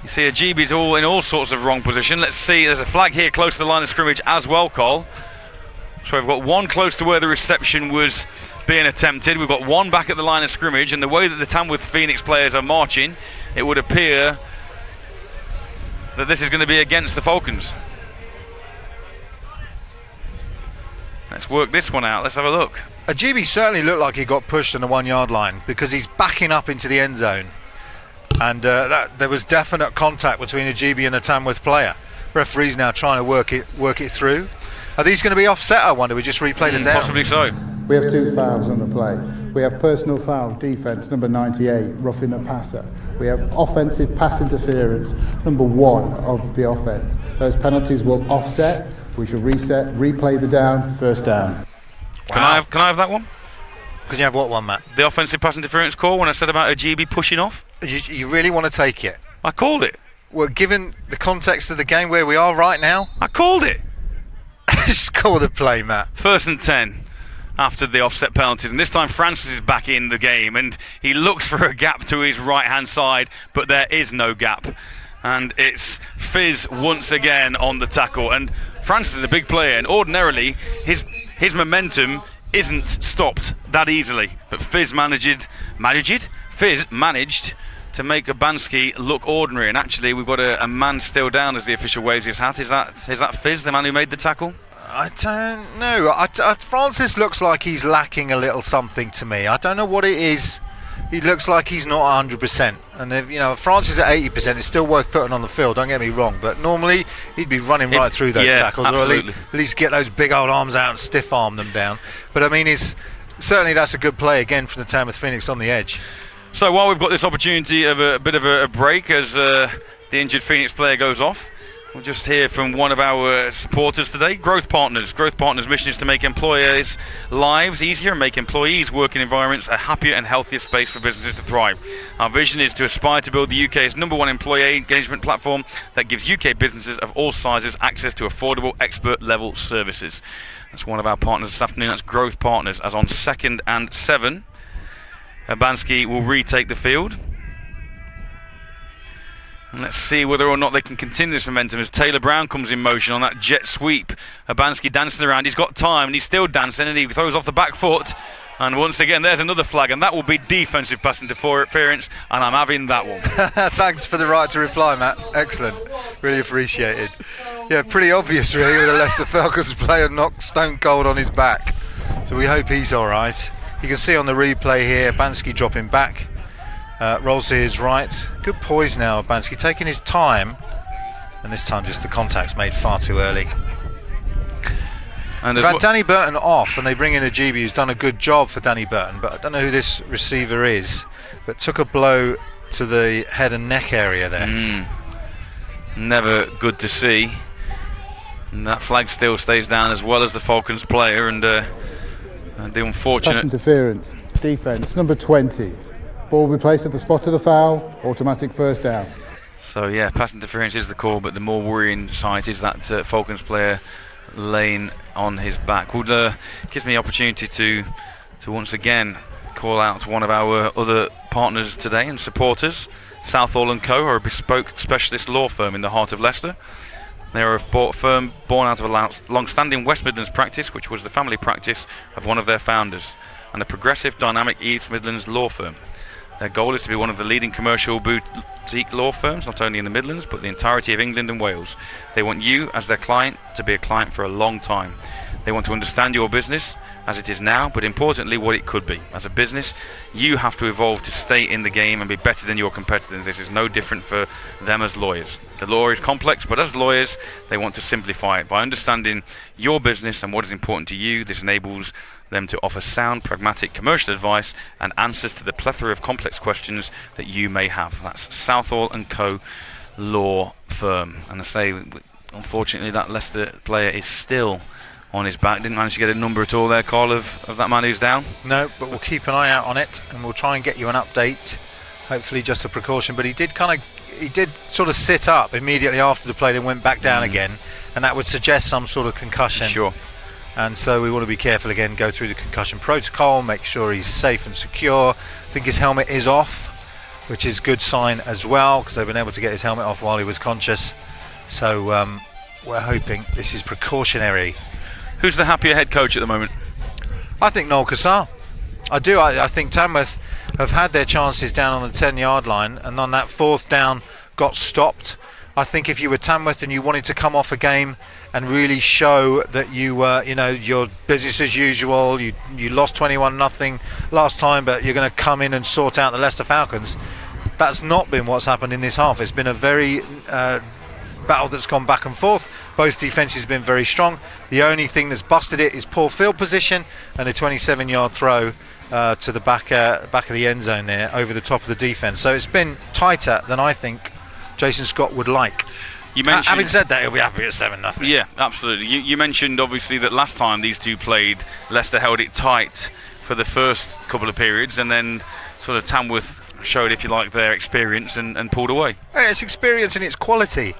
You see Ajibi's in all sorts of wrong position. Let's see, there's a flag here close to the line of scrimmage as well, Cole. So we've got one close to where the reception was being attempted. We've got one back at the line of scrimmage, and the way that the Tamworth Phoenix players are marching, it would appear that this is going to be against the Falcons. Let's work this one out. Let's have a look. Ajibi certainly looked like he got pushed on the 1 yard line because he's backing up into the end zone. And there was definite contact between Ajibi and the Tamworth player. Referee's now trying to work it through. Are these going to be offset, I wonder? We just replay the down. Possibly so. We have 2 fouls on the play. We have personal foul, defence, number 98, roughing the passer. We have offensive pass interference, number 1 of the offence. Those penalties will offset. We shall reset, replay the down, first down. Wow. Can I have that one? Can you have what one, Matt? The offensive pass interference call when I said about Ajibi pushing off? You really want to take it? I called it. Well, given the context of the game where we are right now, I called it. Just call the play, Matt. 1st and 10 after the offset penalties, and this time Francis is back in the game, and he looks for a gap to his right-hand side, but there is no gap, and it's Fizz once again on the tackle. And Francis is a big player, and ordinarily his momentum isn't stopped that easily, but Fizz managed to make Urbanski look ordinary. And actually we've got a man still down as the official waves his hat. Is that Fizz, the man who made the tackle? I don't know. Francis looks like he's lacking a little something to me. I don't know what it is. He looks like he's not 100%. And if Francis at 80%, it's still worth putting on the field, don't get me wrong, but normally he'd be running right through those tackles, absolutely. or at least get those big old arms out and stiff arm them down. But I mean, certainly that's a good play again from the Tamworth Phoenix on the edge. So while we've got this opportunity of a bit of a break as the injured Phoenix player goes off, we'll just hear from one of our supporters today, Growth Partners. Growth Partners' mission is to make employers' lives easier and make employees' working environments a happier and healthier space for businesses to thrive. Our vision is to aspire to build the UK's #1 employee engagement platform that gives UK businesses of all sizes access to affordable, expert-level services. That's one of our partners this afternoon. That's Growth Partners, as on 2nd and 7. Urbanski will retake the field. And let's see whether or not they can continue this momentum as Taylor Brown comes in motion on that jet sweep. Urbanski dancing around. He's got time and he's still dancing, and he throws off the back foot. And once again, there's another flag, and that will be defensive pass interference, and I'm having that one. Thanks for the right to reply, Matt. Excellent. Really appreciated. Yeah, pretty obvious, really, with the Leicester Falcons player knocked stone cold on his back. So we hope he's all right. You can see on the replay here, Bansky dropping back. Rolls to his right. Good poise now, Bansky, taking his time. And this time just the contact's made far too early. And they've had Danny Burton off, and they bring in Ajibi, who's done a good job for Danny Burton, but I don't know who this receiver is, but took a blow to the head and neck area there. Never good to see. And that flag still stays down, as well as the Falcons player, and the unfortunate... Pass interference, defence, number 20. Ball will be placed at the spot of the foul, automatic first down. So yeah, pass interference is the call, but the more worrying sight is that Falcons player laying on his back. Gives me the opportunity to once again call out to one of our other partners today and supporters. Southall & Co. are a bespoke specialist law firm in the heart of Leicester. They are a firm born out of a long-standing West Midlands practice, which was the family practice of one of their founders, and a progressive, dynamic East Midlands law firm. Their goal is to be one of the leading commercial boutique law firms, not only in the Midlands, but the entirety of England and Wales. They want you, as their client, to be a client for a long time. They want to understand your business as it is now, but importantly, what it could be. As a business, you have to evolve to stay in the game and be better than your competitors. This is no different for them as lawyers. The law is complex, but as lawyers, they want to simplify it. By understanding your business and what is important to you, this enables them to offer sound, pragmatic commercial advice and answers to the plethora of complex questions that you may have. That's Southall & Co. Law Firm. And I say, unfortunately, that Leicester player is still on his back. Didn't manage to get a number at all there, Carl, of that man who's down. No, but we'll keep an eye out on it, and we'll try and get you an update. Hopefully just a precaution, but he did sort of sit up immediately after the play, then went back down again, and that would suggest some sort of concussion. Sure. And so we want to be careful again, go through the concussion protocol, make sure he's safe and secure. I think his helmet is off, which is a good sign as well, because they've been able to get his helmet off while he was conscious. So we're hoping this is precautionary. Who's the happier head coach at the moment? I think Noel Cassar. I do. I think Tamworth have had their chances down on the 10-yard line, and on that fourth down got stopped. I think if you were Tamworth and you wanted to come off a game and really show that you were, your business as usual, you lost 21-0 last time, but you're going to come in and sort out the Leicester Falcons. That's not been what's happened in this half. It's been a very battle that's gone back and forth. Both defences have been very strong. The only thing that's busted it is poor field position and a 27-yard throw to the back of the end zone there, over the top of the defence. So it's been tighter than I think Jason Scott would like. You mentioned, having said that, he'll be happy at 7-0. Yeah, absolutely. You mentioned obviously that last time these two played, Leicester held it tight for the first couple of periods, and then sort of Tamworth showed, if you like, their experience and pulled away. It's experience and it's quality.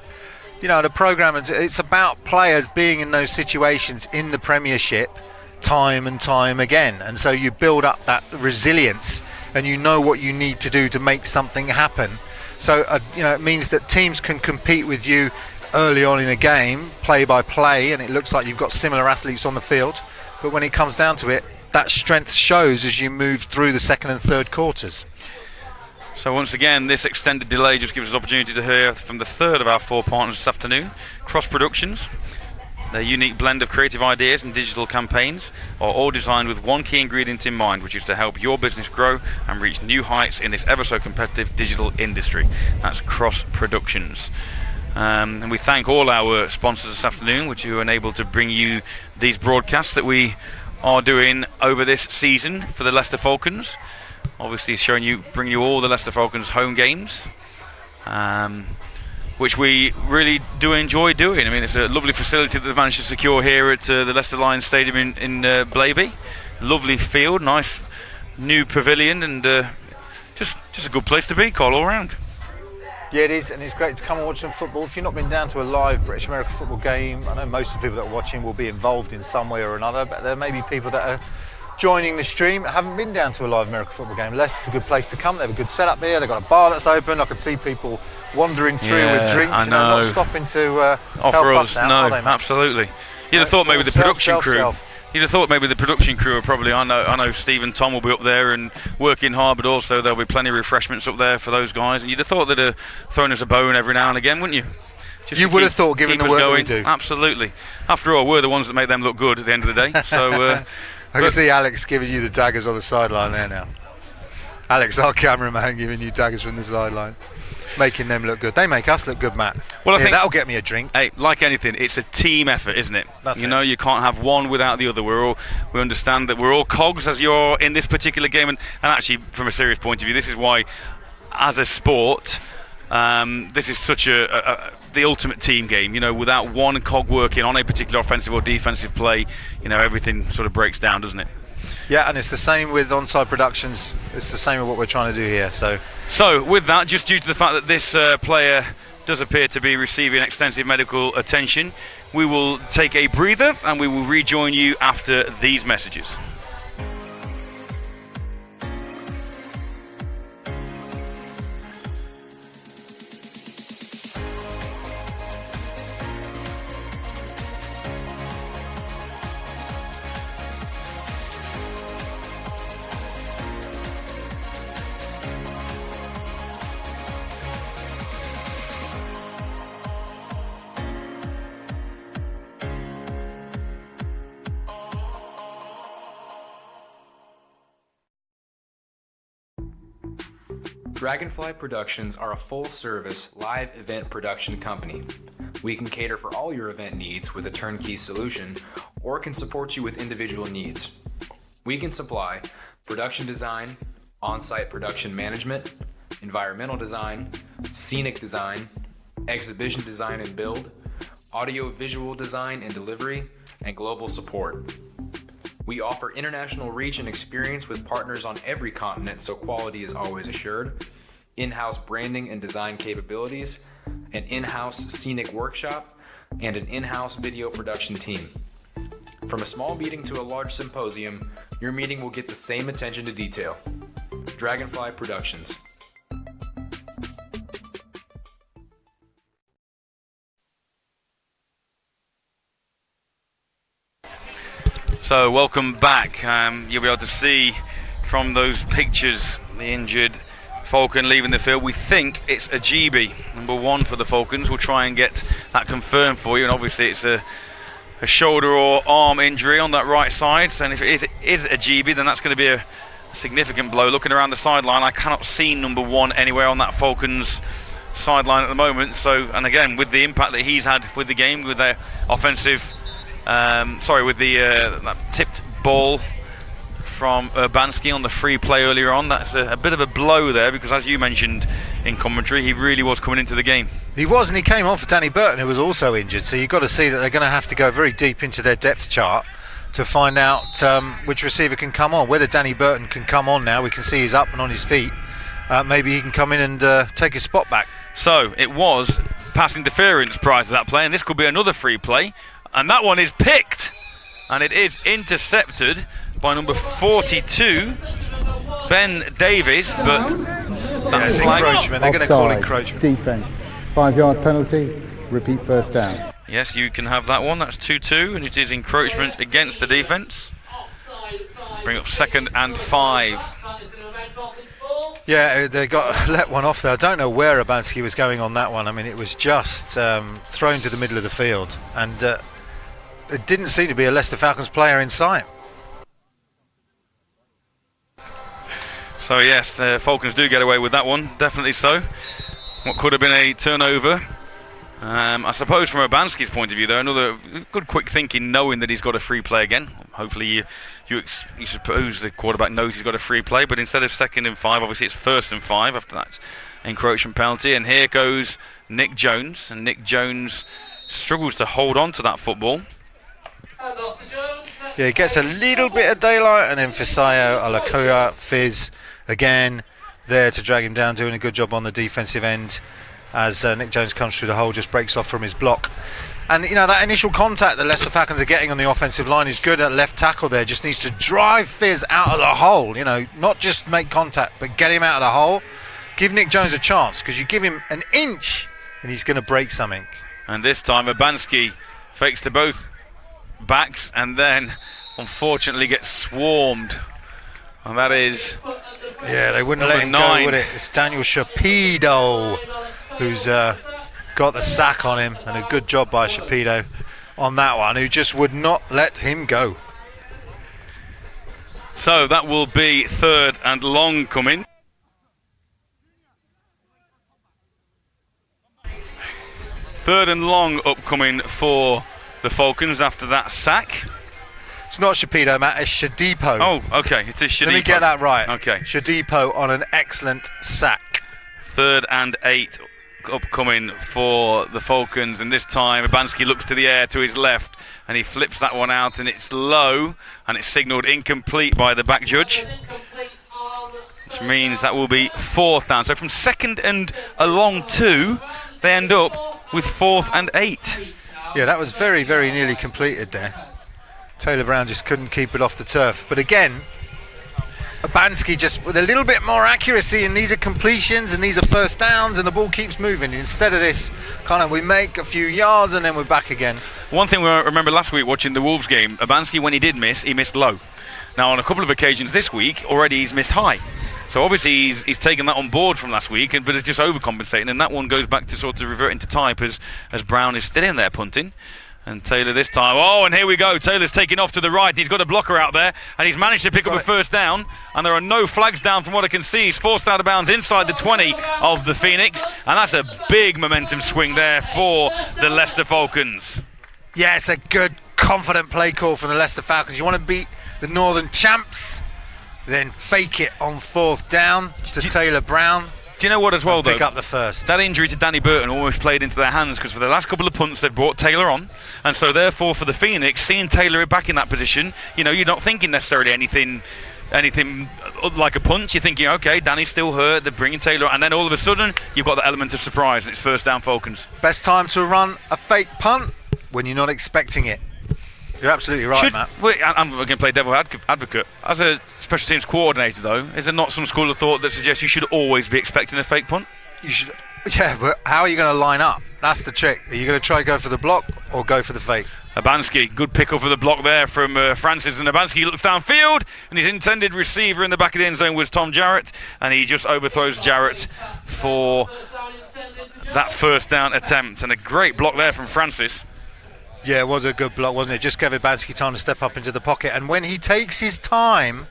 The programme, it's about players being in those situations in the Premiership time and time again, and so you build up that resilience and you know what you need to do to make something happen. So it means that teams can compete with you early on in a game, play by play, and it looks like you've got similar athletes on the field, but when it comes down to it, that strength shows as you move through the second and third quarters. So once again, this extended delay just gives us an opportunity to hear from the third of our four partners this afternoon, Cross Productions. Their unique blend of creative ideas and digital campaigns are all designed with one key ingredient in mind, which is to help your business grow and reach new heights in this ever so competitive digital industry. That's Cross Productions. And we thank all our sponsors this afternoon, which are enabled to bring you these broadcasts that we are doing over this season for the Leicester Falcons. Obviously bringing you all the Leicester Falcons home games, which we really do enjoy doing. I mean, it's a lovely facility that they've managed to secure here at the Leicester Lions Stadium in Blaby. Lovely field, nice new pavilion, and just a good place to be, Carl, all round. Yeah, it is, and it's great to come and watch some football. If you've not been down to a live British American football game, I know most of the people that are watching will be involved in some way or another, but there may be people that are joining the stream that haven't been down to a live American football game. Leicester's a good place to come. They have a good setup here. They've got a bar that's open. I can see people wandering through with drinks, not stopping to offer help us. out, No, are they, absolutely. You'd have thought maybe the production crew You'd have thought maybe the production crew are probably, I know Steve and Tom will be up there and working hard, but also there'll be plenty of refreshments up there for those guys. And you'd have thought they'd have thrown us a bone every now and again, wouldn't you? You would have thought, given the work that we do. Absolutely. After all, we're the ones that make them look good at the end of the day. So I can see Alex giving you the daggers on the sideline there now. Alex, our cameraman, giving you daggers from the sideline, making them look good. They make us look good, Matt. Well, I think that'll get me a drink. Hey, like anything, it's a team effort, isn't it? That's you know, you can't have one without the other. We understand that we're all cogs as you're in this particular game, and actually, from a serious point of view, this is why, as a sport, this is such the ultimate team game. You know, without one cog working on a particular offensive or defensive play, you know, everything sort of breaks down, doesn't it? Yeah, and it's the same with onside productions. It's the same with what we're trying to do here. So with that, just due to the fact that this player does appear to be receiving extensive medical attention, we will take a breather and we will rejoin you after these messages. Dragonfly Productions are a full-service live event production company. We can cater for all your event needs with a turnkey solution, or can support you with individual needs. We can supply production design, on-site production management, environmental design, scenic design, exhibition design and build, audio-visual design and delivery, and global support. We offer international reach and experience with partners on every continent, so quality is always assured, in-house branding and design capabilities, an in-house scenic workshop, and an in-house video production team. From a small meeting to a large symposium, your meeting will get the same attention to detail. Dragonfly Productions. So welcome back. You'll be able to see from those pictures the injured Falcon leaving the field. We think it's a GB, number 1 for the Falcons. We'll try and get that confirmed for you, and obviously it's a shoulder or arm injury on that right side, and if it is a GB, then that's going to be a significant blow. Looking around the sideline, I cannot see number 1 anywhere on that Falcons sideline at the moment. So, and again, with the impact that he's had with the game, with their offensive with the that tipped ball from Urbanski on the free play earlier on, that's a bit of a blow there, because as you mentioned in commentary, he really was coming into the game. He was, and he came on for Danny Burton, who was also injured, so you've got to see that they're going to have to go very deep into their depth chart to find out which receiver can come on. Whether Danny Burton can come on now, we can see he's up and on his feet. Maybe he can come in and take his spot back. So it was pass interference prior to that play, and this could be another free play. And that one is picked, and it is intercepted by number 42, Ben Davies. But that's encroachment. They're going to call encroachment. Defence. 5-yard penalty. Repeat first down. Yes, you can have that one. That's 2-2, and it is encroachment against the defence. Bring up 2nd and 5. Yeah, they got let one off there. I don't know where Urbanski was going on that one. I mean, it was just thrown to the middle of the field, and it didn't seem to be a Leicester Falcons player in sight. So yes, the Falcons do get away with that one, definitely so. What could have been a turnover. I suppose from Urbanski's point of view, though, another good quick thinking, knowing that he's got a free play again. Hopefully you suppose the quarterback knows he's got a free play, but instead of 2nd and 5, obviously it's 1st and 5 after that encroachment penalty. And here goes Nick Jones, and Nick Jones struggles to hold on to that football. Yeah, he gets a little bit of daylight, and then Fisayo, Alakoya, Fizz again there to drag him down, doing a good job on the defensive end as Nick Jones comes through the hole, just breaks off from his block. And you know, that initial contact that Leicester Falcons are getting on the offensive line is good. At left tackle there, just needs to drive Fizz out of the hole, you know, not just make contact but get him out of the hole. Give Nick Jones a chance, because you give him an inch and he's going to break something. And this time Urbanski fakes to both backs, and then unfortunately gets swarmed. And that is... Yeah, they wouldn't let him go, would it? It's Daniel Shapido who's got the sack on him, and a good job by Shapido on that one, who just would not let him go. So that will be 3rd and long coming. 3rd and long upcoming for the Falcons after that sack. It's not Shapido, Matt, it's Shadipo. Oh, okay, it is Shadipo. Let me get that right. Okay. Shadipo on an excellent sack. 3rd and 8 upcoming for the Falcons, and this time Abanski looks to the air to his left and he flips that one out, and it's low and it's signalled incomplete by the back judge, which means that will be 4th down. So from 2nd and a long 2, they end up with 4th and 8. Yeah, that was very, very nearly completed there. Taylor Brown just couldn't keep it off the turf. But again, Abanski just with a little bit more accuracy, and these are completions and these are first downs, and the ball keeps moving. Instead of this kind of we make a few yards and then we're back again. One thing we remember last week watching the Wolves game, Abanski, when he did miss, he missed low. Now on a couple of occasions this week, already he's missed high. So obviously he's taken that on board from last week, but it's just overcompensating, and that one goes back to sort of reverting to type as Brown is still in there punting. And Taylor this time, and here we go, Taylor's taking off to the right, he's got a blocker out there, and he's managed to pick up a first down, and there are no flags down from what I can see. He's forced out of bounds inside the 20 of the Phoenix, and that's a big momentum swing there for the Leicester Falcons. Yeah, it's a good, confident play call from the Leicester Falcons. You want to beat the Northern champs, then fake it on 4th down to Taylor Brown. Do you know what as well, though? Pick up the first. That injury to Danny Burton almost played into their hands, because for the last couple of punts they'd brought Taylor on, and so therefore for the Phoenix, seeing Taylor back in that position, you're not thinking necessarily anything like a punch. You're thinking, okay, Danny's still hurt, they're bringing Taylor on, and then all of a sudden you've got the element of surprise, and it's first down Falcons. Best time to run a fake punt when you're not expecting it. You're absolutely right, Matt. I'm going to play devil advocate. As a special teams coordinator, though, is there not some school of thought that suggests you should always be expecting a fake punt? You should. Yeah, but how are you going to line up? That's the trick. Are you going to try go for the block or go for the fake? Abanski, good pick up for the block there from Francis, and Abanski looks downfield, and his intended receiver in the back of the end zone was Tom Jarrett, and he just overthrows Jarrett for that first down attempt, and a great block there from Francis. Yeah, it was a good block, wasn't it? Just gave Abanski time to step up into the pocket, and when he takes his time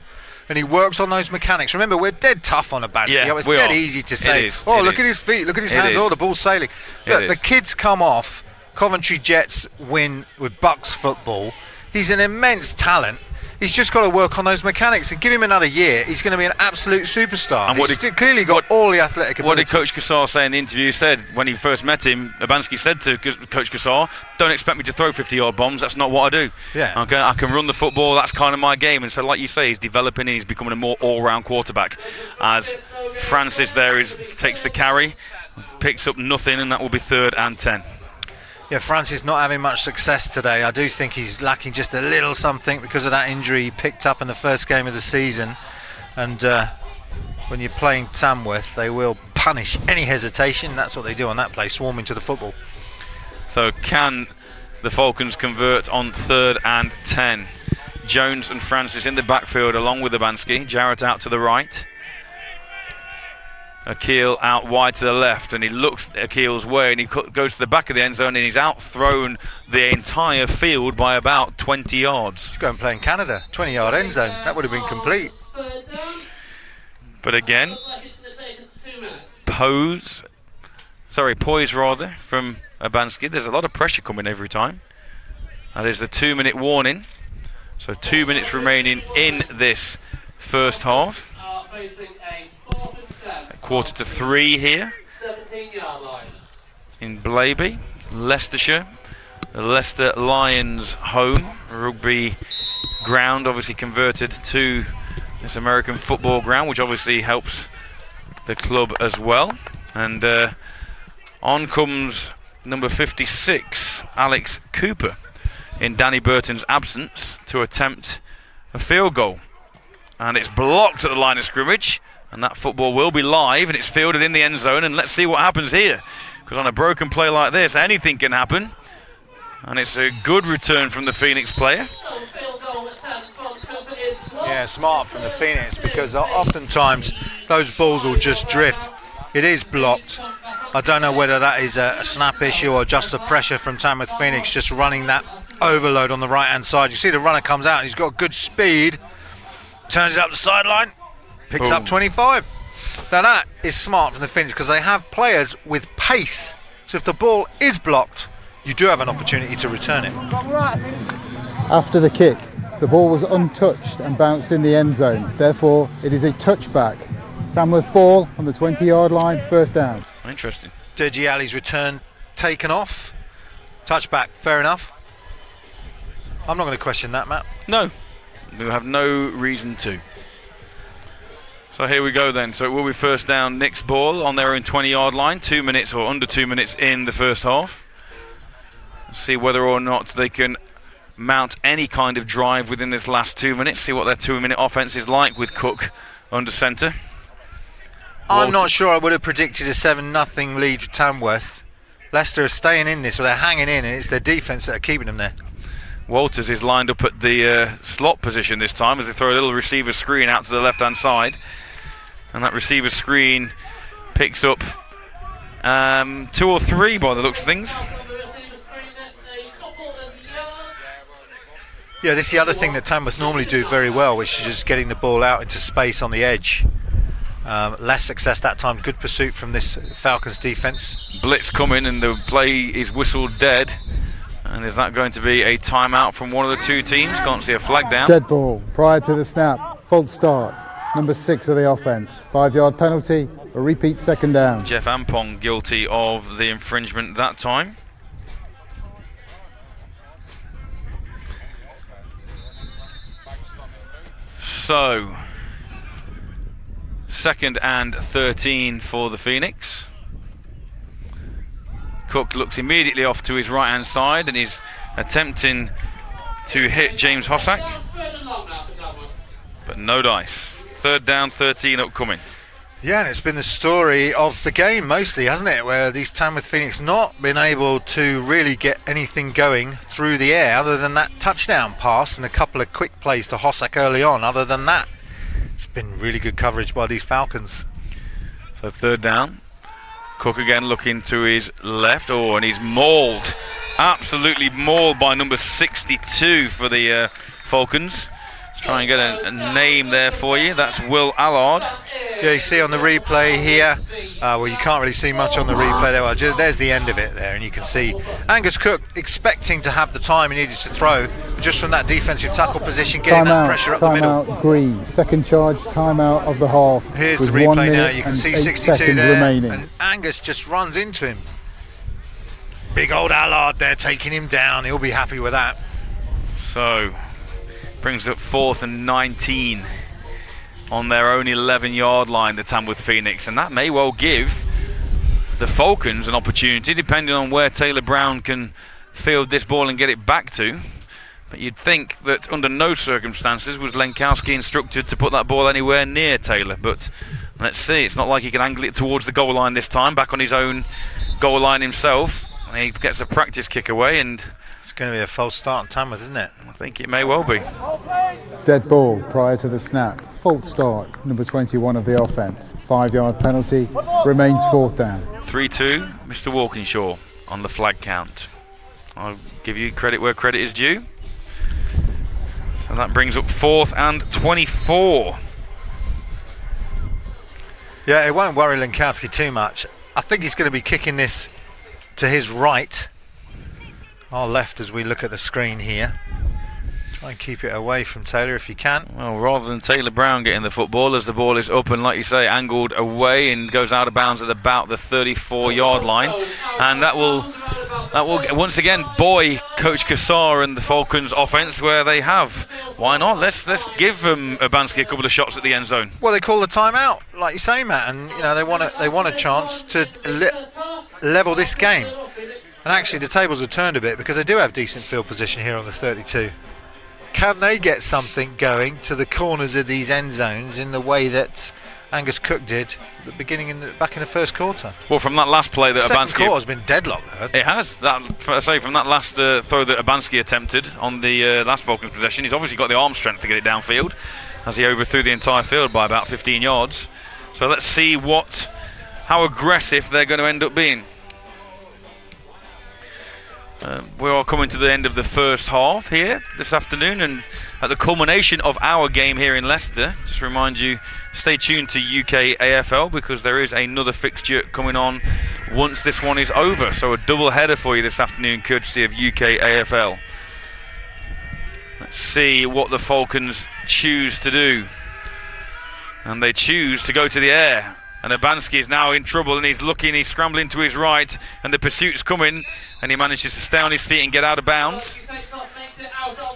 and he works on those mechanics, remember, we're dead tough on Abanski. Yeah, it's dead easy to say, look at his feet, look at his hands, the ball's sailing. Look, the kids come off, Coventry Jets win with Bucks football. He's an immense talent. He's just got to work on those mechanics, and give him another year, he's going to be an absolute superstar. And he's clearly got all the athletic ability. What did Coach Cassar say in the interview? He said when he first met him, Abanski said to Coach Cassar, don't expect me to throw 50-yard bombs, that's not what I do. Yeah. Okay, I can run the football, that's kind of my game. And so like you say, he's developing and he's becoming a more all-round quarterback. As Francis there takes the carry, picks up nothing, and that will be 3rd and 10. Yeah, Francis not having much success today. I do think he's lacking just a little something because of that injury he picked up in the first game of the season. And when you're playing Tamworth, they will punish any hesitation. That's what they do on that play, swarming to the football. So can the Falcons convert on 3rd and 10? Jones and Francis in the backfield along with Abanski. Jarrett out to the right. Akil out wide to the left, and he looks Akil's way, and he goes to the back of the end zone, and he's outthrown the entire field by about 20 yards. He's going to play in Canada, 20-yard end zone. That would have been complete. But again, poise from Abanski. There's a lot of pressure coming every time. That is the 2-minute warning. So 2 minutes remaining in this first half. Quarter to 3 here in Blaby, Leicestershire. The Leicester Lions home rugby ground, obviously converted to this American football ground, which obviously helps the club as well. And on comes number 56, Alex Cooper, in Danny Burton's absence, to attempt a field goal. And it's blocked at the line of scrimmage. And that football will be live, and it's fielded in the end zone, and let's see what happens here. Because on a broken play like this, anything can happen. And it's a good return from the Phoenix player. Yeah, smart from the Phoenix, because oftentimes those balls will just drift. It is blocked. I don't know whether that is a snap issue or just the pressure from Tamworth Phoenix just running that overload on the right hand side. You see the runner comes out and he's got good speed, turns it up the sideline, picks up 25. Now that is smart from the Phoenix, because they have players with pace, so if the ball is blocked you do have an opportunity to return it. After the kick, the ball was untouched and bounced in the end zone. Therefore, it is a touchback. Tamworth ball on the 20-yard line, first down. Interesting. Deji Ali's return taken off. Touchback, fair enough. I'm not going to question that, Matt. No, we have no reason to. So here we go then. So it will be first down, Nick's ball on their own 20-yard line. 2 minutes or under 2 minutes in the first half. See whether or not they can mount any kind of drive within this last 2 minutes. See what their 2 minute offense is like with Cook under centre. I'm not sure I would have predicted a 7-0 lead for Tamworth. Leicester are staying in this, or they're hanging in, and it's their defence that are keeping them there. Walters is lined up at the slot position this time as they throw a little receiver screen out to the left hand side, and that receiver screen picks up 2 or 3 by the looks of things. Yeah, this is the other thing that Tamworth normally do very well, which is just getting the ball out into space on the edge. Less success that time. Good pursuit from this Falcons defence. Blitz coming and the play is whistled dead. And is that going to be a timeout from one of the two teams? Can't see a flag down. Dead ball prior to the snap. False start. Number 6 of the offence. 5-yard penalty. A repeat second down. Jeff Ampong guilty of the infringement that time. So, 2nd and 13 for the Phoenix. Cook looks immediately off to his right hand side and he's attempting to hit James Hossack, but no dice. 3rd down, 13 upcoming. Yeah, and it's been the story of the game mostly, hasn't it, where these Tamworth Phoenix not been able to really get anything going through the air other than that touchdown pass and a couple of quick plays to Hossack early on. Other than that, it's been really good coverage by these Falcons. So 3rd down. Cook again looking to his left. Oh, and he's mauled. Absolutely mauled by number 62 for the Falcons. Let's try and get a name there for you. That's Will Allard. Yeah, you see on the replay here, well, you can't really see much on the replay there. Well, there's the end of it there, and you can see Angus Cook expecting to have the time he needed to throw, but just from that defensive tackle position, getting that pressure up the middle. Timeout Green, second charge, timeout of the half. Here's the replay now, you can see 62 there, remaining. And Angus just runs into him. Big old Allard there taking him down, he'll be happy with that. So, brings up 4th and 19 on their own 11-yard line, the Tamworth Phoenix, and that may well give the Falcons an opportunity, depending on where Taylor Brown can field this ball and get it back to. But you'd think that under no circumstances was Lenkowski instructed to put that ball anywhere near Taylor, but let's see. It's not like he can angle it towards the goal line this time, back on his own goal line himself. He gets a practice kick away, and it's going to be a false start on Tamworth, isn't it? I think it may well be. Dead ball prior to the snap. False start, number 21 of the offence. 5-yard penalty, remains 4th down. 3-2, Mr. Walkinshaw on the flag count. I'll give you credit where credit is due. So that brings up 4th and 24. Yeah, it won't worry Lenkowski too much. I think he's going to be kicking this to his right. Our left as we look at the screen here. Try and keep it away from Taylor if you can. Well, rather than Taylor Brown getting the football, as the ball is up and, like you say, angled away and goes out of bounds at about the 34-yard line, and that will once again buoy Coach Kassar and the Falcons' offense where they have. Why not? Let's give Urbanski a couple of shots at the end zone. Well, they call the timeout, like you say, Matt, and you know they want a chance to level this game. And actually, the tables have turned a bit because they do have decent field position here on the 32. Can they get something going to the corners of these end zones in the way that Angus Cook did at the beginning back in the first quarter? Well, from that last play that Second Urbanski quarter has been deadlocked, though, hasn't it? It has. From that last throw that Urbanski attempted on the last Falcons possession, he's obviously got the arm strength to get it downfield. as he overthrew the entire field by about 15 yards. So let's see how aggressive they're going to end up being. We are coming to the end of the first half here this afternoon, and at the culmination of our game here in Leicester. Just remind you, stay tuned to UK AFL because there is another fixture coming on once this one is over. So a double header for you this afternoon, courtesy of UK AFL. Let's see what the Falcons choose to do. And they choose to go to the air. And Abansky is now in trouble, and he's scrambling to his right, and the pursuit's coming, and he manages to stay on his feet and get out of bounds.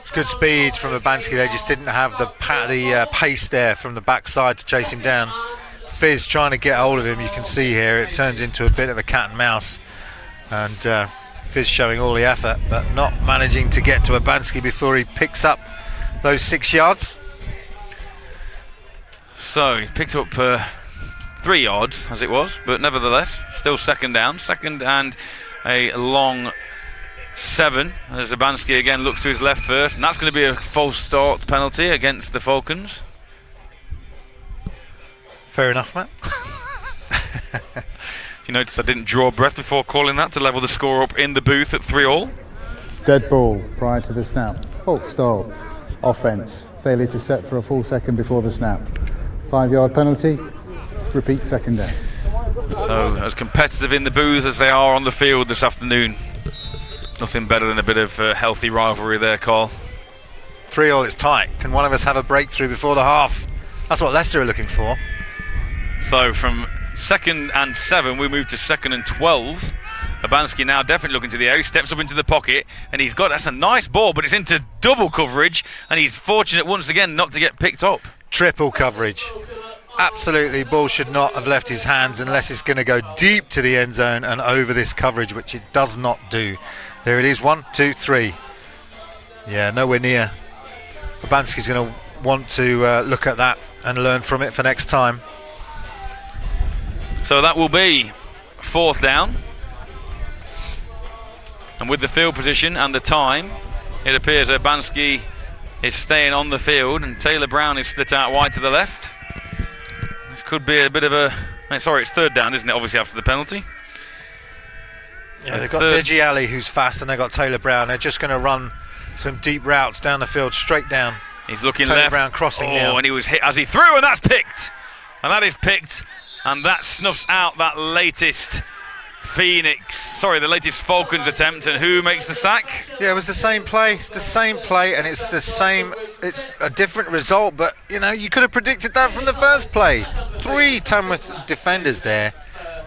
It's good speed from Abansky. They just didn't have the pace there from the backside to chase him down. Fizz trying to get hold of him. You can see here it turns into a bit of a cat and mouse, and Fizz showing all the effort but not managing to get to Abansky before he picks up those 6 yards. So he picked up 3 yards as it was, but nevertheless still second down, second and a long 7 as Abansky again looks to his left first, and that's going to be a false start penalty against the Falcons. Fair enough, Matt. You notice I didn't draw breath before calling that to level the score up in the booth at 3-3. Dead ball prior to the snap. False start. Offence. Failure to set for a full second before the snap. 5-yard penalty. Repeat second down. So as competitive in the booth as they are on the field this afternoon. Nothing better than a bit of healthy rivalry there, Carl. 3-3, it's tight. Can one of us have a breakthrough before the half? That's what Leicester are looking for. So from 2nd and 7 we move to 2nd and 12. Abansky now definitely looking to the air. He steps up into the pocket and that's a nice ball, but it's into double coverage, and he's fortunate once again not to get picked up. Triple coverage. Absolutely, ball should not have left his hands unless it's going to go deep to the end zone and over this coverage, which it does not do. There it is, 1, 2, 3. Yeah, nowhere near. Abansky's going to want to look at that and learn from it for next time. So that will be 4th down. And with the field position and the time, it appears Abansky is staying on the field and Taylor Brown is split out wide to the left. This could be a bit of it's 3rd down, isn't it, obviously after the penalty. Yeah, they've got Deji Ali who's fast, and they've got Taylor Brown. They're just going to run some deep routes down the field, straight down. He's looking Taylor left. Brown crossing now. And he was hit as he threw, and that's picked. And that is picked, and that snuffs out that latest the latest Falcons attempt. And who makes the sack? Yeah, it was the same play. It's the same play, and it's a different result, but you could have predicted that from the first play. 3 Tamworth defenders there.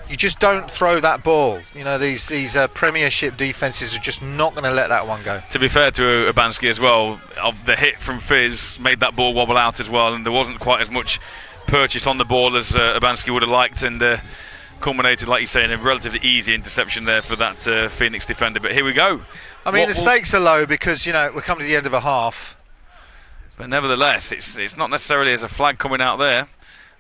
You just don't throw that ball. These Premiership defences are just not going to let that one go. To be fair to Abansky as well, the hit from Fizz made that ball wobble out as well, and there wasn't quite as much purchase on the ball as Abansky would have liked, and culminated, like you say, in a relatively easy interception there for that Phoenix defender. But here we go. I mean, the stakes are low because we're coming to the end of a half. But nevertheless, it's not necessarily as a flag coming out there.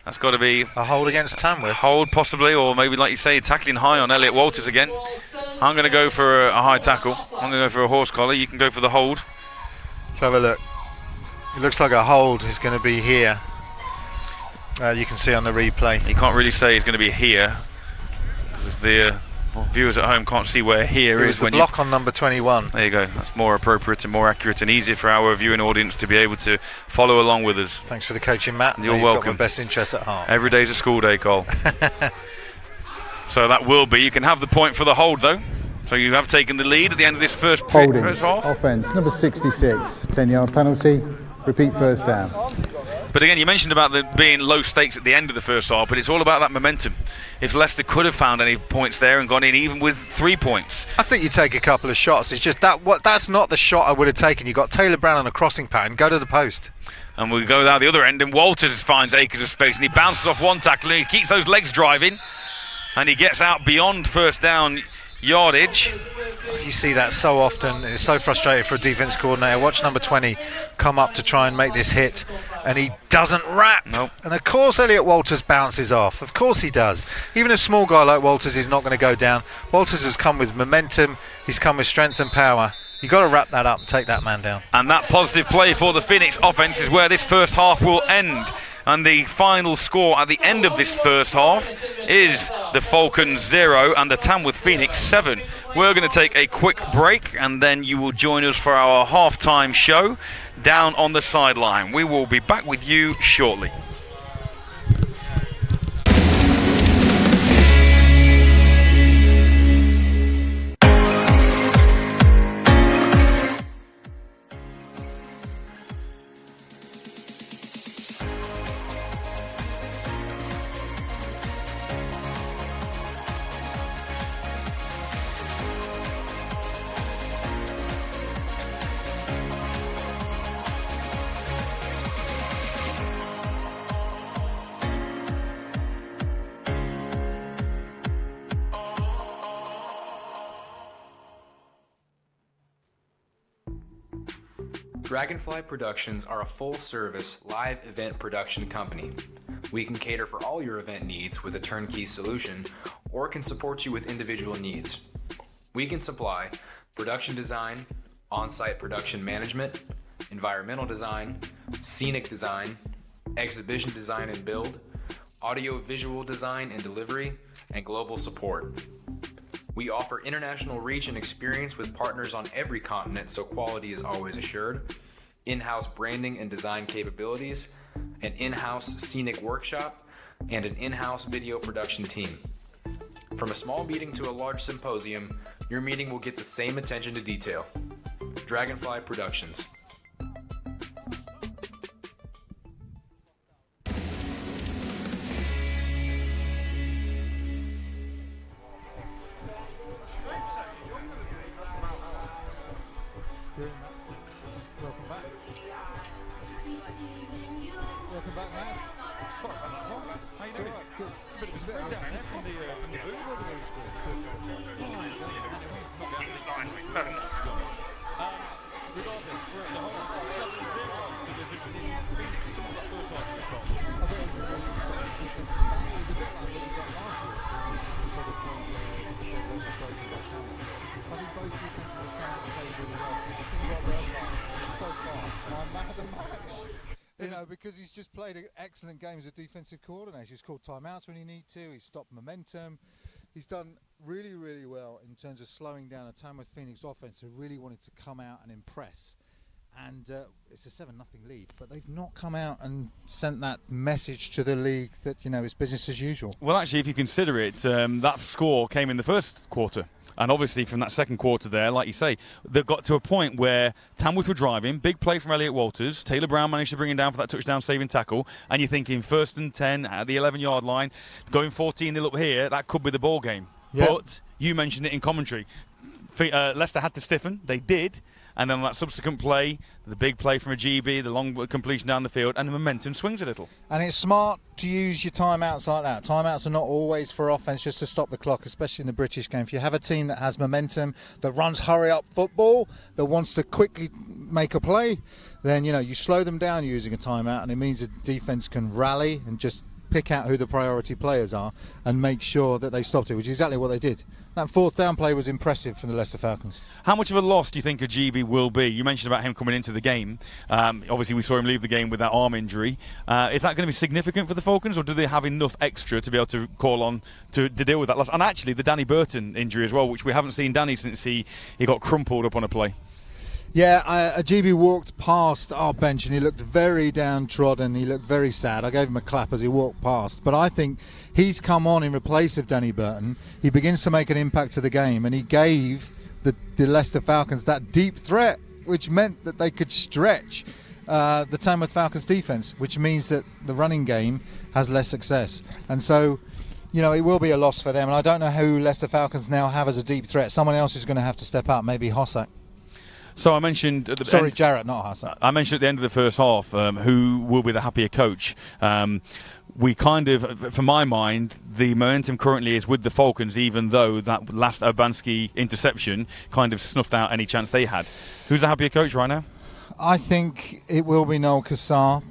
That's got to be a hold against Tamworth. Hold possibly, or maybe, like you say, tackling high on Elliot Walters again. I'm going to go for a high tackle. I'm going to go for a horse collar. You can go for the hold. Let's have a look. It looks like a hold is going to be here. You can see on the replay. You can't really say it's going to be here because the viewers at home can't see where here is. It was the block on number 21. There you go. That's more appropriate and more accurate and easier for our viewing audience to be able to follow along with us. Thanks for the coaching, Matt. You're welcome. Got my best interests at heart. Every day's a school day, Cole. So that will be. You can have the point for the hold, though. So you have taken the lead at the end of this first half. Offence, number 66, 10-yard penalty. Repeat first down. But again, you mentioned about there being low stakes at the end of the first half, but it's all about that momentum. If Leicester could have found any points there and gone in even with 3 points. I think you take a couple of shots. It's just that's not the shot I would have taken. You got Taylor Brown on a crossing pattern. Go to the post. And we go down the other end, and Walters finds acres of space, and he bounces off one tackle, and he keeps those legs driving, and he gets out beyond first down yardage. You see that so often. It's so frustrating for a defence coordinator. Watch number 20 come up to try and make this hit, and he doesn't wrap. Nope. And of course Elliot Walters bounces off. Of course he does. Even a small guy like Walters is not going to go down. Walters has come with momentum. He's come with strength and power, You've got to wrap that up and take that man down. And that positive play for the Phoenix offense is where this first half will end. And the final score at the end of this first half is the Falcons 0 and the Tamworth Phoenix 7. We're going to take a quick break, and then you will join us for our halftime show down on the sideline. We will be back with you shortly. Dragonfly Productions are a full-service live event production company. We can cater for all your event needs with a turnkey solution, or can support you with individual needs. We can supply production design, on-site production management, environmental design, scenic design, exhibition design and build, audio-visual design and delivery, and global support. We offer international reach and experience with partners on every continent, so quality is always assured, in-house branding and design capabilities, an in-house scenic workshop, and an in-house video production team. From a small meeting to a large symposium, your meeting will get the same attention to detail. Dragonfly Productions. Welcome back, lads. Sorry about that one. How you doing? Good. It's a bit of a sprint down there from the booth, wasn't it? Regardless, we're at the whole 7-0 to the visiting Phoenix. Some of that first half was gone. I thought it was a really solid defense. It was a bit like what we got last week, until the point where the deadlock was broken by Tamworth. I think both defenses have come out and played really well. I think Rob Earlhart so far, and I'm man of the match. You know, because he's just played excellent games as a defensive coordinator. He's called timeouts when he needs to. He's stopped momentum. He's done really, really well in terms of slowing down a Tamworth Phoenix offense who really wanted to come out and impress. And it's a 7-0 lead, but they've not come out and sent that message to the league that, you know, it's business as usual. Well, actually, if you consider it, that score came in the first quarter. And obviously from that second quarter there, like you say, they got to a point where Tamworth were driving, big play from Elliot Walters, Taylor Brown managed to bring him down for that touchdown saving tackle, and you're thinking 1st and 10 at the 11-yard line, going 14-0 up here, that could be the ball game. Yep. But you mentioned it in commentary. Leicester had to stiffen, they did, and then on that subsequent play, the big play from a GB, the long completion down the field, and the momentum swings a little. And it's smart to use your timeouts like that. Timeouts are not always for offense, just to stop the clock, especially in the British game. If you have a team that has momentum, that runs hurry-up football, that wants to quickly make a play, then, you know, you slow them down using a timeout, and it means the defense can rally and just pick out who the priority players are and make sure that they stopped it, which is exactly what they did. That 4th down play was impressive from the Leicester Falcons. How much of a loss do you think a GB will be? You mentioned about him coming into the game. Obviously, we saw him leave the game with that arm injury. Is that going to be significant for the Falcons, or do they have enough extra to be able to call on to deal with that loss? And actually, the Danny Burton injury as well, which we haven't seen Danny since he got crumpled up on a play. Yeah, a GB walked past our bench and he looked very downtrodden. He looked very sad. I gave him a clap as he walked past. But I think he's come on in replace of Danny Burton. He begins to make an impact to the game, and he gave the Leicester Falcons that deep threat, which meant that they could stretch the Tamworth Falcons defence, which means that the running game has less success. And so, you know, it will be a loss for them. And I don't know who Leicester Falcons now have as a deep threat. Someone else is going to have to step up, maybe Hossack. So I mentioned at the Sorry, Jarrett, not Hassan. I mentioned at the end of the first half who will be the happier coach. We kind of, for my mind, the momentum currently is with the Falcons, even though that last Urbanski interception kind of snuffed out any chance they had. Who's the happier coach right now? I think it will be Noel Cassar.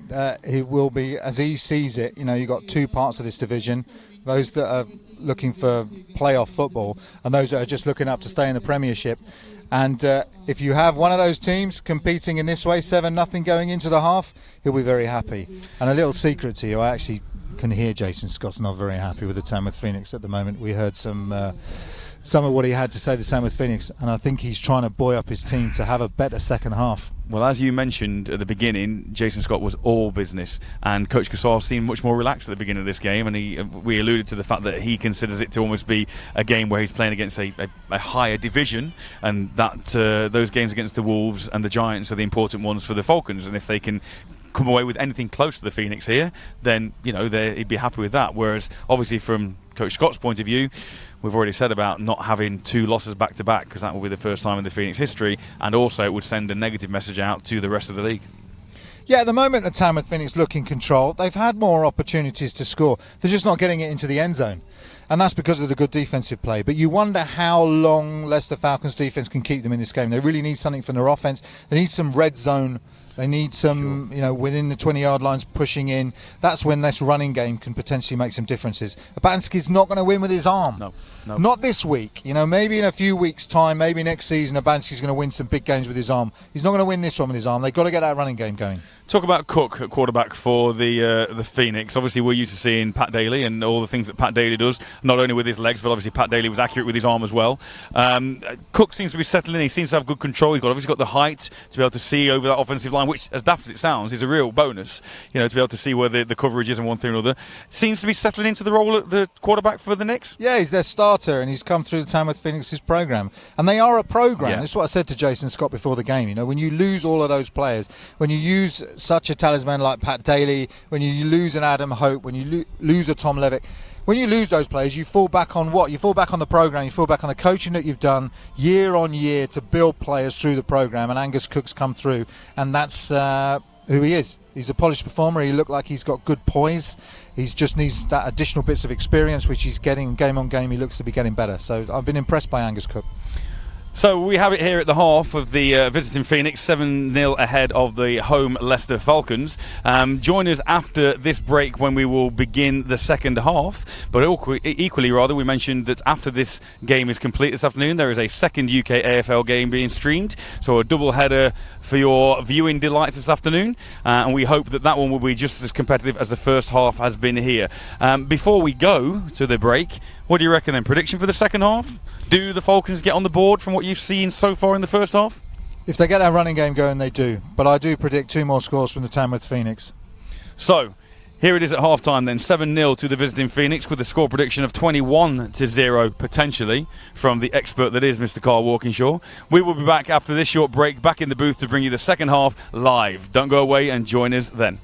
It will be, as he sees it, you know, you've got two parts of this division. those that are looking for playoff football and those that are just looking up to stay in the Premiership. And if you have one of those teams competing in this way, 7-0 going into the half, he'll be very happy. And a little secret to you, I actually can hear Jason Scott's not very happy with the Tamworth Phoenix at the moment. We heard some of what he had to say to Tamworth Phoenix, and I think he's trying to buoy up his team to have a better second half. Well, as you mentioned at the beginning, Jason Scott was all business, and Coach Gasol seemed much more relaxed at the beginning of this game, and we alluded to the fact that he considers it to almost be a game where he's playing against a higher division, and that those games against the Wolves and the Giants are the important ones for the Falcons, and if they can come away with anything close to the Phoenix here, then he'd be happy with that. Whereas obviously from Coach Scott's point of view, we've already said about not having 2 losses back to back, because that will be the first time in the Phoenix history, and also it would send a negative message out to the rest of the league. Yeah, at the moment the Tamworth Phoenix look in control. They've had more opportunities to score. They're just not getting it into the end zone. And that's because of the good defensive play. But you wonder how long Leicester Falcons defence can keep them in this game. They really need something from their offence. They need some red zone. They need some, within the 20-yard lines pushing in. That's when this running game can potentially make some differences. Abanski's not going to win with his arm. No. Not this week. Maybe in a few weeks' time, maybe next season, Abanski's going to win some big games with his arm. He's not going to win this one with his arm. They've got to get that running game going. Talk about Cook at quarterback for the Phoenix. Obviously, we're used to seeing Pat Daly and all the things that Pat Daly does, not only with his legs, but obviously Pat Daly was accurate with his arm as well. Cook seems to be settling in. He seems to have good control. He's obviously got the height to be able to see over that offensive line, which, as daft as it sounds, is a real bonus, to be able to see where the coverage is and one thing or another. Seems to be settling into the role at the quarterback for the Knicks. Yeah, he's their starter, and he's come through the Tamworth Phoenix's programme. And they are a programme. Yeah. This is what I said to Jason Scott before the game. When you lose all of those players, when you use such a talisman like Pat Daly, when you lose an Adam Hope, when you lose a Tom Levitt, when you lose those players, you fall back on what? You fall back on the programme, you fall back on the coaching that you've done year on year to build players through the programme, and Angus Cook's come through, and that's who he is. He's a polished performer. He looked like he's got good poise. He just needs that additional bits of experience, which he's getting game on game. He looks to be getting better. So I've been impressed by Angus Cook. So we have it here at the half of the visiting Phoenix, 7-0 ahead of the home Leicester Falcons. Join us after this break when we will begin the second half. But equally, we mentioned that after this game is complete this afternoon, there is a second UK AFL game being streamed. So a double header for your viewing delights this afternoon. And we hope that one will be just as competitive as the first half has been here. Before we go to the break, what do you reckon then? Prediction for the second half? Do the Falcons get on the board from what you've seen so far in the first half? If they get their running game going, they do. But I do predict 2 more scores from the Tamworth Phoenix. So, here it is at half-time then, 7-0 to the visiting Phoenix, with a score prediction of 21-0 potentially from the expert that is Mr. Carl Walkinshaw. We will be back after this short break, back in the booth to bring you the second half live. Don't go away and join us then.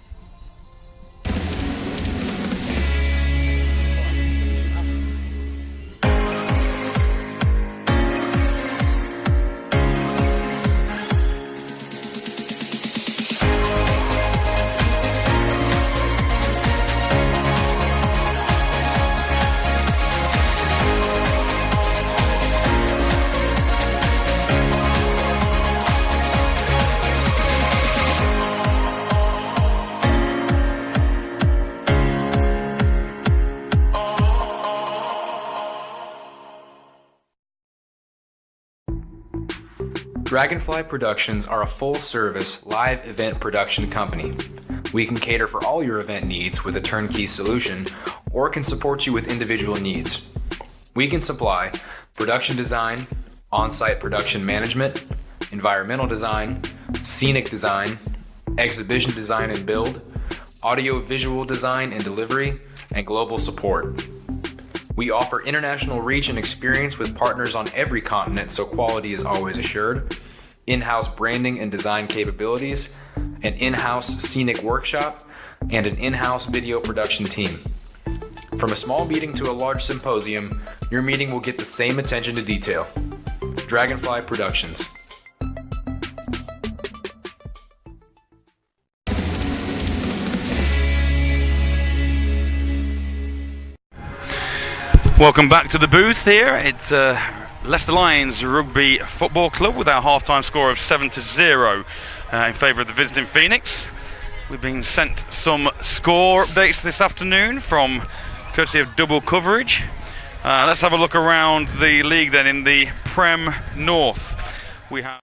Dragonfly Productions are a full-service live event production company. We can cater for all your event needs with a turnkey solution, or can support you with individual needs. We can supply production design, on-site production management, environmental design, scenic design, exhibition design and build, audio-visual design and delivery, and global support. We offer international reach and experience with partners on every continent, so quality is always assured, in-house branding and design capabilities, an in-house scenic workshop, and an in-house video production team. From a small meeting to a large symposium, your meeting will get the same attention to detail. Dragonfly Productions. Welcome back to the booth here. It's Leicester Lions Rugby Football Club with our half-time score of 7-0 in favour of the visiting Phoenix. We've been sent some score updates this afternoon from courtesy of double coverage. Let's have a look around the league then. In the Prem North, we have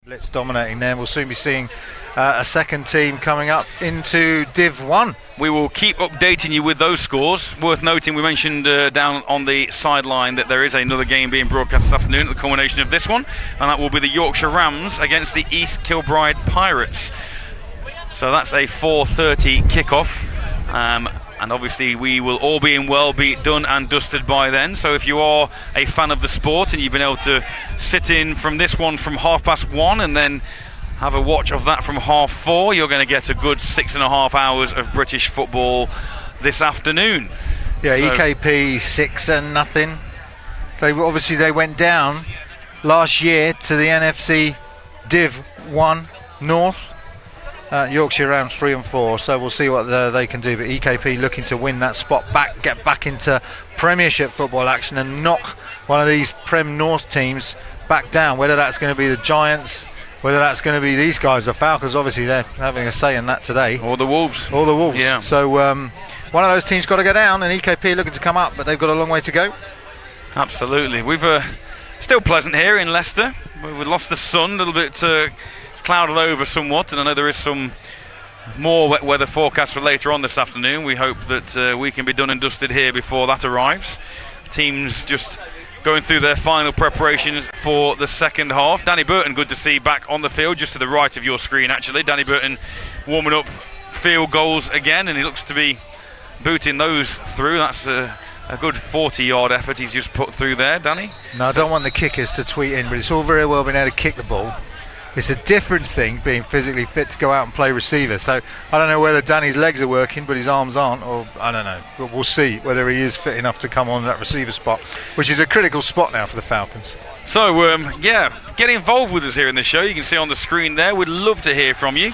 Blitz dominating there. We'll soon be seeing a second team coming up into Div 1. We will keep updating you with those scores. Worth noting, we mentioned down on the sideline that there is another game being broadcast this afternoon at the culmination of this one, and that will be the Yorkshire Rams against the East Kilbride Pirates. So that's a 4:30 kickoff. And obviously we will all be done and dusted by then. So if you are a fan of the sport and you've been able to sit in from this one from 1:30 and then have a watch of that from 4:30, you're going to get a good 6.5 hours of British football this afternoon. Yeah, so EKP 6-0. They went down last year to the NFC Div 1 North. Yorkshire Rams 3-4, so we'll see what they can do. But EKP looking to win that spot back, get back into Premiership football action and knock one of these Prem North teams back down. Whether that's going to be the Giants, whether that's going to be these guys, the Falcons, obviously they're having a say in that today. Or the Wolves. Yeah. So one of those teams got to go down, and EKP looking to come up, but they've got a long way to go. Absolutely. We've still pleasant here in Leicester. We lost the sun a little bit. It's clouded over somewhat, and I know there is some more wet weather forecast for later on this afternoon. We hope that we can be done and dusted here before that arrives. Teams just going through their final preparations for the second half. Danny Burton, good to see back on the field, just to the right of your screen actually. Danny Burton warming up field goals again, and he looks to be booting those through. That's a good 40-yard effort he's just put through there, Danny. No, I don't want the kickers to tweet in, but it's all very well being able to kick the ball. It's a different thing being physically fit to go out and play receiver. So I don't know whether Danny's legs are working but his arms aren't, or I don't know. But we'll see whether he is fit enough to come on that receiver spot, which is a critical spot now for the Falcons. So, get involved with us here in the show. You can see on the screen there. We'd love to hear from you.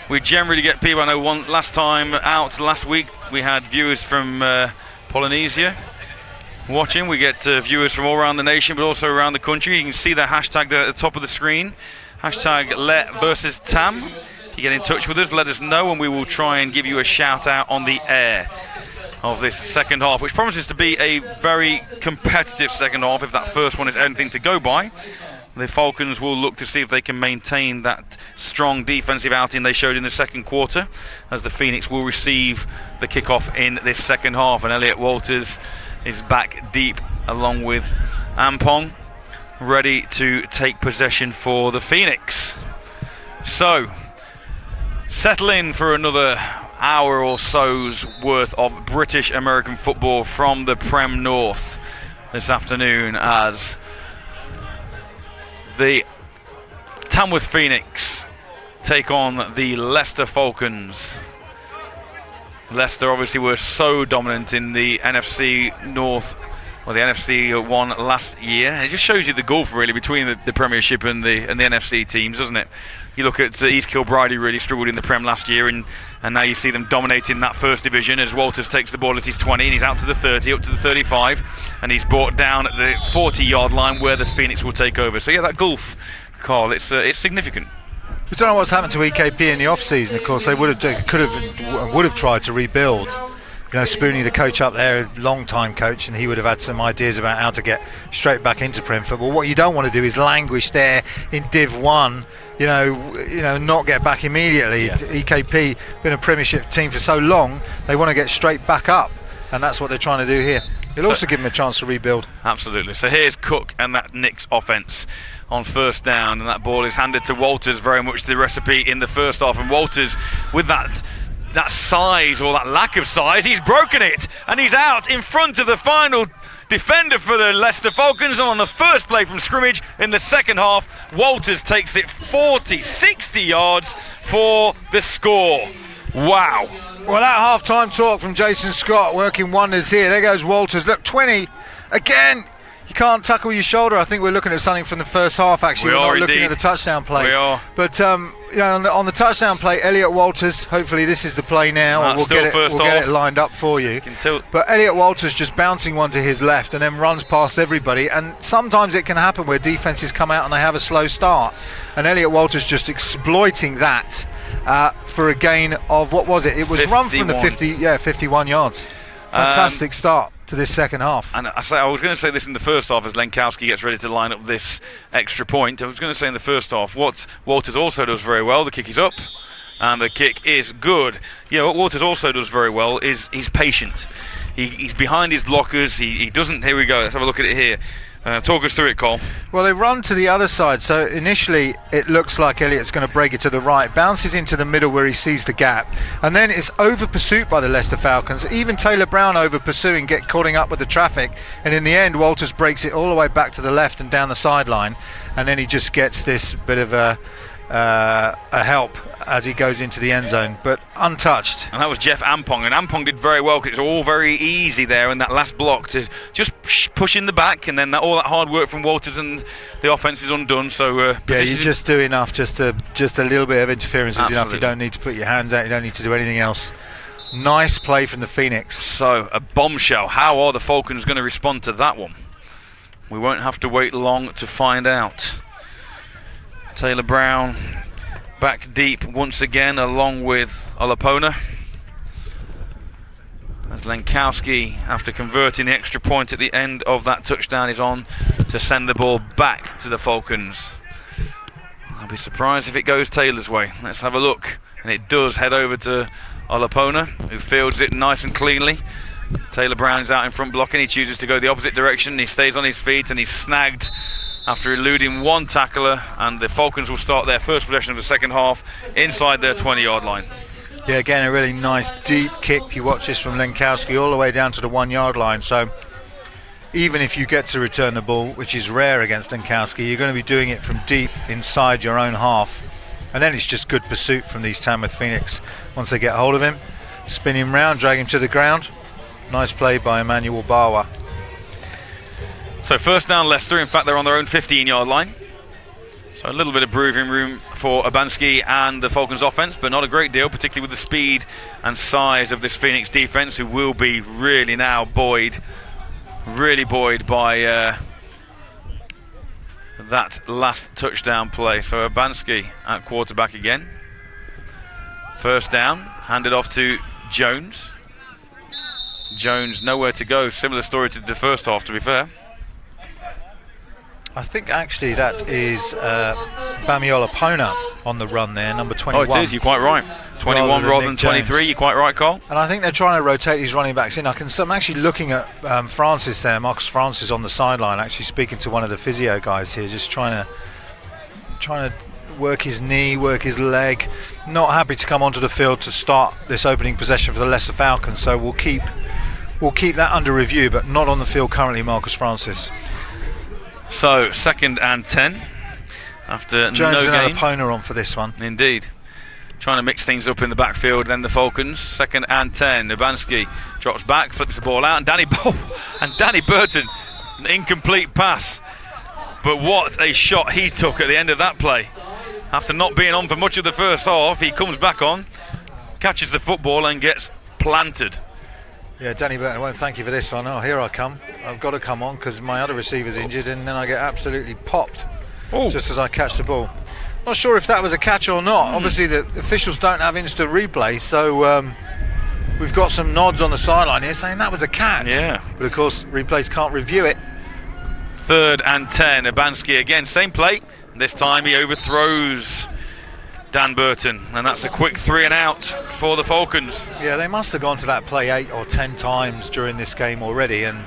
We generally get people. I know last week we had viewers from Polynesia watching. We get viewers from all around the nation, but also around the country. You can see the hashtag there at the top of the screen. Hashtag Let versus Tam. If you get in touch with us, let us know, and we will try and give you a shout out on the air of this second half, which promises to be a very competitive second half if that first one is anything to go by. The Falcons will look to see if they can maintain that strong defensive outing they showed in the second quarter, as the Phoenix will receive the kickoff in this second half. And Elliot Walters is back deep along with Ampong, ready to take possession for the Phoenix. So, settle in for another hour or so's worth of British American football from the Prem North this afternoon, as the Tamworth Phoenix take on the Leicester Falcons. Leicester obviously were so dominant in the NFC North, well, the NFC won last year. And it just shows you the gulf really between the Premiership and the NFC teams, doesn't it? You look at East Kilbride, who really struggled in the Prem last year, and now you see them dominating that first division as Walters takes the ball at his 20 and he's out to the 30, up to the 35, and he's brought down at the 40-yard line where the Phoenix will take over. So yeah, that gulf, Carl, it's significant. We don't know what's happened to EKP in the off-season. Of course, they would have tried to rebuild. You know, Spoonie, the coach up there, a long-time coach, and he would have had some ideas about how to get straight back into Prem football. What you don't want to do is languish there in Div 1, you know, not get back immediately. Yeah. EKP been a Premiership team for so long, they want to get straight back up, and that's what they're trying to do here. It'll also give them a chance to rebuild. Absolutely. So here's Cook and that Knicks offence on first down, and that ball is handed to Walters, very much the recipe in the first half. And Walters, with that size, or that lack of size, he's broken it, and he's out in front of the final defender for the Leicester Falcons. And on the first play from scrimmage in the second half, Walters takes it 60 yards for the score. Wow. Well, that half-time talk from Jason Scott working wonders here. There goes Walters. Look, 20 again. You can't tackle your shoulder. I think we're looking at something from the first half, actually. We're not looking at the touchdown play. We are. But you know, on the touchdown play, Elliot Walters, hopefully this is the play now. We'll get it lined up for you. But Elliot Walters just bouncing one to his left and then runs past everybody. And sometimes it can happen where defences come out and they have a slow start. And Elliot Walters just exploiting that for a gain of, what was it? It was 51. Run from the 51 yards. Fantastic start to this second half. And I was going to say this in the first half as Lenkowski gets ready to line up this extra point. I was going to say in the first half, what Walters also does very well, the kick is up and the kick is good. Yeah, what Walters also does very well is he's patient. He's behind his blockers. He doesn't, here we go, let's have a look at it here. Talk us through it, Cole. Well, they run to the other side, so initially it looks like Elliott's going to break it to the right, bounces into the middle where he sees the gap, and then it's over pursuit by the Leicester Falcons. Even Taylor Brown over pursuing, caught up with the traffic, and in the end Walters breaks it all the way back to the left and down the sideline, and then he just gets this bit of a help as he goes into the end zone, but untouched. And that was Jeff Ampong, and Ampong did very well because it's all very easy there in that last block to just push in the back, and then all that hard work from Walters and the offense is undone. So yeah, you just do enough, just a little bit of interference is enough. You don't need to put your hands out, you don't need to do anything else. Nice play from the Phoenix. So a bombshell. How are the Falcons going to respond to that one? We won't have to wait long to find out. Taylor Brown back deep once again along with Olapona, as Lenkowski, after converting the extra point at the end of that touchdown, is on to send the ball back to the Falcons. I'll be surprised if it goes Taylor's way. Let's have a look. And it does head over to Olapona, who fields it nice and cleanly Taylor Brown is out in front blocking. He chooses to go the opposite direction. He stays on his feet and he's snagged after eluding one tackler, and the Falcons will start their first possession of the second half inside their 20-yard line. Yeah, again, a really nice deep kick. If you watch this from Lenkowski all the way down to the 1-yard line, so even if you get to return the ball, which is rare against Lenkowski, you're going to be doing it from deep inside your own half, and then it's just good pursuit from these Tamworth Phoenix. Once they get hold of him, spin him round, drag him to the ground. Nice play by Emmanuel Bawa. So first down Leicester. In fact, they're on their own 15-yard line. So a little bit of breathing room for Abanski and the Falcons offense, but not a great deal, particularly with the speed and size of this Phoenix defense, who will be really now buoyed by that last touchdown play. So Abanski at quarterback again. First down, handed off to Jones. Jones nowhere to go. Similar story to the first half, to be fair. I think actually that is Bamiola Pona on the run there, number 21. Oh, it is, you're quite right. 21 rather than 23, you're quite right, Carl. And I think they're trying to rotate these running backs in. I'm actually looking at Francis there, Marcus Francis on the sideline, actually speaking to one of the physio guys here, just trying to work his knee, work his leg. Not happy to come onto the field to start this opening possession for the Leicester Falcons, so we'll keep that under review, but not on the field currently, Marcus Francis. So, 2nd and 10 after Jones no gain. and Pona on for this one. Indeed. Trying to mix things up in the backfield, then the Falcons. 2nd and 10. Ubanski drops back, flips the ball out, and Danny Burton, an incomplete pass. But what a shot he took at the end of that play. After not being on for much of the first half, he comes back on, catches the football and gets planted. Yeah, Danny Burton won't thank you for this one. Oh, here I come. I've got to come on because my other receiver's injured, and then I get absolutely popped just as I catch the ball. Not sure if that was a catch or not. Obviously, the officials don't have instant replay, so we've got some nods on the sideline here saying that was a catch. Yeah. But of course, replays can't review it. 3rd and 10. Ubanski again, same play. This time he overthrows Dan Burton, and that's a quick 3 and out for the Falcons. Yeah, they must have gone to that play 8 or 10 times during this game already, and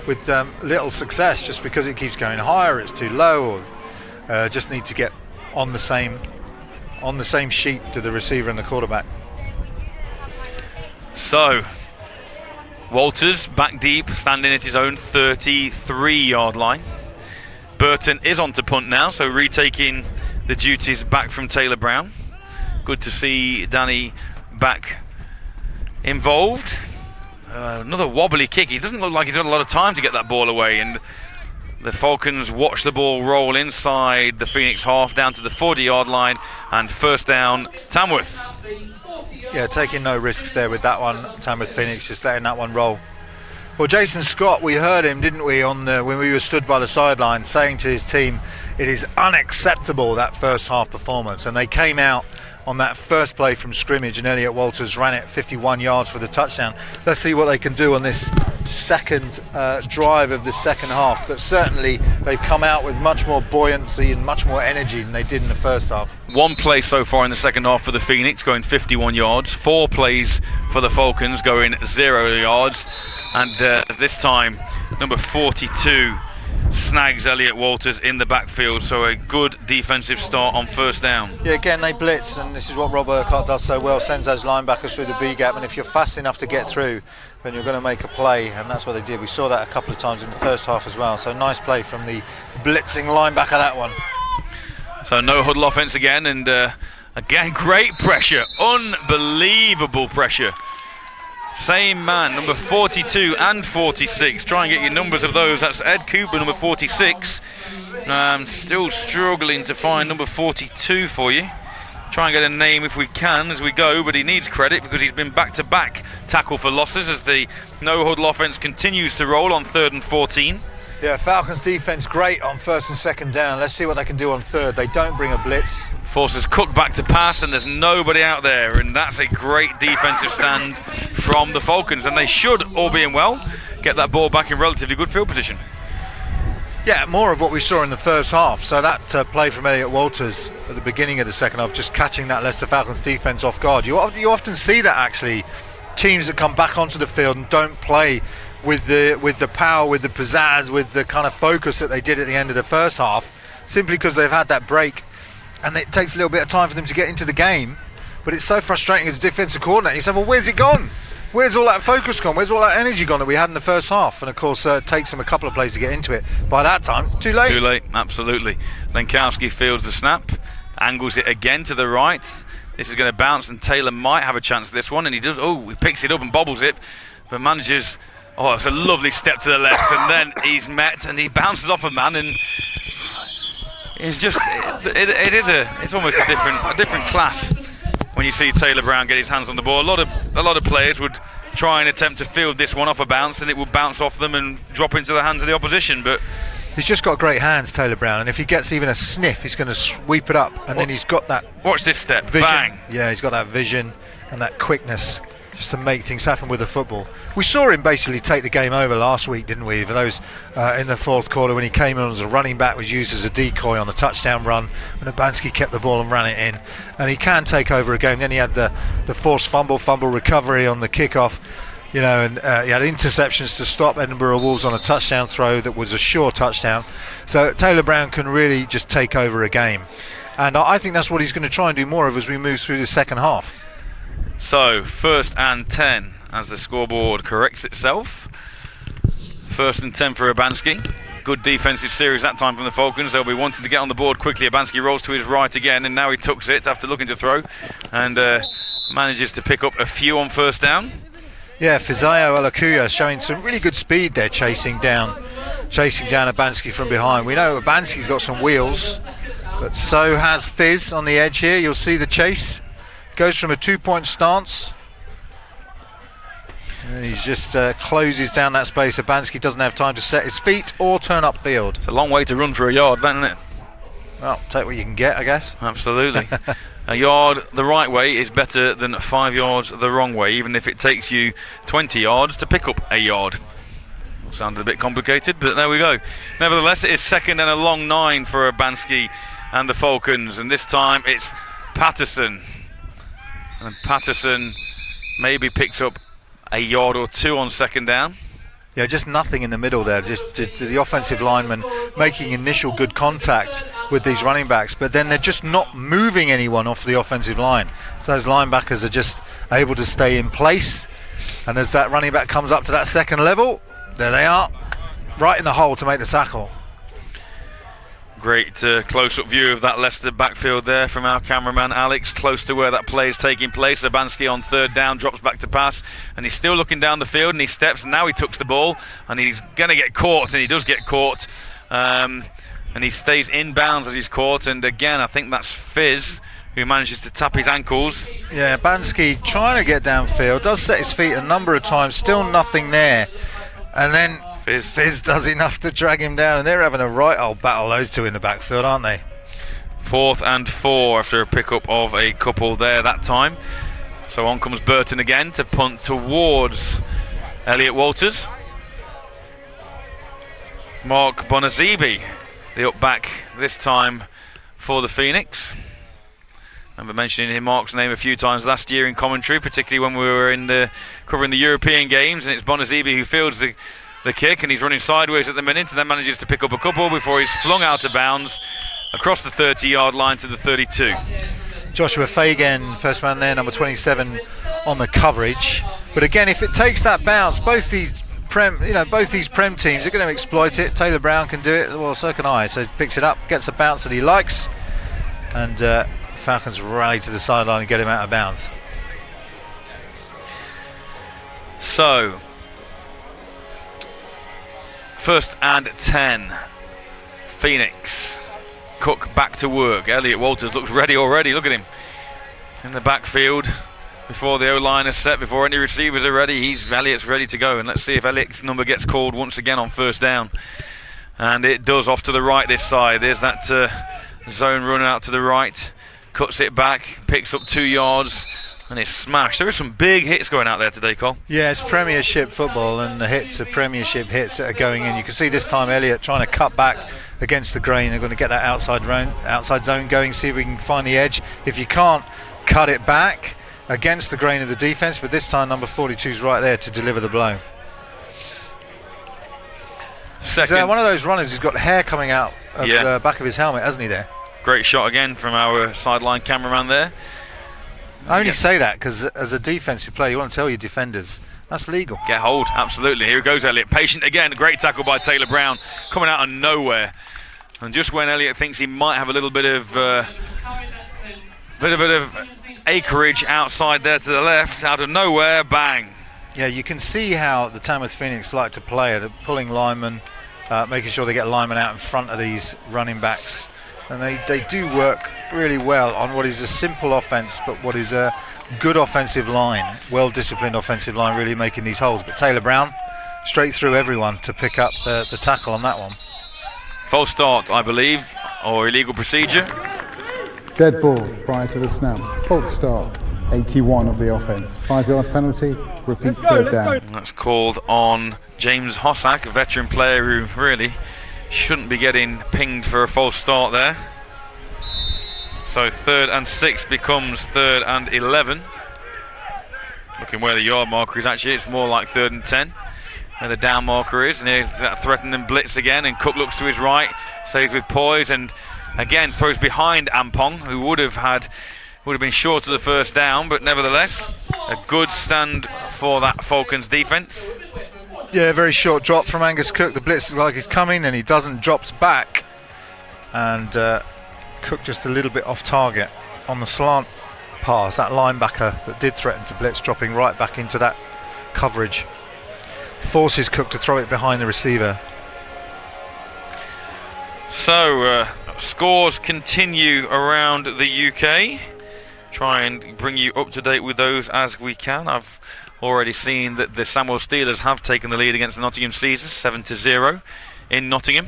with little success, just because it keeps going higher, it's too low, or just need to get on the same sheet to the receiver and the quarterback. So Walters back deep, standing at his own 33-yard line. Burton is on to punt now, so retaking the duties back from Taylor Brown. Good to see Danny back involved. Another wobbly kick. He doesn't look like he's got a lot of time to get that ball away, and the Falcons watch the ball roll inside the Phoenix half down to the 40-yard line, and first down Tamworth. Yeah, taking no risks there with that one. Tamworth Phoenix just letting that one roll. Well, Jason Scott, we heard him, didn't we, when we were stood by the sideline, saying to his team, it is unacceptable, that first half performance. And they came out on that first play from scrimmage, and Elliot Walters ran it 51 yards for the touchdown. Let's see what they can do on this second drive of the second half. But certainly they've come out with much more buoyancy and much more energy than they did in the first half. One play so far in the second half for the Phoenix, going 51 yards. 4 plays for the Falcons, going 0 yards. And this time, number 42 snags Elliot Walters in the backfield, so a good defensive start on first down. Yeah, again they blitz, and this is what Rob Urquhart does so well, sends those linebackers through the B gap, and if you're fast enough to get through, then you're going to make a play, and that's what they did. We saw that a couple of times in the first half as well, so nice play from the blitzing linebacker, that one. So no huddle offense again, and again great pressure, unbelievable pressure. Same man, number 42 and 46. Try and get your numbers of those. That's Ed Cooper, number 46. Still struggling to find number 42 for you. Try and get a name if we can as we go, but he needs credit because he's been back-to-back tackle for losses as the no-huddle offense continues to roll on 3rd and 14. Yeah, Falcons defense great on 1st and 2nd down. Let's see what they can do on 3rd. They don't bring a blitz. Forces Cook back to pass, and there's nobody out there, and that's a great defensive stand from the Falcons, and they should, all being well, get that ball back in relatively good field position. Yeah, more of what we saw in the first half. So that play from Elliot Walters at the beginning of the second half, just catching that Leicester Falcons defence off guard. You often see that actually teams that come back onto the field and don't play with the power, with the pizzazz, with the kind of focus that they did at the end of the first half, simply because they've had that break, and it takes a little bit of time for them to get into the game. But it's so frustrating as a defensive coordinator. You say, well, where's it gone? Where's all that focus gone? Where's all that energy gone that we had in the first half? And of course, it takes them a couple of plays to get into it. By that time, too late. Too late, absolutely. Lenkowski fields the snap, angles it again to the right. This is going to bounce, and Taylor might have a chance at this one, and he does. Oh, he picks it up and bobbles it, but manages. Oh, it's a lovely step to the left, and then he's met, and he bounces off a man, and it's just it's almost a different class when you see Taylor Brown get his hands on the ball. A lot of players would try and attempt to field this one off a bounce, and it would bounce off them and drop into the hands of the opposition, but he's just got great hands, Taylor Brown, and if he gets even a sniff, he's going to sweep it up, and then he's got that. Watch this step, vision. Bang! Yeah, he's got that vision and that quickness just to make things happen with the football. We saw him basically take the game over last week, didn't we? For those in the fourth quarter when he came in as a running back, was used as a decoy on a touchdown run, when Abansky kept the ball and ran it in, and he can take over a game. Then he had the forced fumble recovery on the kickoff. You know, and he had interceptions to stop Edinburgh Wolves on a touchdown throw that was a sure touchdown. So Taylor Brown can really just take over a game. And I think that's what he's going to try and do more of as we move through the second half. So, 1st and 10 as the scoreboard corrects itself. 1st and 10 for Abansky. Good defensive series that time from the Falcons. They'll be wanting to get on the board quickly. Abansky rolls to his right again, and now he tucks it after looking to throw, and manages to pick up a few on 1st down. Yeah, Fizayo Alakuya showing some really good speed there, chasing down Abansky from behind. We know Abansky's got some wheels, but so has Fiz on the edge here. You'll see the chase. Goes from a 2-point stance. And he just closes down that space. Abansky doesn't have time to set his feet or turn upfield. It's a long way to run for a yard, isn't it? Well, take what you can get, I guess. Absolutely. A yard the right way is better than 5 yards the wrong way, even if it takes you 20 yards to pick up a yard. Sounded a bit complicated, but there we go. Nevertheless, it is 2nd and a long 9 for Abansky and the Falcons, and this time it's Patterson. And Patterson maybe picks up a yard or 2 on 2nd down. Yeah, just nothing in the middle there. Just the offensive linemen making initial good contact with these running backs, but then they're just not moving anyone off the offensive line. So those linebackers are just able to stay in place. And as that running back comes up to that 2nd level, there they are, right in the hole to make the tackle. Great close-up view of that Leicester backfield there from our cameraman Alex, close to where that play is taking place. Abansky on 3rd down drops back to pass, and he's still looking down the field, and he steps, and now he tucks the ball, and he's going to get caught, and he does get caught, and he stays in bounds as he's caught. And again, I think that's Fiz who manages to tap his ankles. Yeah, Abansky trying to get downfield, does set his feet a number of times, still nothing there, and then Fiz does enough to drag him down, and they're having a right old battle, those two in the backfield, aren't they? 4th and 4 after a pickup of a couple there that time. So on comes Burton again to punt towards Elliot Walters. Mark Bonazibi, the up back this time for the Phoenix. I remember mentioning Mark's name a few times last year in commentary, particularly when we were covering the European games, and it's Bonazibi who fields the kick, and he's running sideways at the minute, and then manages to pick up a couple before he's flung out of bounds across the 30-yard line to the 32. Joshua Fagan, first man there, number 27 on the coverage. But again, if it takes that bounce, both these Prem teams are going to exploit it. Taylor Brown can do it, well, so can I. So he picks it up, gets a bounce that he likes, and Falcons rally to the sideline and get him out of bounds. So 1st and 10. Phoenix. Cook back to work. Elliot Walters looks ready already. Look at him in the backfield before the O-line is set, before any receivers are ready. Elliot's ready to go, and let's see if Elliot's number gets called once again on 1st down. And it does, off to the right this side. There's that zone running out to the right. Cuts it back, picks up 2 yards, and it's smashed. There are some big hits going out there today, Cole. Yeah, it's Premiership football, and the hits are Premiership hits that are going in. You can see this time Elliott trying to cut back against the grain. They're going to get that outside zone going, see if we can find the edge. If you can't cut it back, against the grain of the defence, but this time number 42 is right there to deliver the blow. Second. One of those runners who's got hair coming out of the back of his helmet, hasn't he, there? Great shot again from our sideline cameraman there. I only say that because as a defensive player, you want to tell your defenders that's legal. Get hold, absolutely. Here goes Elliott, patient again. Great tackle by Taylor Brown, coming out of nowhere. And just when Elliott thinks he might have a little bit of acreage outside there to the left, out of nowhere, bang. Yeah, you can see how the Tamworth Phoenix like to play it, pulling linemen, making sure they get linemen out in front of these running backs. And they do work really well on what is a simple offence, but what is a good offensive line, well-disciplined offensive line, really making these holes. But Taylor Brown, straight through everyone to pick up the tackle on that one. False start, I believe, or illegal procedure. Dead ball prior to the snap. False start. 81 of the offence. 5-yard penalty. Repeat third down. That's called on James Hossack, a veteran player who really shouldn't be getting pinged for a false start there. So 3rd and 6 becomes 3rd and 11. Looking where the yard marker is, actually it's more like 3rd and 10 where the down marker is, and here's that threatening blitz again, and Cook looks to his right, saves with poise, and again throws behind Ampong, who would have been short of the first down, but nevertheless a good stand for that Falcons defence. Yeah, very short drop from Angus Cook. The blitz looks like he's coming, and he doesn't, drops back, and Cook just a little bit off target on the slant pass. That linebacker that did threaten to blitz dropping right back into that coverage forces Cook to throw it behind the receiver. So scores continue around the UK. Try and bring you up to date with those as we can. I've already seen that the Samuel Steelers have taken the lead against the Nottingham Caesars 7-0 in Nottingham,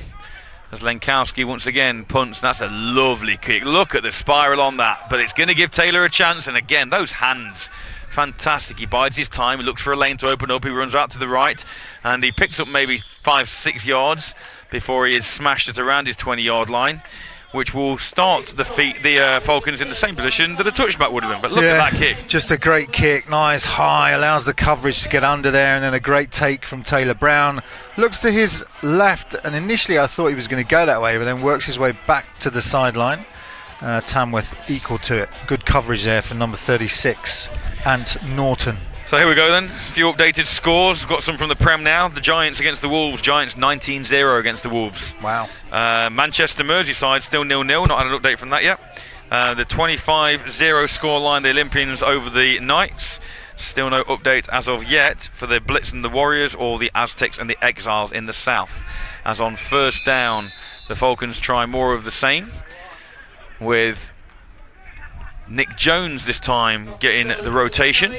as Lenkowski once again punts. That's a lovely kick. Look at the spiral on that, but it's going to give Taylor a chance. And again, those hands, fantastic. He bides his time, he looks for a lane to open up, he runs out to the right, and he picks up maybe 5-6 yards before he has smashed it around his 20-yard line, which will start the Falcons in the same position that a touchback would have been. But look at that kick. Just a great kick, nice high, allows the coverage to get under there, and then a great take from Taylor Brown. Looks to his left, and initially I thought he was going to go that way, but then works his way back to the sideline. Tamworth equal to it. Good coverage there for number 36, Ant Norton. So here we go then, a few updated scores. We've got some from the Prem now. The Giants against the Wolves. Giants 19-0 against the Wolves. Wow. Manchester Merseyside still 0-0, not had an update from that yet. The 25-0 scoreline, the Olympians over the Knights. Still no update as of yet for the Blitz and the Warriors, or the Aztecs and the Exiles in the south. As on first down, the Falcons try more of the same, with Nick Jones this time getting the rotation.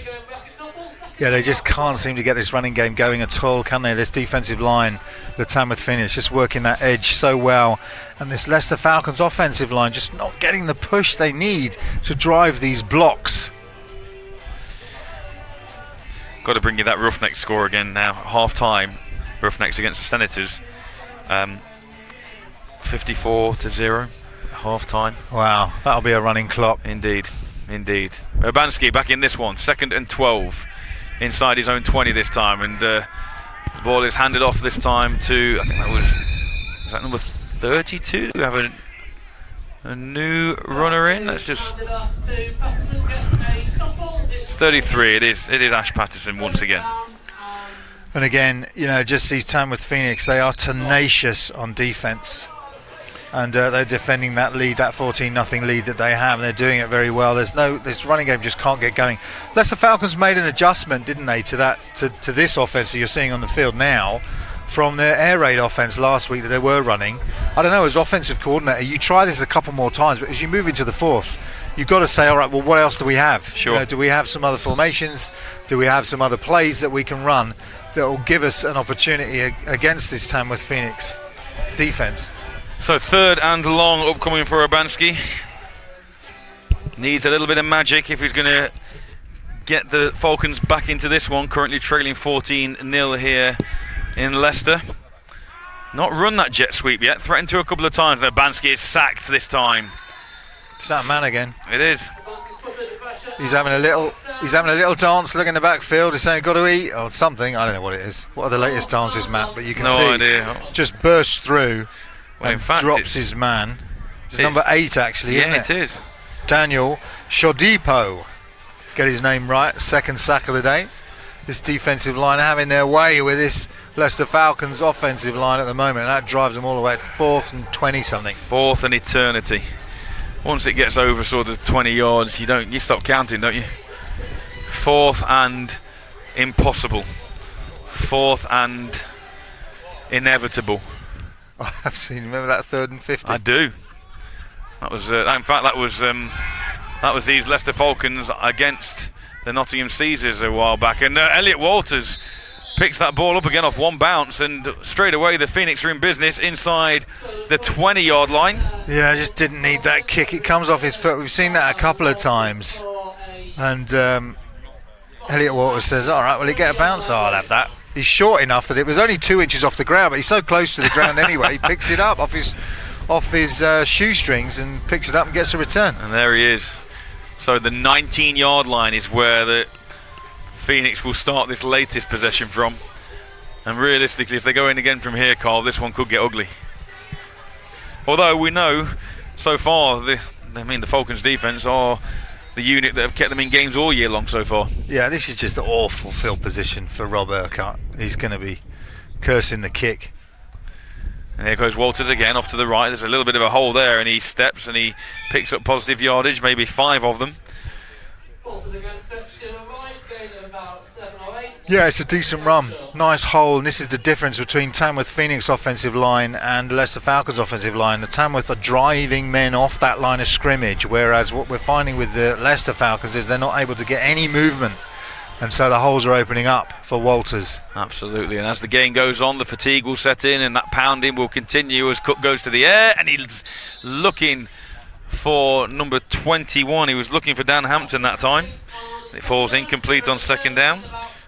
Yeah, they just can't seem to get this running game going at all, can they? This defensive line, the Tamworth Phoenix, just working that edge so well. And this Leicester Falcons offensive line just not getting the push they need to drive these blocks. Got to bring you that Roughnecks score again now. Half-time, Roughnecks against the Senators. 54-0, half-time. Wow, that'll be a running clock. Indeed. Urbanski back in this one, 2nd and 12. Inside his own 20 this time, and the ball is handed off this time to, I think that was that number 32? We have a new runner in. Let's just, it's 33. It is Ash Patterson once again. And again, just these Tamworth Phoenix, they are tenacious on defence, and they're defending that lead, that 14-0 lead that they have, and they're doing it very well. This running game just can't get going. Leicester Falcons made an adjustment, didn't they, to this offence that you're seeing on the field now, from their air raid offence last week that they were running. I don't know, as offensive coordinator, you try this a couple more times, but as you move into the fourth, you've got to say, all right, well, what else do we have? Sure. Do we have some other formations? Do we have some other plays that we can run that will give us an opportunity against this Tamworth Phoenix defence? So 3rd and long upcoming for Urbanski. Needs a little bit of magic if he's going to get the Falcons back into this one. Currently trailing 14-0 here in Leicester. Not run that jet sweep yet. Threatened to a couple of times. Urbanski is sacked this time. It's that man again. It is. He's having a little dance, looking in the backfield. He's saying, "Got to eat," or something. I don't know what it is. What are the latest dances, Matt? But you can see, idea. Just bursts through Well, in and fact, drops his man. It's number 8, actually, isn't it? Yeah, it is. Daniel Shodipo. Get his name right. Second sack of the day. This defensive line having their way with this Leicester Falcons offensive line at the moment. That drives them all the way at 4th and 20 something. 4th and eternity. Once it gets over sort of 20 yards, you stop counting, don't you? 4th and impossible. 4th and inevitable. I've seen. Remember that 3rd and 50? I do. That was, in fact, that was these Leicester Falcons against the Nottingham Caesars a while back, and Elliot Walters picks that ball up again off one bounce, and straight away the Phoenix are in business inside the 20-yard line. Yeah, just didn't need that kick. It comes off his foot. We've seen that a couple of times, and Elliot Walters says, "All right, will he get a bounce? Oh, I'll have that." He's short enough that it was only 2 inches off the ground, but he's so close to the ground anyway. He picks it up off his shoestrings and picks it up and gets a return. And there he is. So the 19-yard line is where the Phoenix will start this latest possession from. And realistically, if they go in again from here, Carl, this one could get ugly. Although we know so far, the Falcons' defence are the unit that have kept them in games all year long so far. Yeah, this is just an awful field position for Rob Urquhart. He's going to be cursing the kick. And here goes Walters again, off to the right. There's a little bit of a hole there, and he steps and he picks up positive yardage, maybe 5 of them. Yeah, it's a decent run. Nice hole, and this is the difference between Tamworth Phoenix offensive line and Leicester Falcons offensive line. The Tamworth are driving men off that line of scrimmage, whereas what we're finding with the Leicester Falcons is they're not able to get any movement. And so the holes are opening up for Walters. Absolutely, and as the game goes on, the fatigue will set in and that pounding will continue as Cook goes to the air, and he's looking for number 21. He was looking for Dan Hampton that time. It falls incomplete on second down.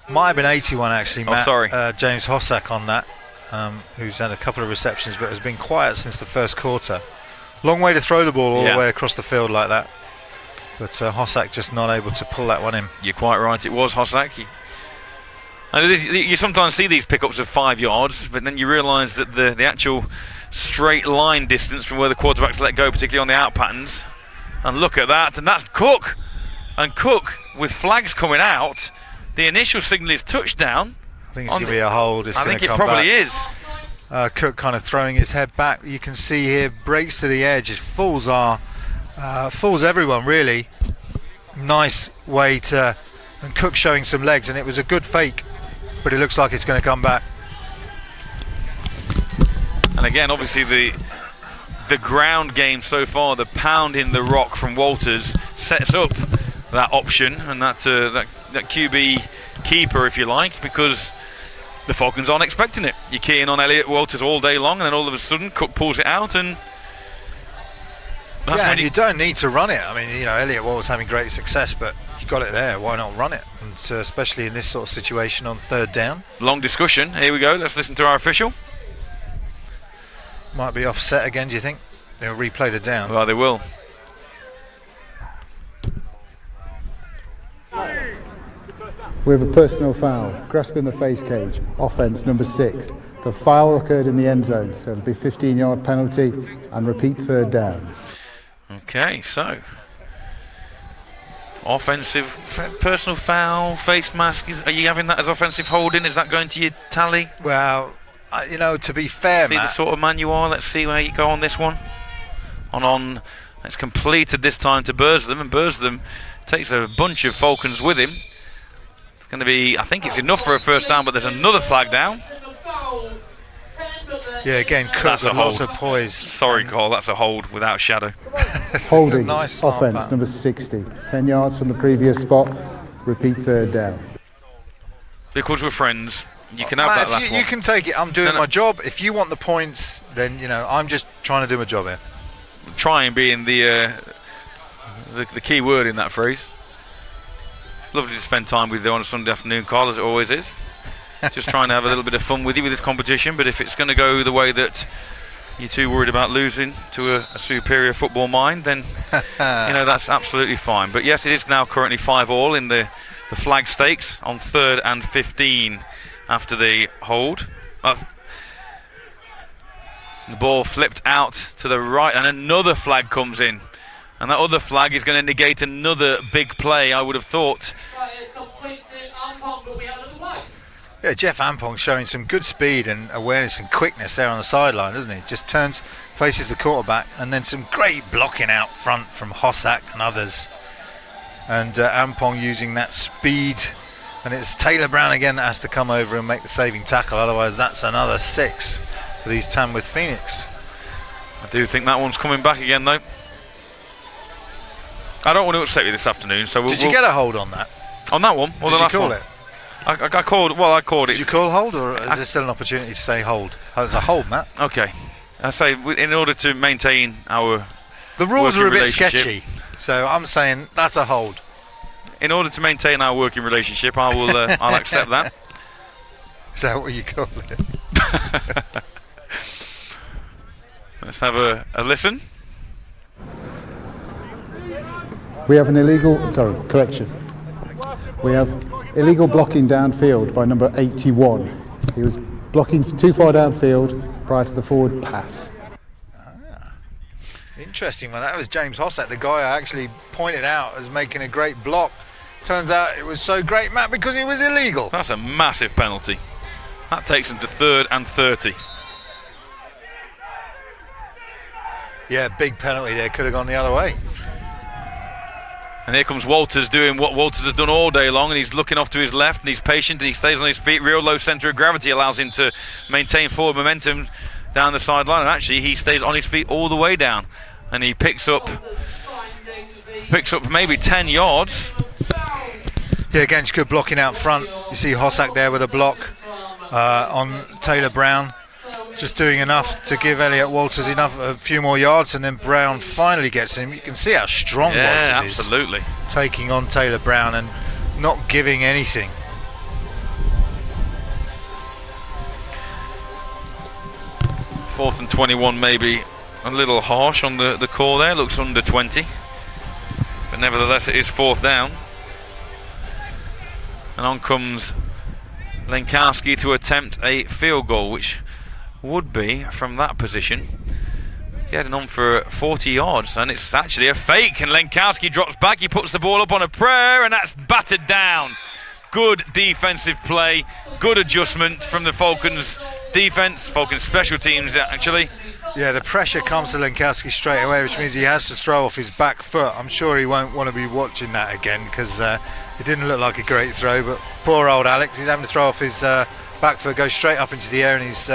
Might have been 81 actually, Matt. Oh, sorry. James Hossack on that, who's had a couple of receptions but has been quiet since the first quarter. Long way to throw the ball all the way across the field like that. But Hossack just not able to pull that one in. You're quite right, it was Hossack. You sometimes see these pickups of 5 yards, but then you realise that the actual straight line distance from where the quarterbacks let go, particularly on the out patterns, and look at that, and that's Cook. And Cook, with flags coming out, the initial signal is touchdown. I think it's going to be a hold. I think it probably is. Cook kind of throwing his head back. You can see here, breaks to the edge. It fools everyone really. Nice way to, and Cook showing some legs, and it was a good fake, but it looks like it's going to come back. And again, obviously the ground game so far, the pounding the rock from Walters sets up that option and that QB keeper, if you like, because the Falcons aren't expecting it. You're keying on Elliot Walters all day long, and then all of a sudden Cook pulls it out, and that's when you don't need to run it. I mean, Elliot Walters having great success, but you got it there. Why not run it? And especially in this sort of situation on third down. Long discussion. Here we go. Let's listen to our official. Might be offset again, do you think? They'll replay the down. Well, they will. We have a personal foul, grasping the face cage, offence number 6. The foul occurred in the end zone, so it'll be 15-yard penalty and repeat third down. Okay, so offensive personal foul, face mask. Are you having that as offensive holding? Is that going to your tally? Well, to be fair, see Matt, the sort of man you are. Let's see where you go on this one. On it's completed this time to Burslem, and Burslem takes a bunch of Falcons with him. It's going to be, I think it's enough for a first down, but there's another flag down. Yeah, again, Cook with lots of poise. Sorry, Cole, that's a hold without shadow. Holding, nice offence number 60. 10 yards from the previous spot, repeat third down. Because we're friends, you can have that last one. You can take it. I'm doing my job. If you want the points, then, I'm just trying to do my job here. Trying being the key word in that phrase. Lovely to spend time with you on a Sunday afternoon, Carl, as it always is. Just trying to have a little bit of fun with you with this competition, but if it's going to go the way that you're too worried about losing to a superior football mind, then that's absolutely fine. But yes, it is now currently 5-5 in the flag stakes on 3rd and 15 after the hold. The ball flipped out to the right, and another flag comes in. And that other flag is going to negate another big play, I would have thought. Yeah, Jeff Ampong showing some good speed and awareness and quickness there on the sideline, doesn't he? Just turns, faces the quarterback, and then some great blocking out front from Hossack and others. And Ampong using that speed. And it's Taylor Brown again that has to come over and make the saving tackle. Otherwise, that's another 6 for these Tamworth Phoenix. I do think that one's coming back again, though. I don't want to upset you this afternoon, so Did you get a hold on that? On that one? Or Did the last you call one? it? I called it. Did you call hold, or is there still an opportunity to say hold? Oh, there's a hold, Matt. Okay. I say, in order to maintain our The rules working are a bit relationship, sketchy, so I'm saying that's a hold. In order to maintain our working relationship, I will. I'll accept that. Is that what you call it? Let's have a listen. We have an correction. We have illegal blocking downfield by number 81. He was blocking too far downfield prior to the forward pass. Interesting one. That was James Hossack, the guy I actually pointed out as making a great block. Turns out it was so great, Matt, because it was illegal. That's a massive penalty. That takes them to 3rd and 30. Yeah, big penalty there. Could have gone the other way. And here comes Walters doing what Walters has done all day long, and he's looking off to his left, and he's patient, and he stays on his feet. Real low centre of gravity allows him to maintain forward momentum down the sideline, and actually he stays on his feet all the way down, and he picks up maybe 10 yards. Yeah, again, it's good blocking out front. You see Hossack there with a block on Taylor Brown. Just doing enough to give Elliot Walters a few more yards, and then Brown finally gets him. You can see how strong Walters absolutely is. Taking on Taylor Brown and not giving anything. Fourth and 21, maybe a little harsh on the call there. Looks under 20. But nevertheless, it is 4th down. And on comes Lenkowski to attempt a field goal, which would be from that position getting on for 40 yards, and it's actually a fake, and Lenkowski drops back. He puts the ball up on a prayer, and that's battered down. Good defensive play, good adjustment from the Falcons defense, Falcons special teams actually. Yeah, the pressure comes to Lenkowski straight away, which means he has to throw off his back foot. I'm sure he won't want to be watching that again, because it didn't look like a great throw, but poor old Alex, he's having to throw off his back foot, go straight up into the air, and he's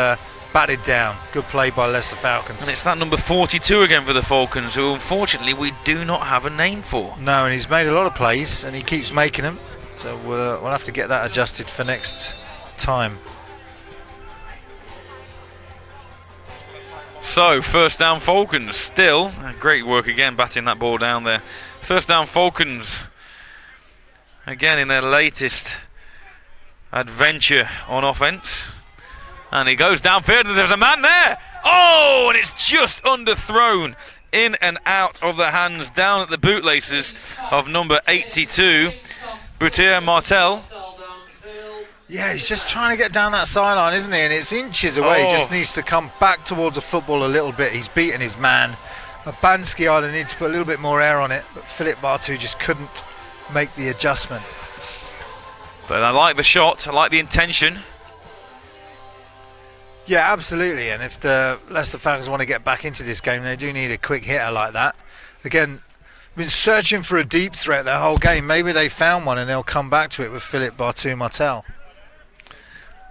batted down. Good play by Leicester Falcons. And it's that number 42 again for the Falcons, who unfortunately we do not have a name for. No, and he's made a lot of plays, and he keeps making them, so we'll have to get that adjusted for next time. So, 1st down Falcons, still great work again, batting that ball down there. 1st down Falcons, again in their latest adventure on offense. And he goes downfield, and there's a man there. Oh, and it's just underthrown in and out of the hands, down at the bootlaces of number 82, Boutier Martel. Yeah, he's just trying to get down that sideline, isn't he? And it's inches away. He just needs to come back towards the football a little bit. He's beaten his man. Bansky either needs to put a little bit more air on it, but Philip Bartu just couldn't make the adjustment. But I like the shot. I like the intention. Yeah, absolutely. And if the Leicester Falcons want to get back into this game, they do need a quick hitter like that. Again, been searching for a deep threat their whole game. Maybe they found one, and they'll come back to it with Philip Bartu Martel.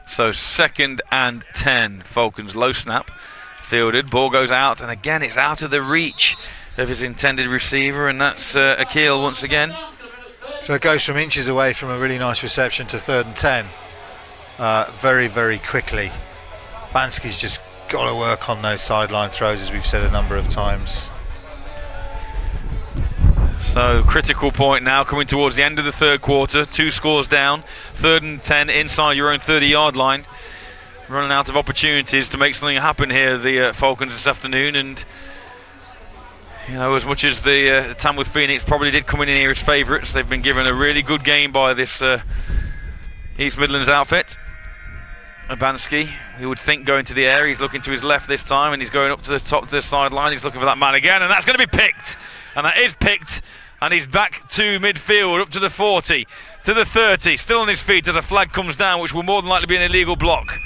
So 2nd and 10, Falcons low snap, fielded, ball goes out, and again it's out of the reach of his intended receiver, and that's Akil once again. So it goes from inches away from a really nice reception to 3rd and 10 very, very quickly. Bansky's just got to work on those sideline throws, as we've said a number of times. So critical point now, coming towards the end of the 3rd quarter, 2 scores down, 3rd and 10 inside your own 30-yard line. running out of opportunities to make something happen here, the Falcons this afternoon. And as much as the Tamworth Phoenix probably did come in here as favourites, they've been given a really good game by this East Midlands outfit. Abansky, who would think going to the air, he's looking to his left this time, and he's going up to the top of the sideline. He's looking for that man again, and that's going to be picked, and that is picked, and he's back to midfield, up to the 40, to the 30, still on his feet as a flag comes down, which will more than likely be an illegal block.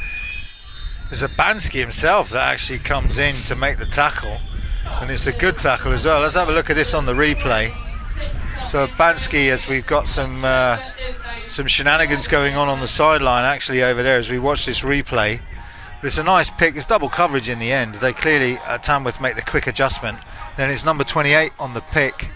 There's Abansky himself that actually comes in to make the tackle, and it's a good tackle as well. Let's have a look at this on the replay. So Abansky, as we've got some shenanigans going on the sideline actually over there as we watch this replay. But it's a nice pick. It's double coverage in the end. They clearly, Tamworth, make the quick adjustment. Then it's number 28 on the pick,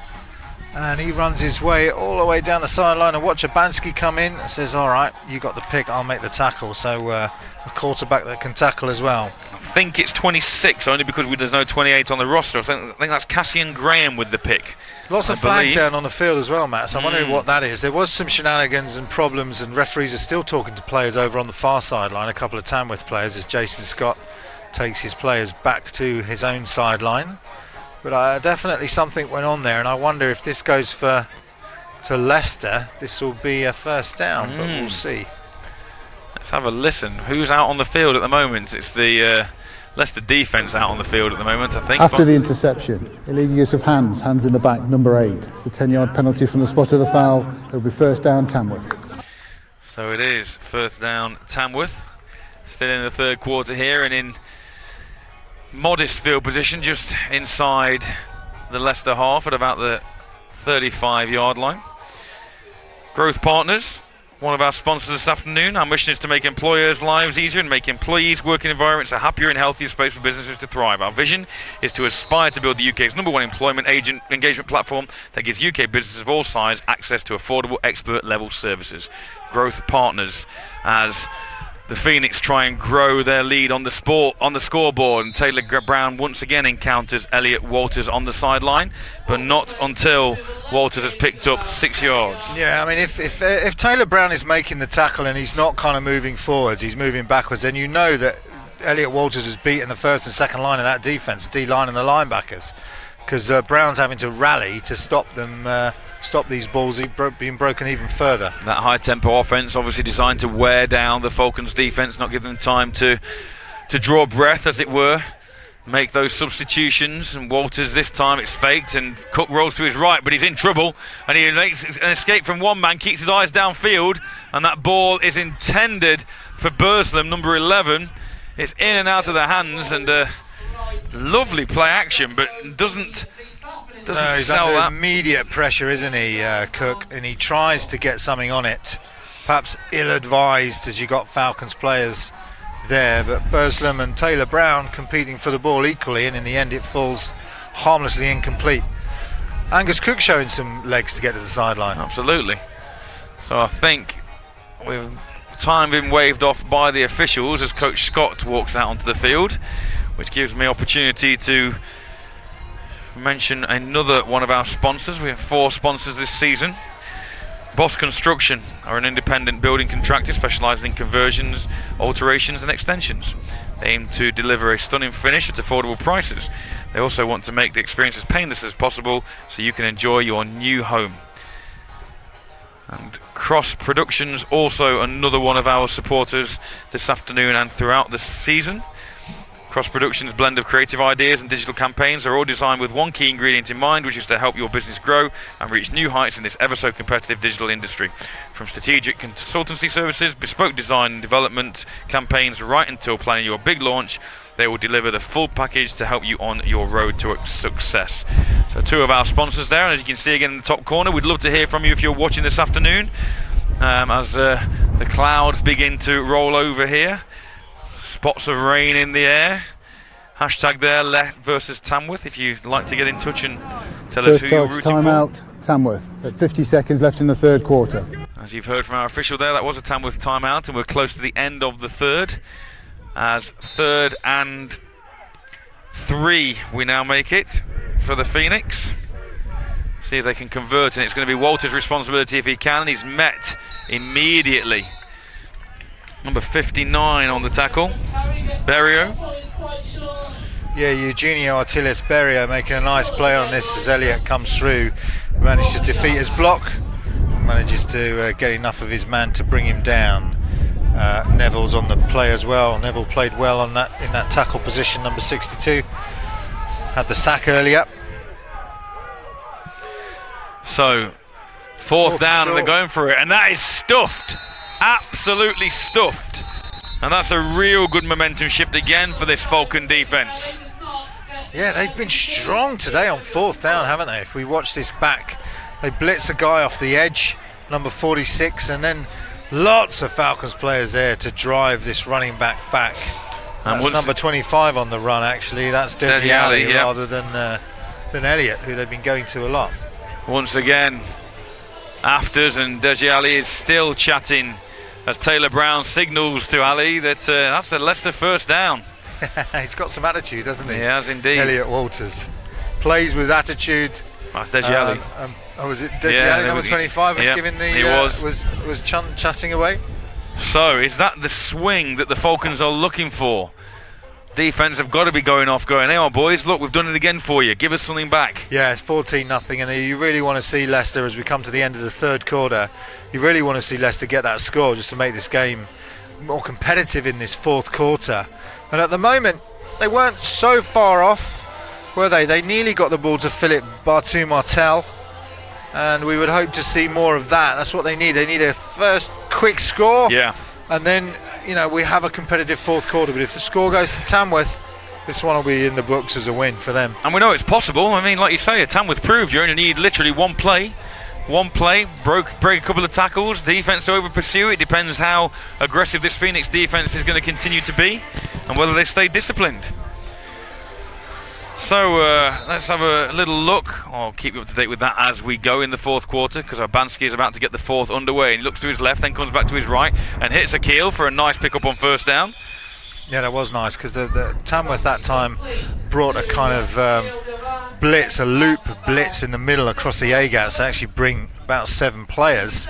and he runs his way all the way down the sideline, and watch Abansky come in and says, all right, you got the pick, I'll make the tackle. So a quarterback that can tackle as well. I think it's 26, only because there's no 28 on the roster. I think that's Cassian Graham with the pick. Lots of flags down on the field as well, Matt, so I'm wondering what that is. There was some shenanigans and problems, and referees are still talking to players over on the far sideline, a couple of Tamworth players, as Jason Scott takes his players back to his own sideline. But definitely something went on there, and I wonder if this goes to Leicester, this will be a first down, but we'll see. Let's have a listen. Who's out on the field at the moment? It's the Leicester defence out on the field at the moment, I think. After the interception, illegal use of hands in the back, number 8. It's a 10-yard penalty from the spot of the foul. It'll be first down, Tamworth. So it is first down, Tamworth. Still in the third quarter here, and in modest field position, just inside the Leicester half at about the 35-yard line. Growth Partners, one of our sponsors this afternoon. Our mission is to make employers' lives easier and make employees' working environments a happier and healthier space for businesses to thrive. Our vision is to aspire to build the UK's #1 employment agent engagement platform that gives UK businesses of all sizes access to affordable expert-level services. Growth Partners, as the Phoenix try and grow their lead on the scoreboard, and Taylor Brown once again encounters Elliot Walters on the sideline, but not until Walters has picked up 6 yards. Yeah, I mean, if Taylor Brown is making the tackle and he's not kind of moving forwards, he's moving backwards, then you know that Elliot Walters has beaten the first and second line of that defence, D-line and the linebackers, because Brown's having to rally to stop them. Stop these balls being broken even further. That high-tempo offense obviously designed to wear down the Falcons' defense, not give them time to draw breath, as it were, make those substitutions. And Walters, this time it's faked, and Cook rolls to his right, but he's in trouble, and he makes an escape from one man, keeps his eyes downfield, and that ball is intended for Burslem, number 11. It's in and out of the hands, and lovely play action, but doesn't he's sell under that. Immediate pressure, isn't he, Cook? And he tries to get something on it. Perhaps ill-advised, as you got Falcons players there. But Burslem and Taylor Brown competing for the ball equally, and in the end it falls harmlessly incomplete. Angus Cook showing some legs to get to the sideline. Absolutely. So I think with time been waved off by the officials as Coach Scott walks out onto the field, which gives me opportunity to mention another one of our sponsors. We have 4 sponsors this season. Boss Construction are an independent building contractor specialising in conversions, alterations and extensions. They aim to deliver a stunning finish at affordable prices. They also want to make the experience as painless as possible so you can enjoy your new home. And Cross Productions, also another one of our supporters this afternoon and throughout the season. Cross Productions' blend of creative ideas and digital campaigns are all designed with one key ingredient in mind, which is to help your business grow and reach new heights in this ever so competitive digital industry. From strategic consultancy services, bespoke design and development campaigns, right until planning your big launch, they will deliver the full package to help you on your road to success. So 2 of our sponsors there, and as you can see again in the top corner, we'd love to hear from you if you're watching this afternoon as the clouds begin to roll over here. Spots of rain in the air. Hashtag there, Left versus Tamworth, if you'd like to get in touch and tell us who you're rooting for. Timeout, Tamworth, at 50 seconds left in the third quarter. As you've heard from our official there, that was a Tamworth timeout, and we're close to the end of the third. As 3rd and 3 we now make it for the Phoenix. See if they can convert, and it's going to be Walter's responsibility if he can. He's met immediately Number 59 on the tackle, Berrio. Yeah, Eugenio Artiles Berrio making a nice play on this as Elliott comes through, manages to defeat his block, manages to get enough of his man to bring him down. Neville's on the play as well. Neville played well on that in that tackle position, number 62. Had the sack earlier. So, fourth down and they're going for it, and that is stuffed. Absolutely stuffed. And that's a real good momentum shift again for this Falcon defence. Yeah, they've been strong today on fourth down, haven't they? If we watch this back, they blitz a guy off the edge, number 46, and then lots of Falcons players there to drive this running back. That's number 25 on the run, actually. That's Deji Ali, yep, rather than Elliott, who they've been going to a lot. Once again, Afters and Deji Ali is still chatting as Taylor Brown signals to Ali that that's a Leicester first down. He's got some attitude, hasn't he? He has indeed. Elliott Walters plays with attitude. That's Deji Ali. Was it Deji Ali, number 25, was giving the... He was chatting away? So, is that the swing that the Falcons are looking for? Defence have got to be going, hey on boys, look, we've done it again for you, give us something back. Yeah, it's 14-0, and you really want to see Leicester, as we come to the end of the third quarter, you really want to see Leicester get that score just to make this game more competitive in this fourth quarter. And at the moment, they weren't so far off, were they? They nearly got the ball to Philip Bartu Martel, and we would hope to see more of that. That's what they need. They need a first quick score, and then we have a competitive fourth quarter. But if the score goes to Tamworth, this one will be in the books as a win for them. And we know it's possible. I mean, like you say, Tamworth proved you only need literally one play, break a couple of tackles, defence to over pursue. It depends how aggressive this Phoenix defence is going to continue to be and whether they stay disciplined. So let's have a little look. I'll keep you up to date with that as we go in the fourth quarter, because Abansky is about to get the fourth underway. He looks to his left, then comes back to his right and hits Akil for a nice pick up on first down. Yeah, that was nice, because the Tamworth that time brought a kind of blitz, a loop blitz in the middle across the A-gaps to actually bring about 7 players.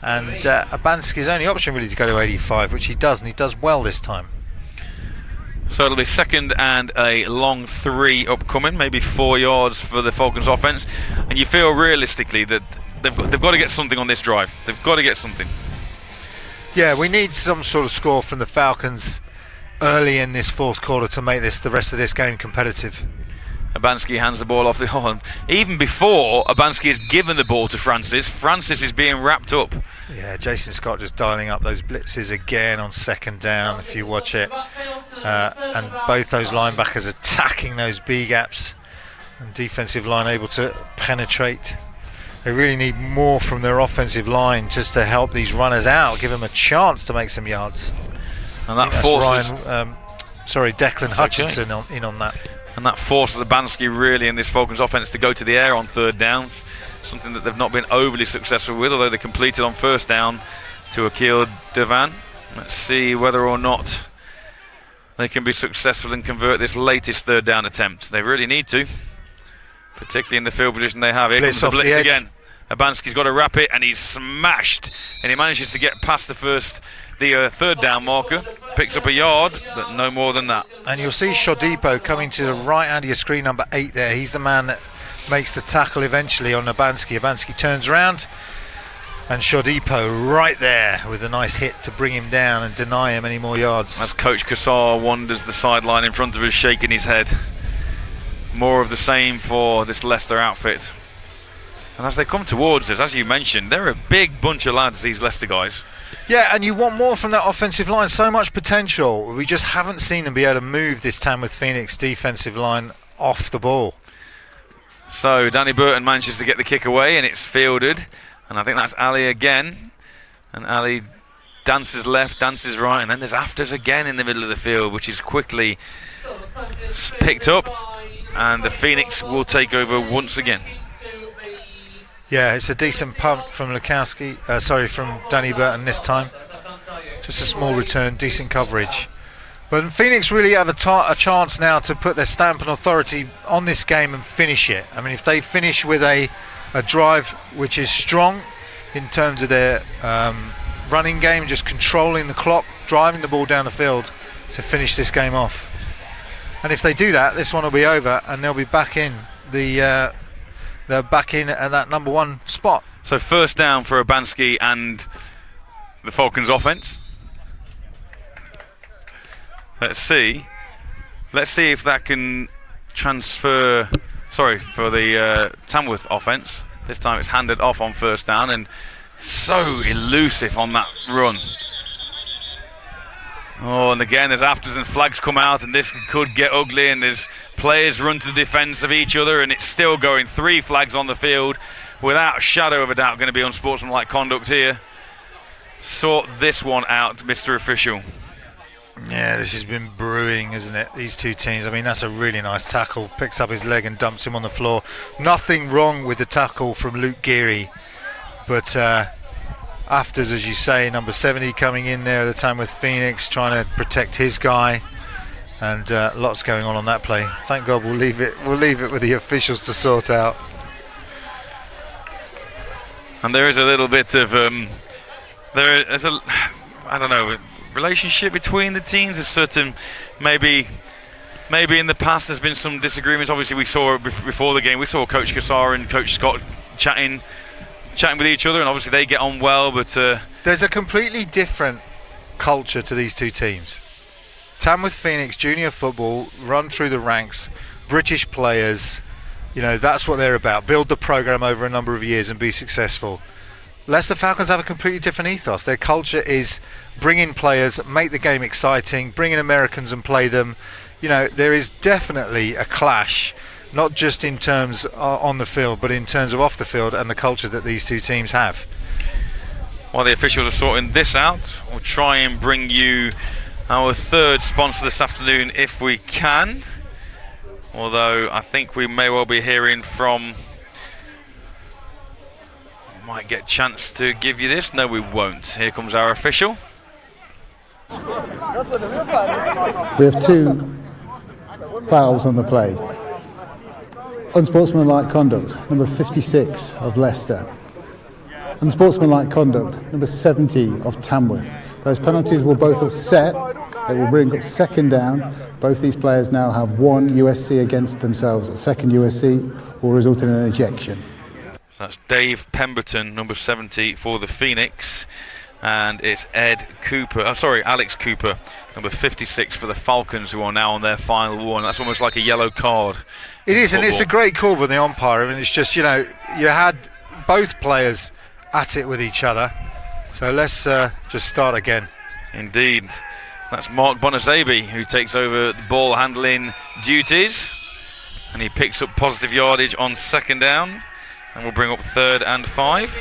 And Abansky's only option really to go to 85, which he does, and he does well this time. So it'll be second and a long 3 upcoming, maybe 4 yards for the Falcons offense. And you feel realistically that they've got to get something on this drive. They've got to get something. Yeah, we need some sort of score from the Falcons early in this fourth quarter to make the rest of this game competitive. Abansky hands the ball off the horn. Even before Abansky has given the ball to Francis is being wrapped up. Yeah, Jason Scott just dialing up those blitzes again on second down, if you watch it. And both those linebackers attacking those B gaps, and defensive line able to penetrate. They really need more from their offensive line just to help these runners out, give them a chance to make some yards. And that forces Declan Hutchinson in on that. And that forces Abansky really in this Falcons offense to go to the air on third downs, something that they've not been overly successful with, although they completed on first down to Akil Devan. Let's see whether or not they can be successful and convert this latest third down attempt. They really need to, particularly in the field position they have. Here comes the blitz again. Abansky's got to wrap it, and he's smashed, and he manages to get past the third down marker, picks up a yard, but no more than that. And you'll see Shodipo coming to the right hand of your screen, number 8 there. He's the man that makes the tackle eventually on Abansky. Abansky turns around, and Shodipo right there with a nice hit to bring him down and deny him any more yards. As Coach Kassar wanders the sideline in front of us, shaking his head. More of the same for this Leicester outfit. And as they come towards us, as you mentioned, they're a big bunch of lads, these Leicester guys. Yeah, and you want more from that offensive line. So much potential. We just haven't seen them be able to move this Tamworth Phoenix defensive line off the ball. So Danny Burton manages to get the kick away, and it's fielded. And I think that's Ali again. And Ali dances left, dances right, and then there's Afters again in the middle of the field, which is quickly picked up. And the Phoenix will take over once again. Yeah, it's a decent punt from from Danny Burton this time. Just a small return, decent coverage. But Phoenix really have a chance now to put their stamp and authority on this game and finish it. I mean, if they finish with a drive which is strong in terms of their running game, just controlling the clock, driving the ball down the field to finish this game off. And if they do that, this one will be over, and they'll be back in they're back in at that number 1 spot. So first down for Abanski and the Falcons offense. Let's see if that can transfer. Sorry, for the Tamworth offense. This time it's handed off on first down, and so elusive on that run. Oh, and again there's afters and flags come out, and this could get ugly, and there's players run to the defence of each other, and it's still going. 3 flags on the field, without a shadow of a doubt going to be unsportsmanlike conduct here. Sort this one out, Mr. Official. Yeah, this has been brewing, isn't it? These two teams. I mean, that's a really nice tackle. Picks up his leg and dumps him on the floor. Nothing wrong with the tackle from Luke Geary, but afters, as you say, number 70 coming in there at the time with Phoenix, trying to protect his guy, and lots going on that play. Thank God we'll leave it with the officials to sort out. And there is a little bit of I don't know, relationship between the teams. There's certain maybe in the past there's been some disagreements. Obviously we saw before the game, we saw Coach Kassar and Coach Scott chatting with each other, and obviously they get on well, but there's a completely different culture to these two teams. Tamworth Phoenix junior football, run through the ranks, British players, that's what they're about. Build the program over a number of years and be successful. Leicester Falcons have a completely different ethos. Their culture is bring in players, make the game exciting, bring in Americans and play them. There is definitely a clash, not just in terms on the field, but in terms of off the field and the culture that these two teams have. While the officials are sorting this out, we'll try and bring you our third sponsor this afternoon if we can. Although I think we may well be hearing from... Might get a chance to give you this. No, we won't. Here comes our official. We have 2 fouls on the play. Unsportsmanlike conduct, number 56 of Leicester. Unsportsmanlike conduct, number 70 of Tamworth. Those penalties will both offset. They will bring up second down. Both these players now have 1 USC against themselves. A second USC will result in an ejection. So that's Dave Pemberton, number 70 for the Phoenix, and it's Alex Cooper, number 56 for the Falcons, who are now on their final one. That's almost like a yellow card. It is, and it's a great call by the umpire. I mean, it's just, you had both players at it with each other. So let's just start again. Indeed. That's Mark Bonazabi, who takes over the ball handling duties, and he picks up positive yardage on second down. And we'll bring up 3rd and 5.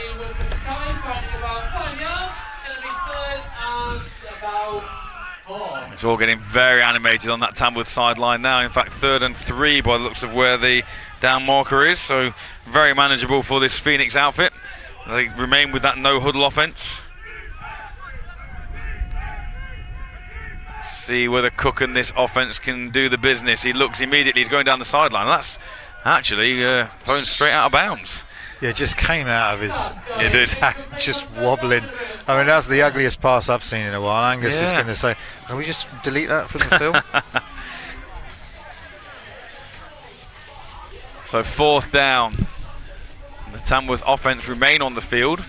It's all getting very animated on that Tamworth sideline now. In fact, 3rd and 3 by the looks of where the down marker is. So very manageable for this Phoenix outfit. They remain with that no-huddle offense. Let's see whether Cook and this offense can do the business. He looks immediately, he's going down the sideline. That's actually thrown straight out of bounds. Yeah, just came out of his just wobbling. I mean, that's the ugliest pass I've seen in a while. Angus is going to say, can we just delete that from the film? So 4th down. The Tamworth offense remain on the field.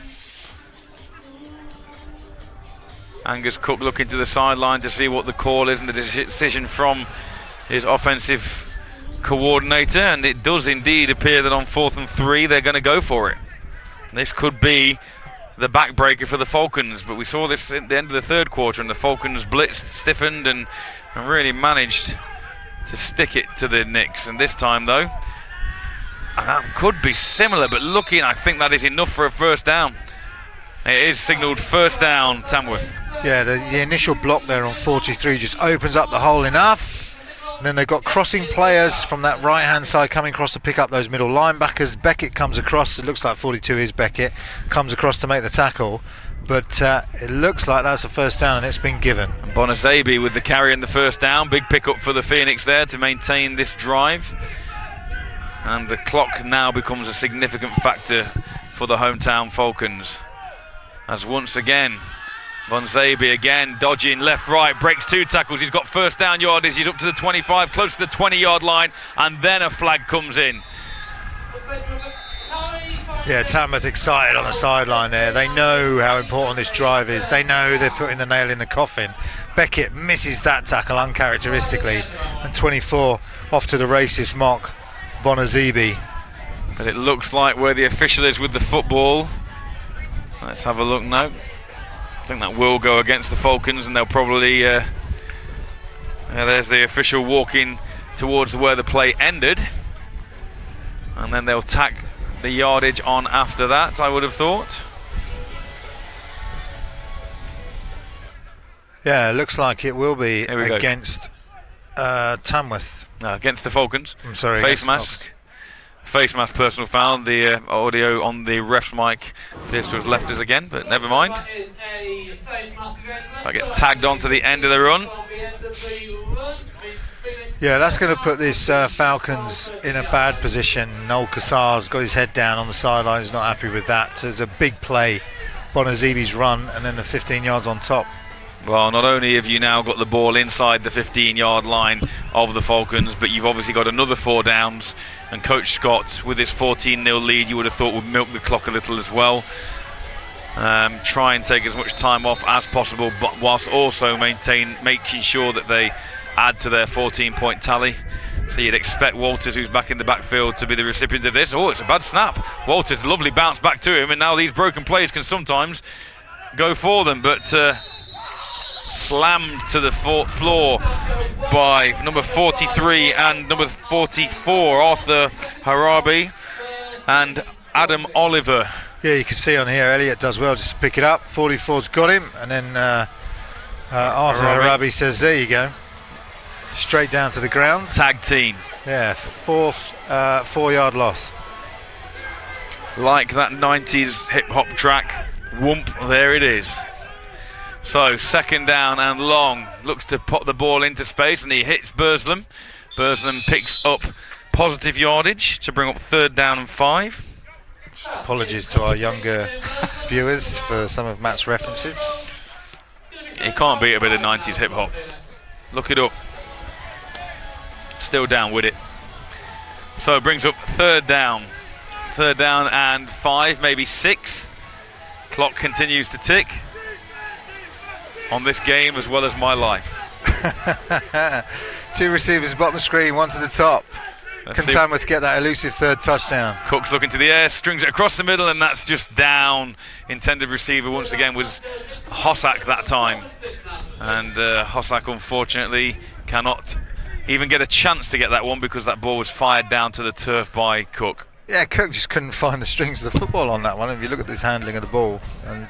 Angus Cook looking to the sideline to see what the call is and the decision from his offensive coordinator, and it does indeed appear that on 4th and 3 they're going to go for it. This could be the backbreaker for the Falcons, but we saw this at the end of the 3rd quarter, and the Falcons blitzed, stiffened, and really managed to stick it to the Knicks. And this time, though, that could be similar, but looking, I think that is enough for a first down. It is signalled first down, Tamworth. Yeah, the initial block there on 43 just opens up the hole enough. And then they've got crossing players from that right-hand side coming across to pick up those middle linebackers. Beckett comes across. It looks like 42 is Beckett. Comes across to make the tackle. But it looks like that's a first down, and it's been given. And Bonazabi with the carry in the first down. Big pickup for the Phoenix there to maintain this drive. And the clock now becomes a significant factor for the hometown Falcons. As once again, Von Zaby again, dodging left, right, breaks 2 tackles. He's got first down yardage. He's up to the 25, close to the 20-yard line, and then a flag comes in. Yeah, Tamworth excited on the sideline there. They know how important this drive is. They know they're putting the nail in the coffin. Beckett misses that tackle uncharacteristically, and 24 off to the races, Mark Bonazibi. But it looks like where the official is with the football. Let's have a look now. I think that will go against the Falcons, and they'll probably there's the official walking towards where the play ended, and then they'll tack the yardage on after that, I would have thought. Yeah, it looks like it will be against Tamworth. No, against the Falcons. I'm sorry. Face mask. Face mask, personal foul. The audio on the ref's mic appears to have left us again, but never mind. So it gets tagged on to the end of the run. Yeah, that's going to put this Falcons in a bad position. Noel Cassar's got his head down on the sideline. He's not happy with that. There's a big play. Bonazibi's run, and then the 15 yards on top. Well, not only have you now got the ball inside the 15-yard line of the Falcons, but you've obviously got another 4 downs, and Coach Scott, with his 14-0 lead, you would have thought would milk the clock a little as well. Try and take as much time off as possible, but whilst also making sure that they add to their 14-point tally. So you'd expect Walters, who's back in the backfield, to be the recipient of this. Oh, it's a bad snap. Walters, lovely bounce back to him, and now these broken plays can sometimes go for them, but slammed to the floor by number 43 and number 44, Arthur Harabi and Adam Oliver. Yeah, you can see on here, Elliott does well just to pick it up. 44's got him, and then Arthur Harabi says, there you go. Straight down to the ground. Tag team. Yeah, 4-yard loss. Like that 90s hip-hop track, whoomp, there it is. So, second down and long. Looks to pop the ball into space, and he hits Burslem. Burslem picks up positive yardage to bring up 3rd down and 5. Just apologies to our younger viewers for some of Matt's references. He can't beat a bit of 90s hip-hop. Look it up. Still down with it. So it brings up 3rd down. 3rd down and 5, maybe 6. Clock continues to tick on this game as well as my life. 2 receivers bottom screen, 1 to the top. Can Tamworth get that elusive 3rd touchdown? Cook's looking to the air, strings it across the middle, and that's just down. Intended receiver once again was Hossack that time, and Hossack unfortunately cannot even get a chance to get that one because that ball was fired down to the turf by Cook. Yeah, Cook just couldn't find the strings of the football on that one. If you look at his handling of the ball, and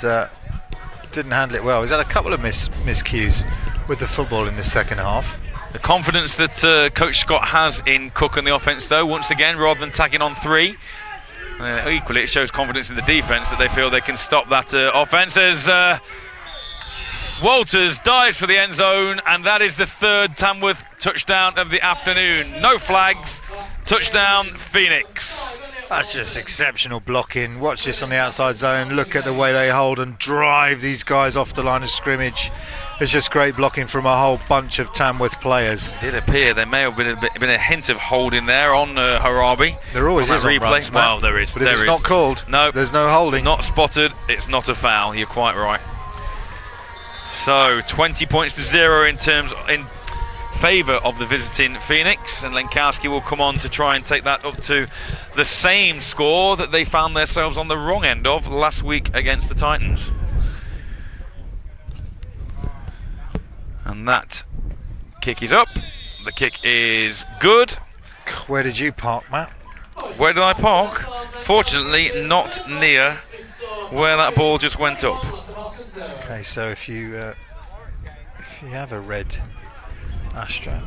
didn't handle it well. He's had a couple of miscues with the football in the second half. The confidence that Coach Scott has in Cook and the offence, though, once again, rather than tagging on 3, equally it shows confidence in the defence that they feel they can stop that offence as Walters dives for the end zone, and that is the 3rd Tamworth touchdown of the afternoon. No flags, touchdown Phoenix. That's just exceptional blocking. Watch this on the outside zone. Look at the way they hold and drive these guys off the line of scrimmage. It's just great blocking from a whole bunch of Tamworth players. It did appear there may have been a hint of holding there on Harabi. There always is on replay. Runs, well, there is. But if it's not called, no, there's no holding. Not spotted. It's not a foul. You're quite right. So 20 points to 0 in favour of the visiting Phoenix, and Lenkowski will come on to try and take that up to the same score that they found themselves on the wrong end of last week against the Titans. And that kick is up. The kick is good. Where did you park, Matt? Where did I park? Fortunately, not near where that ball just went up. Okay, so if you have a red Astra,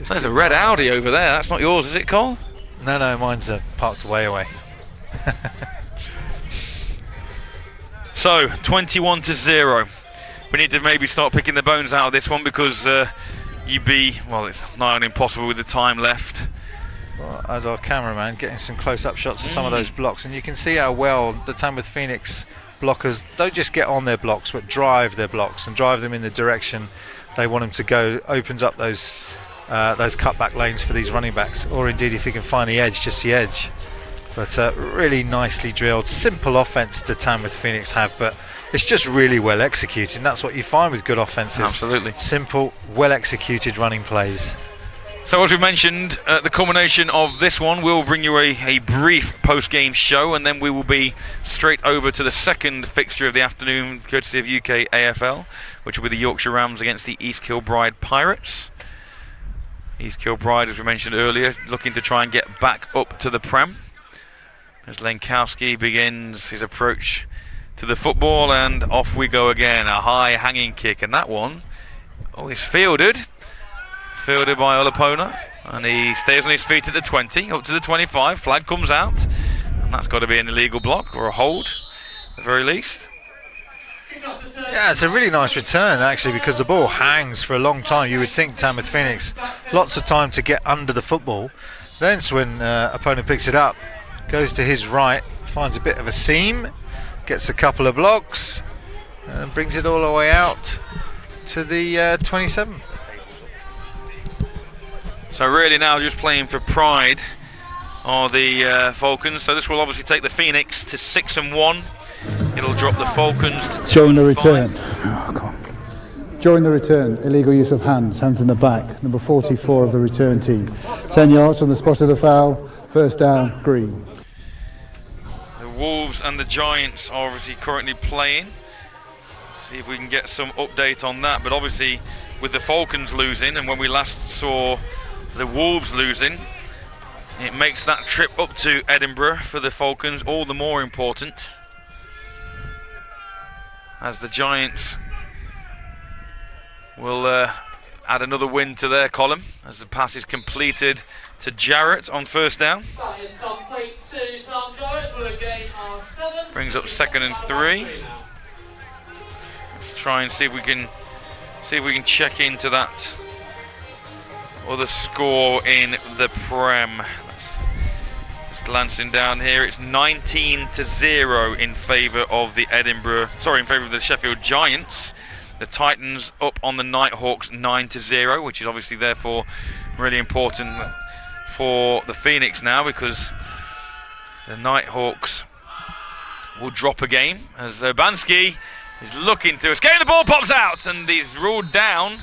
there's a red Audi over there. That's not yours, is it, Cole? No, mine's parked way away. So 21 to 0. We need to maybe start picking the bones out of this one because it's nigh on impossible with the time left. Well, as our cameraman getting some close-up shots of some of those blocks, and you can see how well the Tamworth Phoenix blockers don't just get on their blocks, but drive their blocks and drive them in the direction they want them to go. Opens up those cutback lanes for these running backs, or indeed if he can find the edge, just the edge. But really nicely drilled, simple offense to Tamworth Phoenix have, but it's just really well executed, and that's what you find with good offenses. Absolutely. Simple, well executed running plays. So as we mentioned, the culmination of this one, we'll bring you a brief post-game show, and then we will be straight over to the second fixture of the afternoon, courtesy of UK AFL, which will be the Yorkshire Rams against the East Kilbride Pirates. East Kilbride, as we mentioned earlier, looking to try and get back up to the Prem, as Lenkowski begins his approach to the football, and off we go again. A high hanging kick, and that one, is fielded by Olapona, and he stays on his feet at the 20, up to the 25. Flag comes out, and that's got to be an illegal block or a hold at the very least. Yeah, it's a really nice return actually, because the ball hangs for a long time. You would think Tamworth Phoenix lots of time to get under the football. Then when opponent picks it up, goes to his right, finds a bit of a seam, gets a couple of blocks, and brings it all the way out to the 27. So really now just playing for pride are the Falcons. So this will obviously take the Phoenix to 6-1. It'll drop the Falcons to 2-5. During the return. During the return, illegal use of hands in the back. Number 44 of the return team. 10 yards on the spot of the foul. First down, green. The Wolves and the Giants are obviously currently playing. See if we can get some update on that. But obviously with the Falcons losing, and when we last saw the Wolves losing, it makes that trip up to Edinburgh for the Falcons all the more important, as the Giants will add another win to their column as the pass is completed to Jarrett on first down. That is complete to Tom Jarrett for a gain of 7. Brings up 2nd and 3. Let's try and see if we can check into that other score in the Prem. Just glancing down here, it's 19-0 in favour of the Sheffield Giants. The Titans up on the Nighthawks 9-0, which is obviously therefore really important for the Phoenix now, because the Nighthawks will drop a game as Urbanski is looking to escape. The ball pops out and he's ruled down.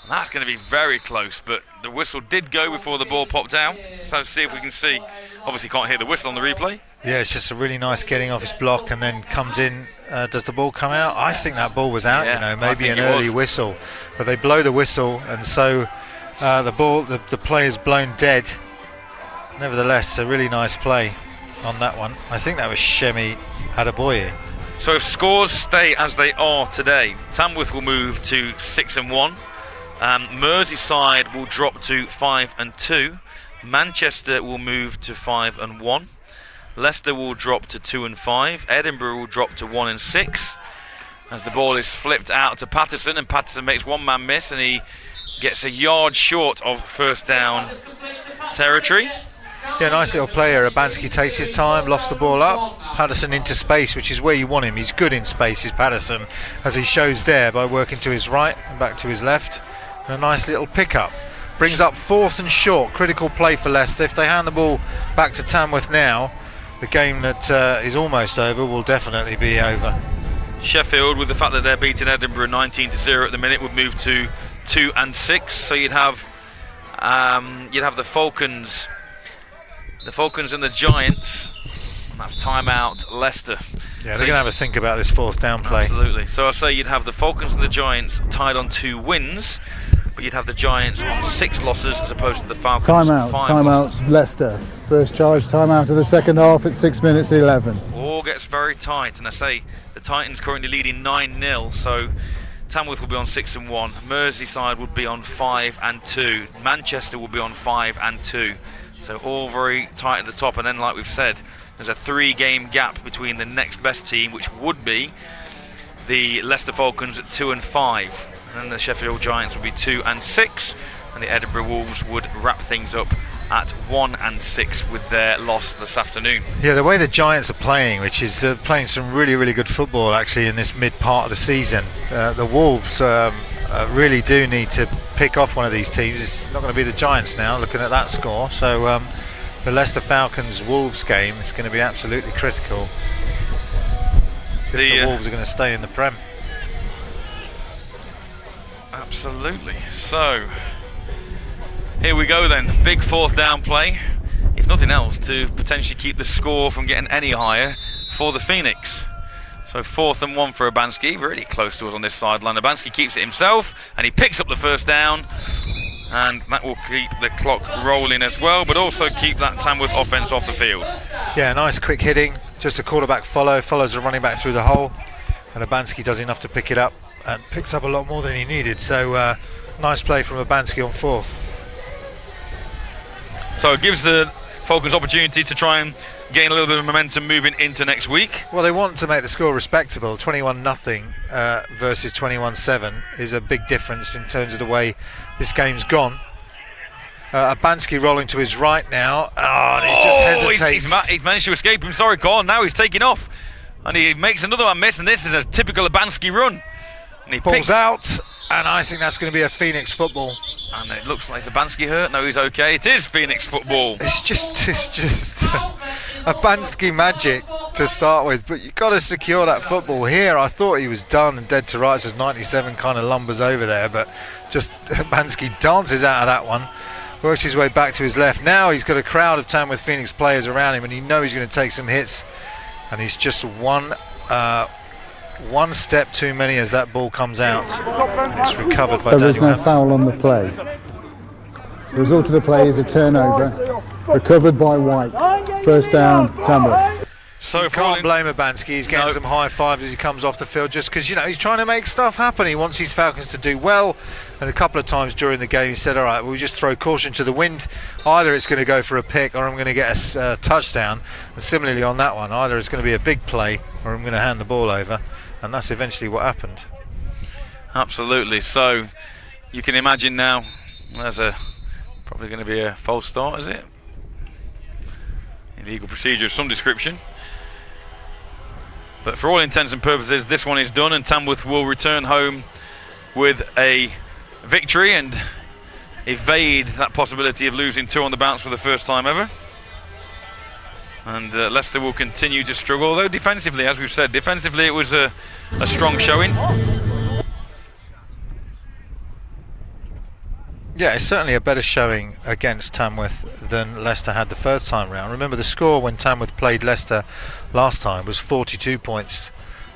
That's going to be very close, but the whistle did go before the ball popped out. So let's see if we can see. Obviously can't hear the whistle on the replay. Yeah, it's just a really nice getting off his block and then comes in. Does the ball come out? I think that ball was out, maybe an early whistle. But they blow the whistle, and so the player's blown dead. Nevertheless, a really nice play on that one. I think that was Shemi Adeboye. So if scores stay as they are today, Tamworth will move to 6-1. Merseyside will drop to 5-2. Manchester will move to 5-1. Leicester will drop to 2-5. Edinburgh will drop to 1-6. As the ball is flipped out to Patterson, and Patterson makes one man miss, and he gets a yard short of first down territory. Yeah, nice little player. Urbanski takes his time, lofts the ball up. Patterson into space, which is where you want him. He's good in space, is Patterson, as he shows there by working to his right and back to his left. And a nice little pickup. Brings up 4th and short. Critical play for Leicester. If they hand the ball back to Tamworth now, the game that is almost over will definitely be over. Sheffield, with the fact that they're beating Edinburgh 19-0 at the minute, would move to 2-6. So you'd have the Falcons and the Giants, and that's timeout Leicester. Yeah, they're going to have a think about this 4th down play. Absolutely. So I say you'd have the Falcons and the Giants tied on 2 wins, but you'd have the Giants on 6 losses as opposed to the Falcons. Timeout, Leicester. First charge, timeout of the second half at 6 minutes 11. All gets very tight, and I say the Titans currently leading 9-0, so Tamworth will be on 6-1. Merseyside would be on 5-2. Manchester will be on 5-2. So all very tight at the top, and then like we've said, there's a 3-game gap between the next best team, which would be the Leicester Falcons at 2-5, and then the Sheffield Giants would be 2-6, and the Edinburgh Wolves would wrap things up at 1-6 with their loss this afternoon. Yeah, the way the Giants are playing, which is playing some really, really good football actually in this mid part of the season. The Wolves really do need to pick off one of these teams. It's not going to be the Giants now, looking at that score. So the Leicester Falcons Wolves game is going to be absolutely critical if the Wolves are going to stay in the Prem. Absolutely. So here we go then. Big fourth down play, if nothing else, to potentially keep the score from getting any higher for the Phoenix. So 4th and 1 for Abanski, really close to us on this sideline. Abanski keeps it himself and he picks up the first down, and that will keep the clock rolling as well, but also keep that Tamworth offence off the field. Yeah, nice quick hitting, just a quarterback follows the running back through the hole, and Abanski does enough to pick it up and picks up a lot more than he needed. So nice play from Abanski on 4th. So it gives the Falcons opportunity to try and gain a little bit of momentum moving into next week. Well, they want to make the score respectable. 21-0 versus 21-7 is a big difference in terms of the way this game's gone. Abanski rolling to his right now. And he just hesitates. He's managed to escape him. Sorry, Colin. Now he's taking off. And he makes another one miss, and this is a typical Abanski run. And he pulls out, and I think that's going to be a Phoenix football. And it looks like Abanski hurt. No, he's okay. It is Phoenix football. It's just Abanski magic to start with, but you've got to secure that football here. I thought he was done and dead to rights as 97 kind of lumbers over there, but just Abanski dances out of that one, works his way back to his left. Now he's got a crowd of Tamworth Phoenix players around him, and you know he's going to take some hits, and he's just one step too many as that ball comes out. It's recovered by Daniel Hampton. There was no foul on the play. The result of the play is a turnover, recovered by White. First down, Tamworth. So you can't blame Abanski. He's getting some high fives as he comes off the field, just because, you know, he's trying to make stuff happen. He wants his Falcons to do well, and a couple of times during the game he said, all right, we'll just throw caution to the wind. Either it's going to go for a pick or I'm going to get a touchdown. And similarly on that one, either it's going to be a big play or I'm going to hand the ball over. And that's eventually what happened. Absolutely. So you can imagine now there's probably going to be a false start, is it? Illegal procedure of some description. But for all intents and purposes, this one is done, and Tamworth will return home with a victory and evade that possibility of losing 2 on the bounce for the first time ever. And Leicester will continue to struggle, although defensively, as we've said, defensively it was a strong showing. Yeah, it's certainly a better showing against Tamworth than Leicester had the first time round. Remember, the score when Tamworth played Leicester last time was 42 points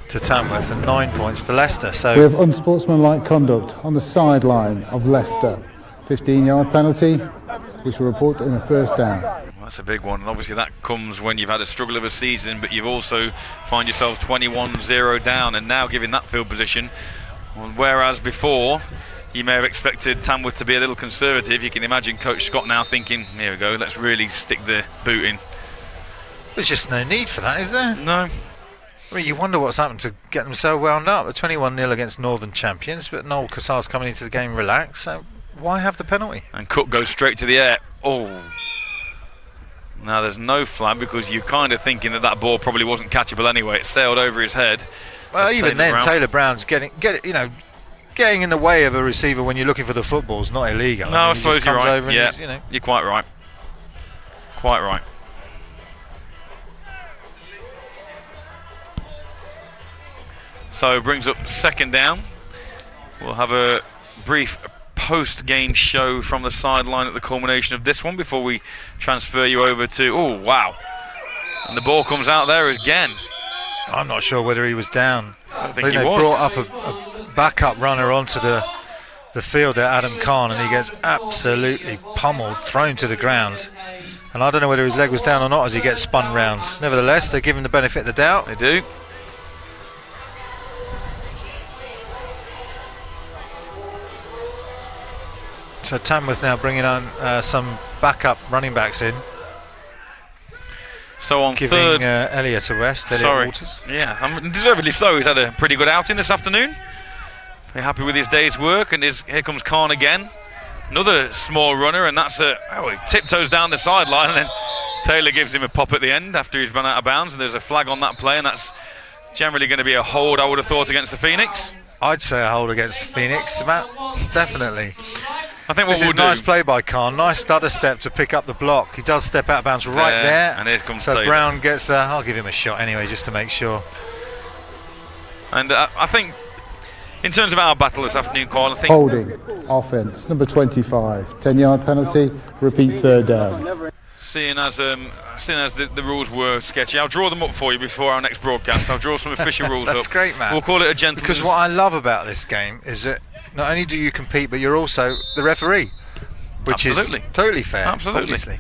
to Tamworth and 9 points to Leicester. So we have unsportsmanlike conduct on the sideline of Leicester. 15-yard penalty, which will report in a first down. That's a big one, and obviously that comes when you've had a struggle of a season, but you've also find yourself 21-0 down, and now given that field position, whereas before you may have expected Tamworth to be a little conservative. You can imagine Coach Scott now thinking, here we go, let's really stick the boot in. There's just no need for that, is there? No. I mean, you wonder what's happened to get them so wound up. They're 21-0 against Northern champions, but Noel Cassar's coming into the game relaxed, so why have the penalty? And Cook goes straight to the air. Oh. Now there's no flag because you're kind of thinking that ball probably wasn't catchable anyway. It sailed over his head. Well, even then, Taylor Brown's getting in the way of a receiver when you're looking for the football is not illegal. No, I suppose you're right. Yeah, you're quite right. Quite right. So it brings up second down. We'll have a brief post-game show from the sideline at the culmination of this one before we transfer you over to... Oh, wow. And the ball comes out there again. I'm not sure whether he was down. I think they brought up a backup runner onto the field there, Adam Khan, and he gets absolutely pummeled, thrown to the ground. And I don't know whether his leg was down or not as he gets spun round. Nevertheless, they give him the benefit of the doubt. They do. So Tamworth now bringing on some backup running backs in. So on giving third, Elliott a rest. Elliott Waters. Yeah, deservedly so. He's had a pretty good outing this afternoon. We're happy with his day's work, and here comes Khan again. another small runner, and that's he tiptoes down the sideline, and then Taylor gives him a pop at the end after he's run out of bounds, and there's a flag on that play, and that's generally going to be a hold, I would have thought, against the Phoenix. I'd say a hold against the Phoenix, Matt. Definitely. I think what this is nice play by Khan. Nice stutter step to pick up the block. He does step out of bounds right there. And here comes so Taylor. Brown gets. I'll give him a shot anyway, just to make sure. And I think, in terms of our battle this afternoon, Carl, I think Holding, offence, number 25, 10-yard penalty, repeat third down. Seeing as the rules were sketchy, I'll draw them up for you before our next broadcast. I'll draw some official rules up. That's great, man. We'll call it a gentleman's. Because what I love about this game is that not only do you compete, but you're also the referee, which is totally fair. Absolutely. Obviously.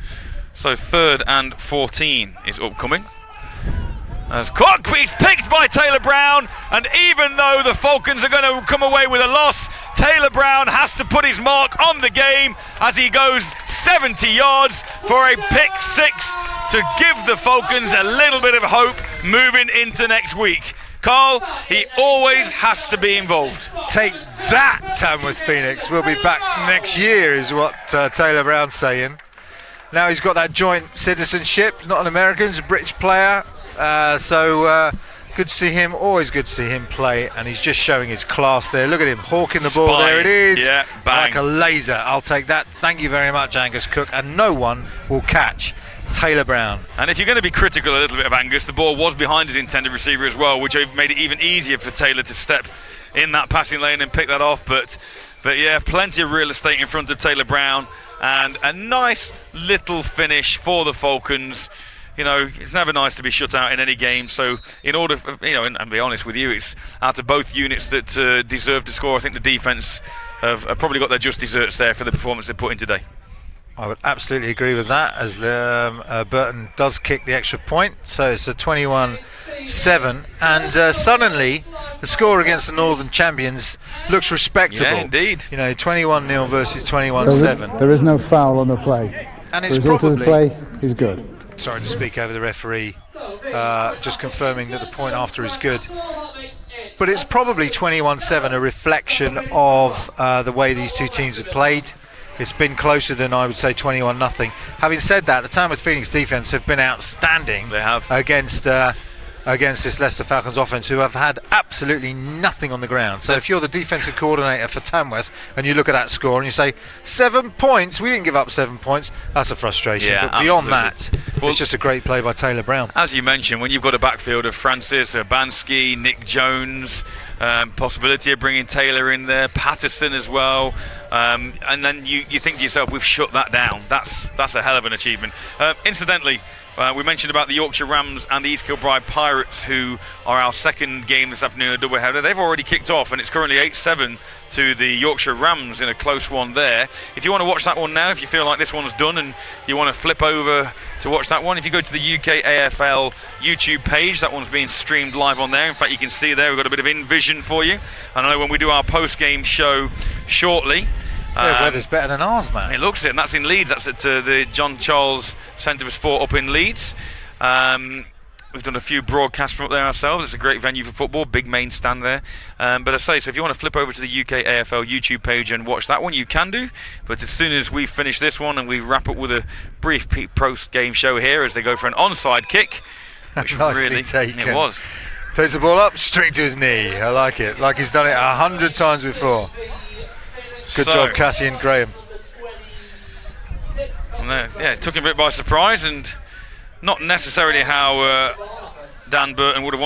So 3rd and 14 is upcoming. As clock is picked by Taylor Brown, and even though the Falcons are going to come away with a loss, Taylor Brown has to put his mark on the game as he goes 70 yards for a pick 6 to give the Falcons a little bit of hope moving into next week. Carl, he always has to be involved. Take that, Tamworth Phoenix. We'll be back next year, is what Taylor Brown's saying. Now he's got that joint citizenship, not an American, he's a British player. So good to see him, always good to see him play, and he's just showing his class there. Look at him hawking the ball. There it is. Yeah, bang. Like a laser. I'll take that. Thank you very much, Angus Cook. And no one will catch Taylor Brown. And if you're going to be critical a little bit of Angus, the ball was behind his intended receiver as well, which made it even easier for Taylor to step in that passing lane and pick that off. But yeah, plenty of real estate in front of Taylor Brown, and a nice little finish for the Falcons. You know, it's never nice to be shut out in any game. So, in order, and be honest with you, it's out of both units that deserve to score. I think the defence have probably got their just desserts there for the performance they put in today. I would absolutely agree with that, as Burton does kick the extra point. So it's a 21-7, and suddenly the score against the Northern champions looks respectable. Yeah, indeed. 21-0 versus 21-7. There is no foul on the play. And it's the result of the probably. play is good. Sorry to speak over the referee, just confirming that the point after is good. But it's probably 21-7, a reflection of the way these two teams have played. It's been closer than, I would say, 21-0. Having said that, the Tamworth Phoenix defence have been outstanding. They have. Against this Leicester Falcons offence, who have had absolutely nothing on the ground. So if you're the defensive coordinator for Tamworth and you look at that score and you say 7 points, we didn't give up 7 points, that's a frustration. Yeah, but beyond absolutely. that, it's just a great play by Taylor Brown. As you mentioned, when you've got a backfield of Francis, Urbanski, Nick Jones, possibility of bringing Taylor in there, Patterson as well, and then you think to yourself, we've shut that down. That's a hell of an achievement. Incidentally, we mentioned about the Yorkshire Rams and the East Kilbride Pirates, who are our second game this afternoon, a doubleheader. They've already kicked off, and it's currently 8-7 to the Yorkshire Rams in a close one there. If you want to watch that one now, if you feel like this one's done and you want to flip over to watch that one, if you go to the UK AFL YouTube page, that one's being streamed live on there. In fact, you can see there we've got a bit of in-vision for you. And I know when we do our post-game show shortly, the weather's better than ours, man. It looks it, and that's in Leeds. That's at the John Charles Centre for Sport up in Leeds. We've done a few broadcasts from up there ourselves. It's a great venue for football, big main stand there. But I say, so if you want to flip over to the UK AFL YouTube page and watch that one, you can do. But as soon as we finish this one and we wrap up with a brief post-game show here as they go for an onside kick, which really taken. It was. Takes the ball up, straight to his knee. I like it. Like he's done it 100 times before. Good job, Cassian Graham. Yeah, it took him a bit by surprise, and not necessarily how Dan Burton would have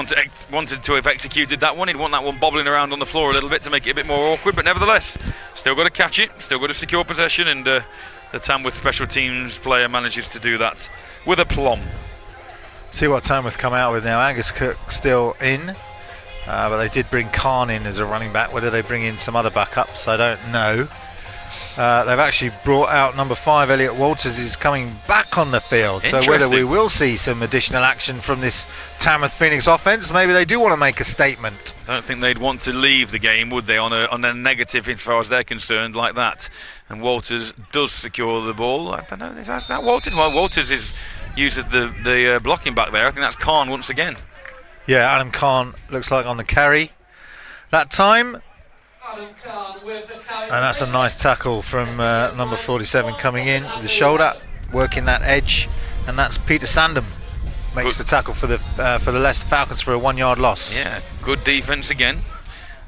wanted to have executed that one. He'd want that one bobbling around on the floor a little bit to make it a bit more awkward, but nevertheless, still got to catch it, still got to secure possession, and the Tamworth special teams player manages to do that with aplomb. See what Tamworth come out with now. Angus Cook still in. But they did bring Khan in as a running back. Whether they bring in some other backups, I don't know. They've actually brought out number 5, Elliot Walters is coming back on the field. So whether we will see some additional action from this Tamworth Phoenix offence, maybe they do want to make a statement. I don't think they'd want to leave the game, would they, on a negative as far as they're concerned like that. And Walters does secure the ball. I don't know, is that Walters? Well, Walters uses the blocking back there. I think that's Khan once again. Yeah, Adam Khan looks like on the carry that time. And that's a nice tackle from number 47 coming in with the shoulder, working that edge, and that's Peter Sandham makes the tackle for the Leicester Falcons for a 1 yard loss. Yeah, good defence again.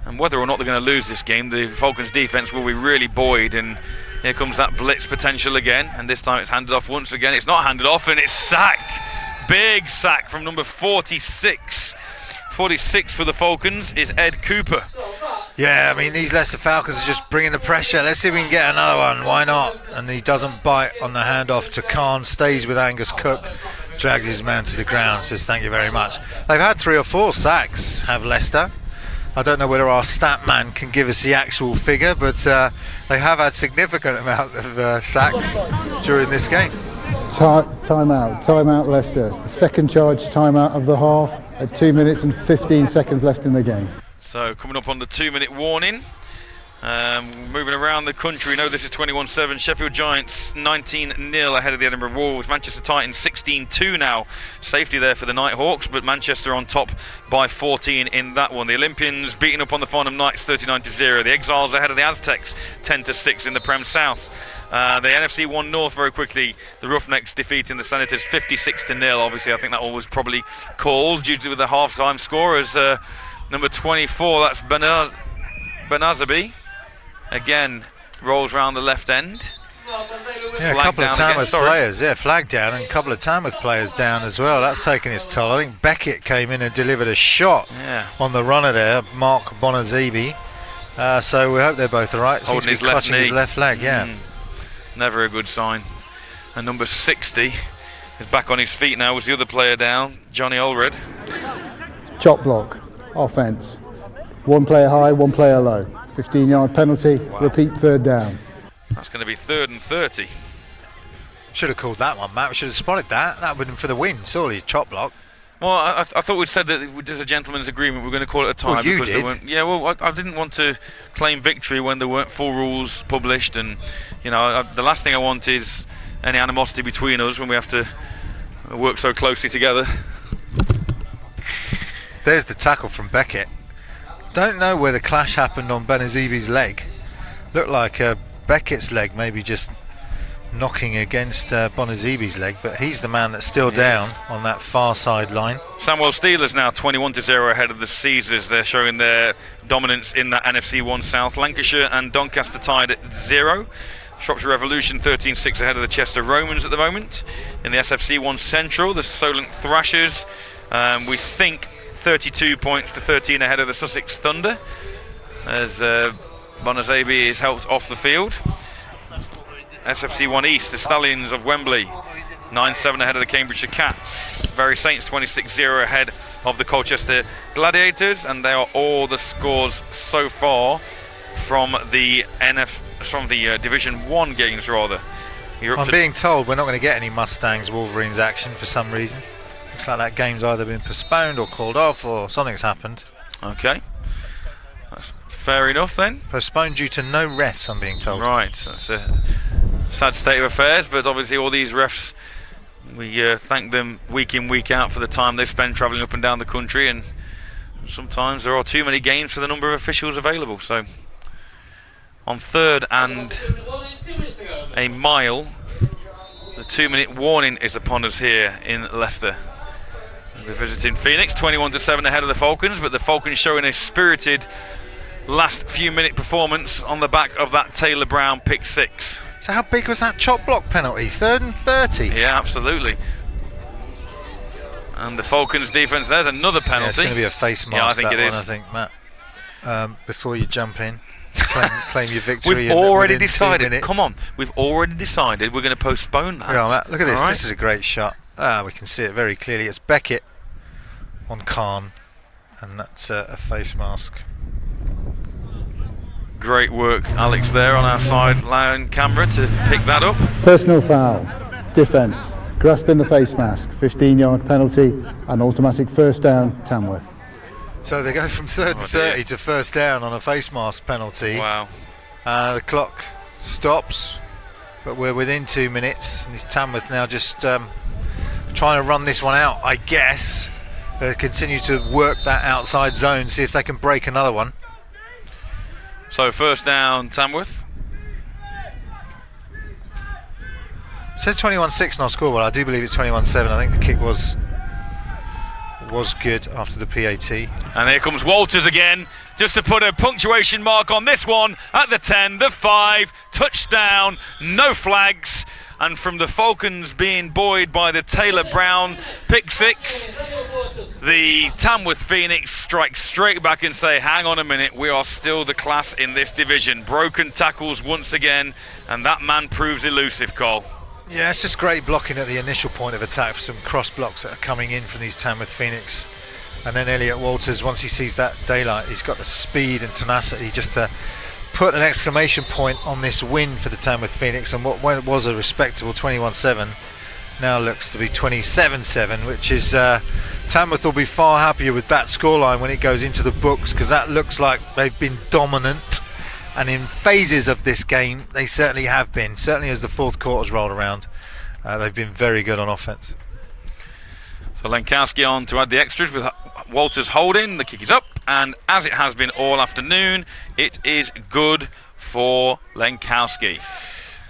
And whether or not they're going to lose this game, the Falcons' defence will be really buoyed. And here comes that blitz potential again. And this time it's handed off once again. It's not handed off, and it's sack. Big sack from number 46. 46 for the Falcons is Ed Cooper. Yeah, I mean, these Leicester Falcons are just bringing the pressure. Let's see if we can get another one. Why not? And he doesn't bite on the handoff to Khan, stays with Angus Cook, drags his man to the ground, says thank you very much. They've had 3 or 4 sacks, have Leicester. I don't know whether our stat man can give us the actual figure, but they have had significant amount of sacks during this game. Timeout Leicester. It's the second charge timeout of the half at 2 minutes and 15 seconds left in the game. So coming up on the 2-minute warning. Moving around the country, we know this is 21-7. Sheffield Giants 19-0 ahead of the Edinburgh Wolves. Manchester Titans 16-2 now. Safety there for the Nighthawks, but Manchester on top by 14 in that one. The Olympians beating up on the Farnham Knights 39-0. The Exiles ahead of the Aztecs 10-6 in the Prem South. The NFC 1 North very quickly. The Roughnecks defeating the Senators 56-0. Obviously, I think that one was probably called due to the half-time score as number 24, that's Benazabi. Again, rolls round the left end. Yeah, a couple of Tamworth players, flagged down, and a couple of Tamworth players down as well. That's taken its toll. I think Beckett came in and delivered a shot on the runner there, Mark Bonazibi. So we hope they're both all right. Holding his left knee. His left leg, Never a good sign. And number 60 is back on his feet now. Was the other player down, Johnny Allred. Chop block, offence. 1 player high, 1 player low. 15-yard penalty, repeat third down. That's going to be 3rd and 30. Should have called that one, Matt. We should have spotted that. That would have been for the win, surely, chop block. Well, I thought we'd said that there's a gentleman's agreement. We're going to call it a time. Well, you because did. I didn't want to claim victory when there weren't full rules published. And, the last thing I want is any animosity between us when we have to work so closely together. There's the tackle from Beckett. Don't know where the clash happened on Benazibi's leg. Looked like Beckett's leg maybe just knocking against Bonazibi's leg, but he's the man that's still down on that far side line. Samwell Steelers now 21-0 ahead of the Caesars. They're showing their dominance in that NFC 1 South. Lancashire and Doncaster tied at 0. Shropshire Revolution 13-6 ahead of the Chester Romans at the moment. In the SFC 1 Central, the Solent Thrashers, we think 32 points to 13 ahead of the Sussex Thunder as Bonazabi is helped off the field. SFC 1 East, the Stallions of Wembley 9-7 ahead of the Cambridgeshire Cats. Bury Saints 26-0 ahead of the Colchester Gladiators, and they are all the scores so far from the Division 1 games rather. I'm being told we're not going to get any Mustangs Wolverines action for some reason. Looks like that game's either been postponed or called off or something's happened. Okay, that's fair enough then. Postponed due to no refs, I'm being told. Right, that's a sad state of affairs, but obviously all these refs, we thank them week in, week out for the time they spend travelling up and down the country, and sometimes there are too many games for the number of officials available. So on 3rd and a mile, the 2-minute warning is upon us here in Leicester. We're visiting Phoenix, 21-7 ahead of the Falcons, but the Falcons showing a spirited last few minute performance on the back of that Taylor Brown pick 6. So how big was that chop block penalty? 3rd and 30? Yeah, absolutely. And the Falcons defence, there's another penalty. Yeah, it's going to be a face mask. Yeah, I think it is. I think, Matt, before you jump in, claim your victory. We've already decided. Come on, we've already decided we're going to postpone that. Yeah, Matt, look at this. Right. This is a great shot. We can see it very clearly. It's Beckett on Khan, and that's a face mask. Great work, Alex, there on our sideline camera to pick that up. Personal foul, defence, grasping the face mask, 15-yard penalty, and automatic first down, Tamworth. So they go from 3rd and 30 to first down on a face mask penalty. Wow. The clock stops, but we're within 2 minutes, and it's Tamworth now just trying to run this one out, I guess. Continue to work that outside zone, see if they can break another one. So first down, Tamworth. It says 21-6 on scoreboard. I do believe it's 21-7. I think the kick was good after the PAT. And here comes Walters again, just to put a punctuation mark on this one at the 10, the 5, touchdown, no flags. And from the Falcons being buoyed by the Taylor Brown pick 6, the Tamworth Phoenix strike straight back and say, hang on a minute, we are still the class in this division. Broken tackles once again, and that man proves elusive, Cole. Yeah, it's just great blocking at the initial point of attack for some cross blocks that are coming in from these Tamworth Phoenix. And then Elliot Walters, once he sees that daylight, he's got the speed and tenacity just to put an exclamation point on this win for the Tamworth Phoenix. And what was a respectable 21-7 now looks to be 27-7, which is Tamworth will be far happier with that scoreline when it goes into the books, because that looks like they've been dominant. And in phases of this game, they certainly have been. Certainly as the fourth quarter's rolled around, they've been very good on offense. So Lenkowski on to add the extras with Walters holding. The kick is up, and as it has been all afternoon, it is good for Lenkowski.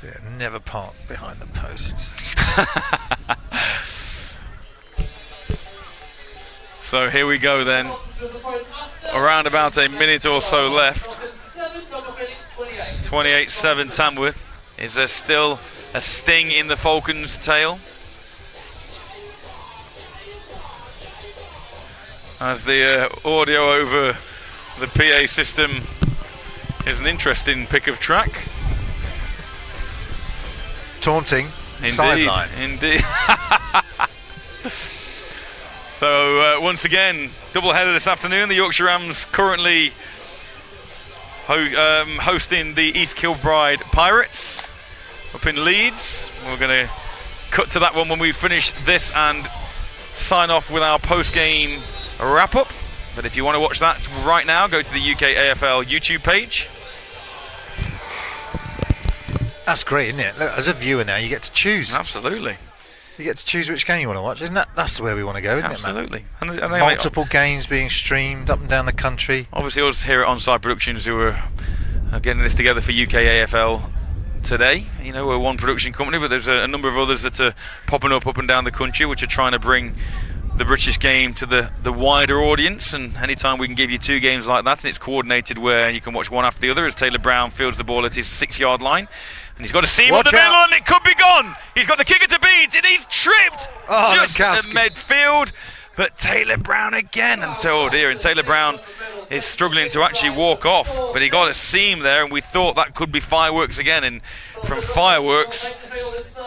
Yeah, never park behind the posts. So here we go then. Around about a minute or so left. 28-7 Tamworth. Is there still a sting in the Falcons' tail? As the audio over the PA system is an interesting pick of track. Taunting. Indeed, Sideline. indeed. So once again, double header this afternoon. The Yorkshire Rams currently hosting the East Kilbride Pirates up in Leeds. We're going to cut to that one when we finish this and sign off with our post-game wrap-up. But if you want to watch that right now, go to the UK AFL YouTube page. That's great, isn't it? Look, as a viewer now, you get to choose. Absolutely. You get to choose which game you want to watch. That's the way we want to go, isn't Absolutely. it, Matt? And Multiple games being streamed up and down the country. Obviously, us here at Onside Productions who are getting this together for UK AFL today. You know, we're one production company, but there's a number of others that are popping up and down the country, which are trying to bring the British game to the wider audience. And anytime we can give you two games like that, and it's coordinated where you can watch one after the other, as Taylor Brown fields the ball at his 6-yard line. And he's got a seam up the middle, and it could be gone. He's got the kicker to beat, and he's tripped just at midfield. But Taylor Brown again, and Taylor Brown is struggling to actually walk off. But he got a seam there, and we thought that could be fireworks again. And from fireworks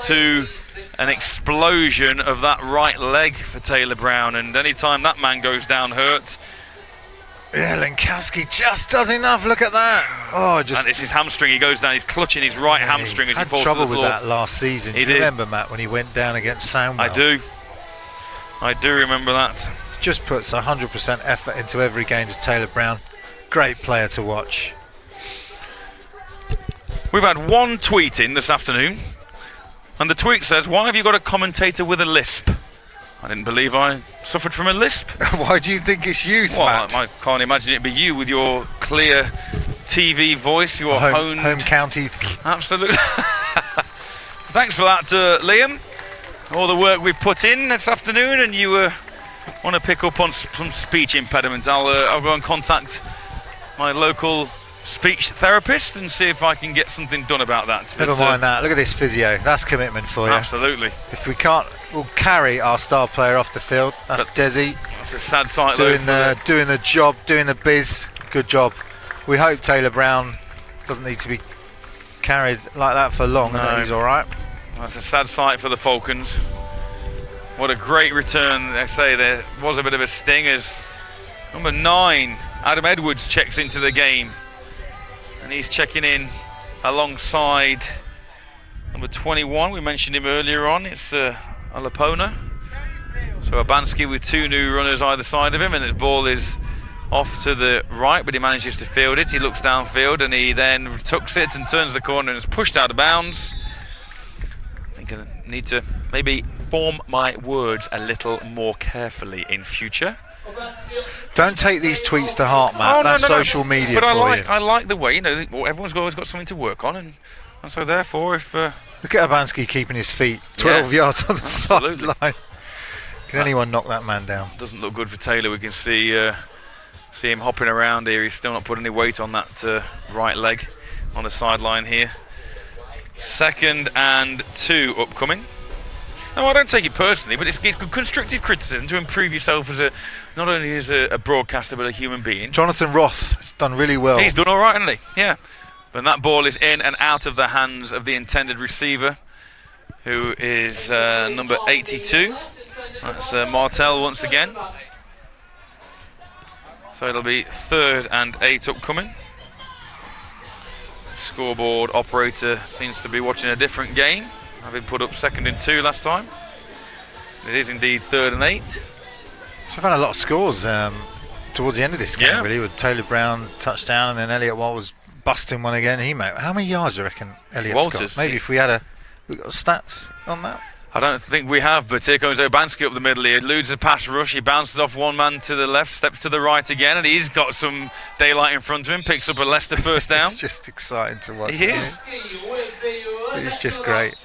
to an explosion of that right leg for Taylor Brown. And anytime that man goes down hurt. Yeah, Lenkowski just does enough. Look at that. And it's his hamstring. He goes down. He's clutching his right hamstring as he falls to the floor. Had trouble with that last season. Do you remember, Matt, when he went down against Soundwell? I do remember that. Just puts 100% effort into every game. Just Taylor Brown, great player to watch. We've had one tweet in this afternoon, and the tweet says, "Why have you got a commentator with a lisp?" I didn't believe I suffered from a lisp. Why do you think it's you, Matt? I can't imagine it'd be you with your clear TV voice, your home county. Absolutely. Thanks for that, Liam. All the work we've put in this afternoon, and you want to pick up on some speech impediments. I'll go and contact my local speech therapist and see if I can get something done about that. Never mind that. Look at this physio. That's commitment for you. Absolutely. If we can't, we'll carry our star player off the field. That's Desi. That's a sad sight. Doing the job, doing the biz. Good job. We hope Taylor Brown doesn't need to be carried like that for long, and that he's all right. That's a sad sight for the Falcons. What a great return. They say there was a bit of a sting as number 9, Adam Edwards, checks into the game. And he's checking in alongside number 21. We mentioned him earlier on. It's Alapona. So Abanski with 2 new runners either side of him, and the ball is off to the right, but he manages to field it. He looks downfield and he then tucks it and turns the corner and is pushed out of bounds. I think I need to maybe form my words a little more carefully in future. Don't take these tweets to heart, Matt. That's social media. But you. I like the way, everyone's always got something to work on, and so therefore, if look at Abanski keeping his feet 12 yards on the sideline. Can anyone knock that man down? Doesn't look good for Taylor. We can see him hopping around here. He's still not put any weight on that right leg on the sideline here. 2nd and 2 upcoming. No, I don't take it personally, but it's good constructive criticism to improve yourself as not only as a broadcaster but a human being. Jonathan Roth has done really well. He's done all right, hasn't he? Yeah. But that ball is in and out of the hands of the intended receiver, who is number 82. That's Martel once again. So it'll be 3rd and 8 upcoming. Scoreboard operator seems to be watching a different game, having put up 2nd and 2 last time. It is indeed 3rd and 8. So we've had a lot of scores towards the end of this game, really, with Taylor Brown touchdown, and then Elliot Walters busting one again. How many yards do you reckon Elliot's got? Maybe if we got stats on that. I don't think we have, but here comes Obanski up the middle. He eludes a pass rush. He bounces off one man to the left, steps to the right again, and he's got some daylight in front of him. Picks up a Leicester first down. It's just exciting to watch. He is. He's just great.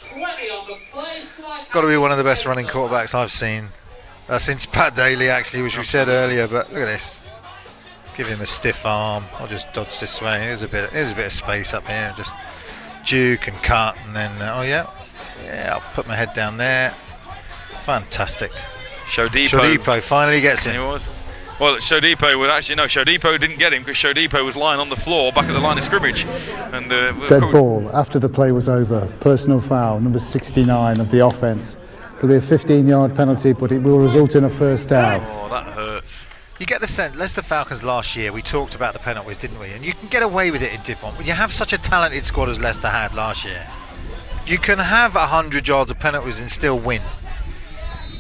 Got to be one of the best running quarterbacks I've seen since Pat Daly, actually, which we said earlier. But look at this. Give him a stiff arm. I'll just dodge this way. There's a bit of space up here. Just juke and cut, and then I'll put my head down there. Fantastic. Shodipo finally gets him. He was. Well, Shodipo would actually Shodipo didn't get him because Shodipo was lying on the floor back at the line of scrimmage. And dead ball after the play was over. Personal foul, number 69 of the offence. There'll be a 15-yard penalty, but it will result in a first down. Oh, that hurts. You get the sense, Leicester Falcons last year, we talked about the penalties, didn't we? And you can get away with it in Div 1. When you have such a talented squad as Leicester had last year, you can have 100 yards of penalties and still win.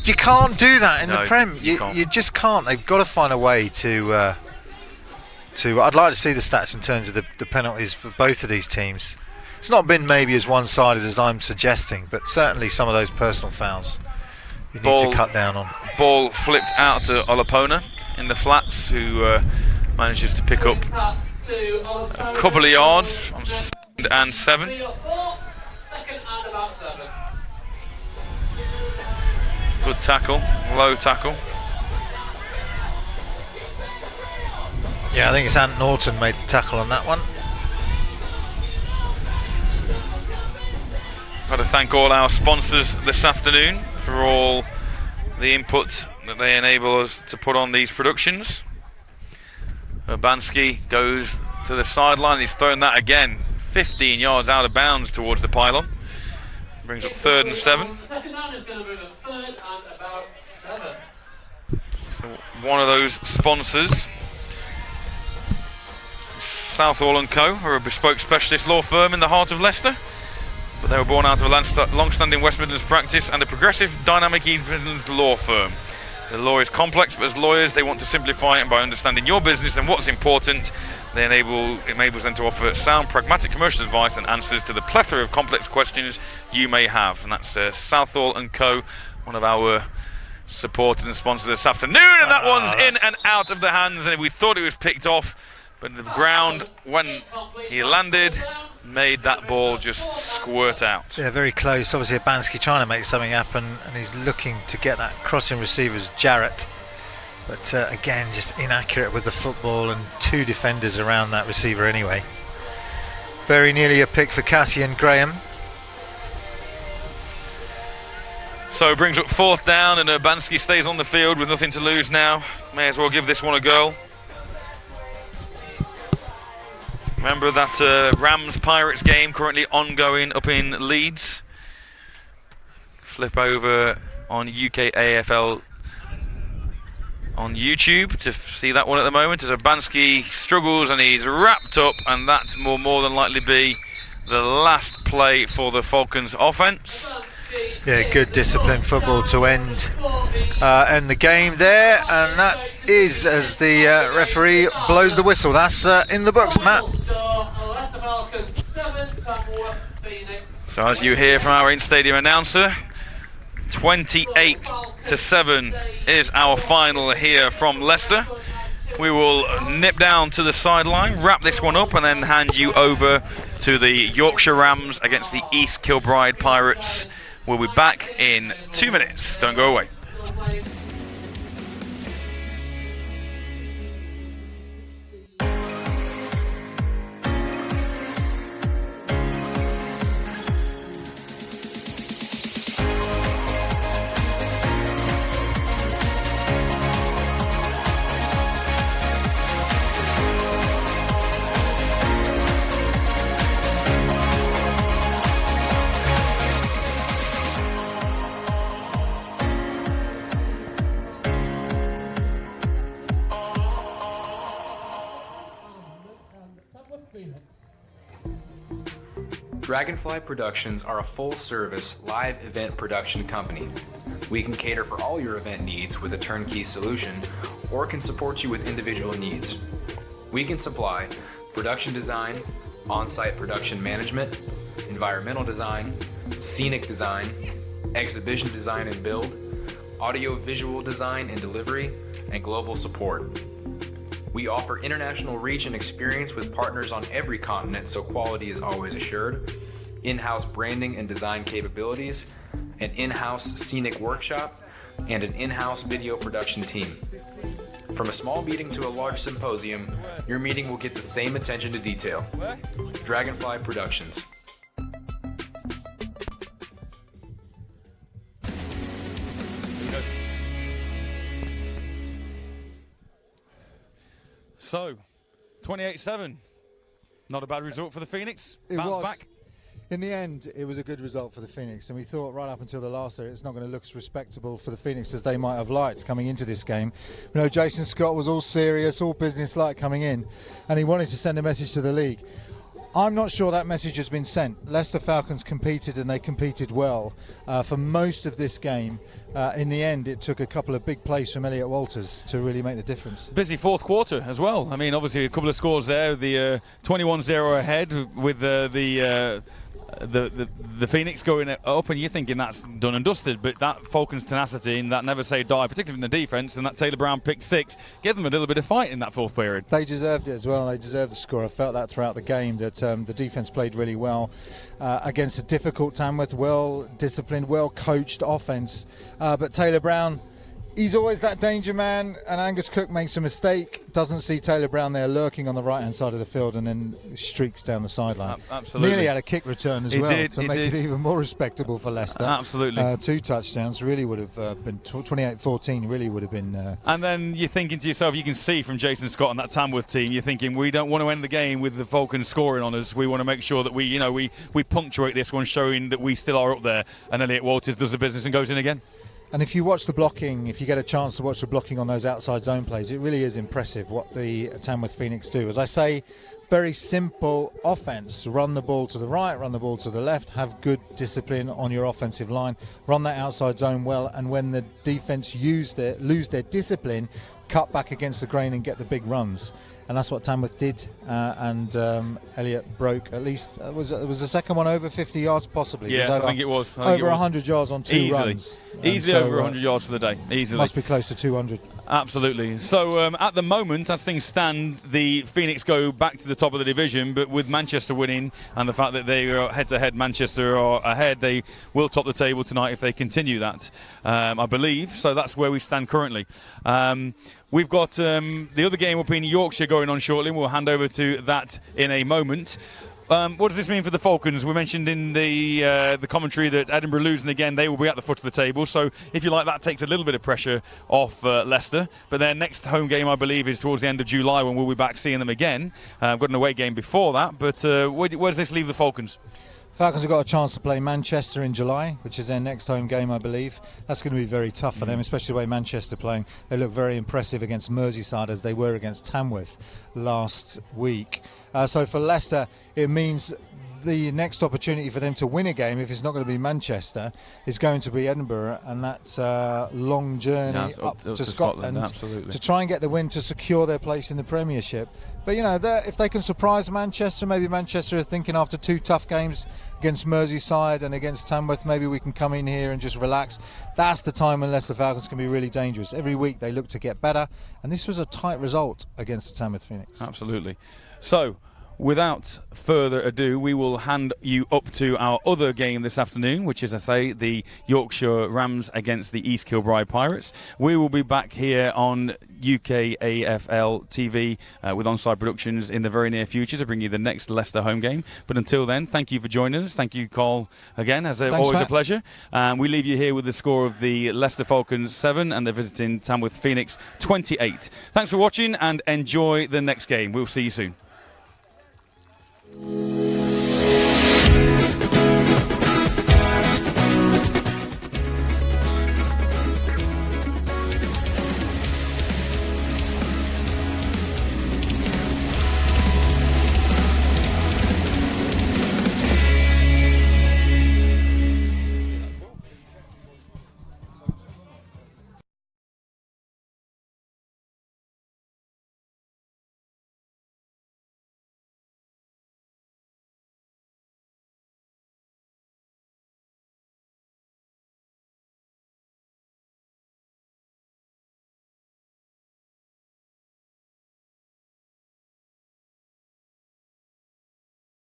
You can't do that in the Prem. You just can't. They've got to find a way to. I'd like to see the stats in terms of the penalties for both of these teams. It's not been maybe as one-sided as I'm suggesting, but certainly some of those personal fouls you need to cut down on. Ball flipped out to Olapona in the flats, who manages to pick up a couple of yards on 2nd and 7. Good tackle, low tackle. Yeah, I think it's Ant Norton made the tackle on that one. Got to thank all our sponsors this afternoon for all the input that they enable us to put on these productions. Urbanski goes to the sideline. He's thrown that again 15 yards out of bounds towards the pylon. Brings up 3rd and 7. So one of those sponsors, Southall & Co, are a bespoke specialist law firm in the heart of Leicester. But they were born out of a long-standing West Midlands practice and a progressive, dynamic East Midlands law firm. The law is complex, but as lawyers, they want to simplify it, and by understanding your business and what's important, it enables them to offer sound, pragmatic commercial advice and answers to the plethora of complex questions you may have. And that's Southall & Co, one of our supporters and sponsors this afternoon, and that one's in and out of the hands, and we thought it was picked off, but the ground, when he landed, made that ball just squirt out. Yeah, very close. Obviously, Abanski trying to make something happen, and he's looking to get that crossing receiver's Jarrett. But again, just inaccurate with the football, and 2 defenders around that receiver anyway. Very nearly a pick for Cassian Graham. So it brings up 4th down, and Urbanski stays on the field with nothing to lose now. May as well give this one a go. Remember that Rams-Pirates game currently ongoing up in Leeds. Flip over on UK AFL on YouTube to see that one at the moment, as Urbanski struggles and he's wrapped up, and that will more than likely be the last play for the Falcons offence. Yeah, good disciplined football to end the game there, and that is as the referee blows the whistle. That's in the books, Matt. So as you hear from our in-stadium announcer, 28-7 is our final here from Leicester. We will nip down to the sideline, wrap this one up, and then hand you over to the Yorkshire Rams against the East Kilbride Pirates. We'll be back in 2 minutes. Don't go away. Dragonfly Productions are a full-service live event production company. We can cater for all your event needs with a turnkey solution, or can support you with individual needs. We can supply production design, on-site production management, environmental design, scenic design, exhibition design and build, audio-visual design and delivery, and global support. We offer international reach and experience with partners on every continent, so quality is always assured, in-house branding and design capabilities, an in-house scenic workshop, and an in-house video production team. From a small meeting to a large symposium, your meeting will get the same attention to detail. Dragonfly Productions. So, 28-7. Not a bad result for the Phoenix. It Bounce was. back. In the end, it was a good result for the Phoenix, and we thought right up until the last day it's not going to look as respectable for the Phoenix as they might have liked coming into this game. You know, Jason Scott was all serious, all business-like coming in, and he wanted to send a message to the league. I'm not sure that message has been sent. Leicester Falcons competed, and they competed well for most of this game. In the end, it took a couple of big plays from Elliot Walters to really make the difference. Busy fourth quarter as well. I mean, obviously a couple of scores there. The 21-0 ahead with the Phoenix going up, and you're thinking that's done and dusted, but that Falcons tenacity and that never say die, particularly in the defence, and that Taylor Brown pick six gave them a little bit of fight in that fourth period. They deserved it as well. They deserved the score. I felt that throughout the game, that the defence played really well against a difficult Tamworth, well disciplined, well coached offence, but Taylor Brown, he's always that danger man, and Angus Cook makes a mistake, doesn't see Taylor Brown there lurking on the right-hand side of the field, and then streaks down the sideline. Absolutely. Nearly had a kick return as He well did, to he make did. it even more respectable for Leicester. Absolutely. 2 touchdowns really would have been 28-14 really would have been. And then you're thinking to yourself, you can see from Jason Scott and that Tamworth team, you're thinking we don't want to end the game with the Falcons scoring on us. We want to make sure that we punctuate this one, showing that we still are up there. And Elliot Walters does the business and goes in again. And if you watch the blocking, if you get a chance to watch the blocking on those outside zone plays, it really is impressive what the Tamworth Phoenix do. As I say, very simple offence. Run the ball to the right, run the ball to the left, have good discipline on your offensive line, run that outside zone well, and when the defence lose their discipline, cut back against the grain and get the big runs. And that's what Tamworth did, and Elliot broke at least. It was the second one over 50 yards, possibly. Yes, I think it was. Over 100 yards on 2 runs. Easily over 100 yards for the day. Easily. Must be close to 200. Absolutely. So at the moment, as things stand, the Phoenix go back to the top of the division, but with Manchester winning and the fact that they are head-to-head, Manchester are ahead, they will top the table tonight if they continue that, I believe. So that's where we stand currently. We've got the other game up in Yorkshire going on shortly. We'll hand over to that in a moment. What does this mean for the Falcons? We mentioned in the commentary that Edinburgh losing again, they will be at the foot of the table. So, if you like, that takes a little bit of pressure off Leicester. But their next home game, I believe, is towards the end of July when we'll be back seeing them again. Got an away game before that. But where does this leave the Falcons? Falcons have got a chance to play Manchester in July, which is their next home game, I believe. That's going to be very tough for them, especially the way Manchester are playing. They look very impressive against Merseyside as they were against Tamworth last week. So for Leicester, it means the next opportunity for them to win a game, if it's not going to be Manchester, is going to be Edinburgh, and that long journey up to Scotland absolutely. to try and get the win to secure their place in the Premiership. But, you know, if they can surprise Manchester, maybe Manchester are thinking after 2 tough games against Merseyside and against Tamworth, maybe we can come in here and just relax. That's the time when Leicester Falcons can be really dangerous. Every week they look to get better, and this was a tight result against the Tamworth Phoenix. Absolutely. So, without further ado, we will hand you up to our other game this afternoon, which is, I say, the Yorkshire Rams against the East Kilbride Pirates. We will be back here on UK AFL TV with Onside Productions in the very near future to bring you the next Leicester home game. But until then, thank you for joining us. Thank you, Carl, again, as always, Matt. A pleasure. We leave you here with the score of the Leicester Falcons 7 and the visiting Tamworth Phoenix 28. Thanks for watching and enjoy the next game. We'll see you soon.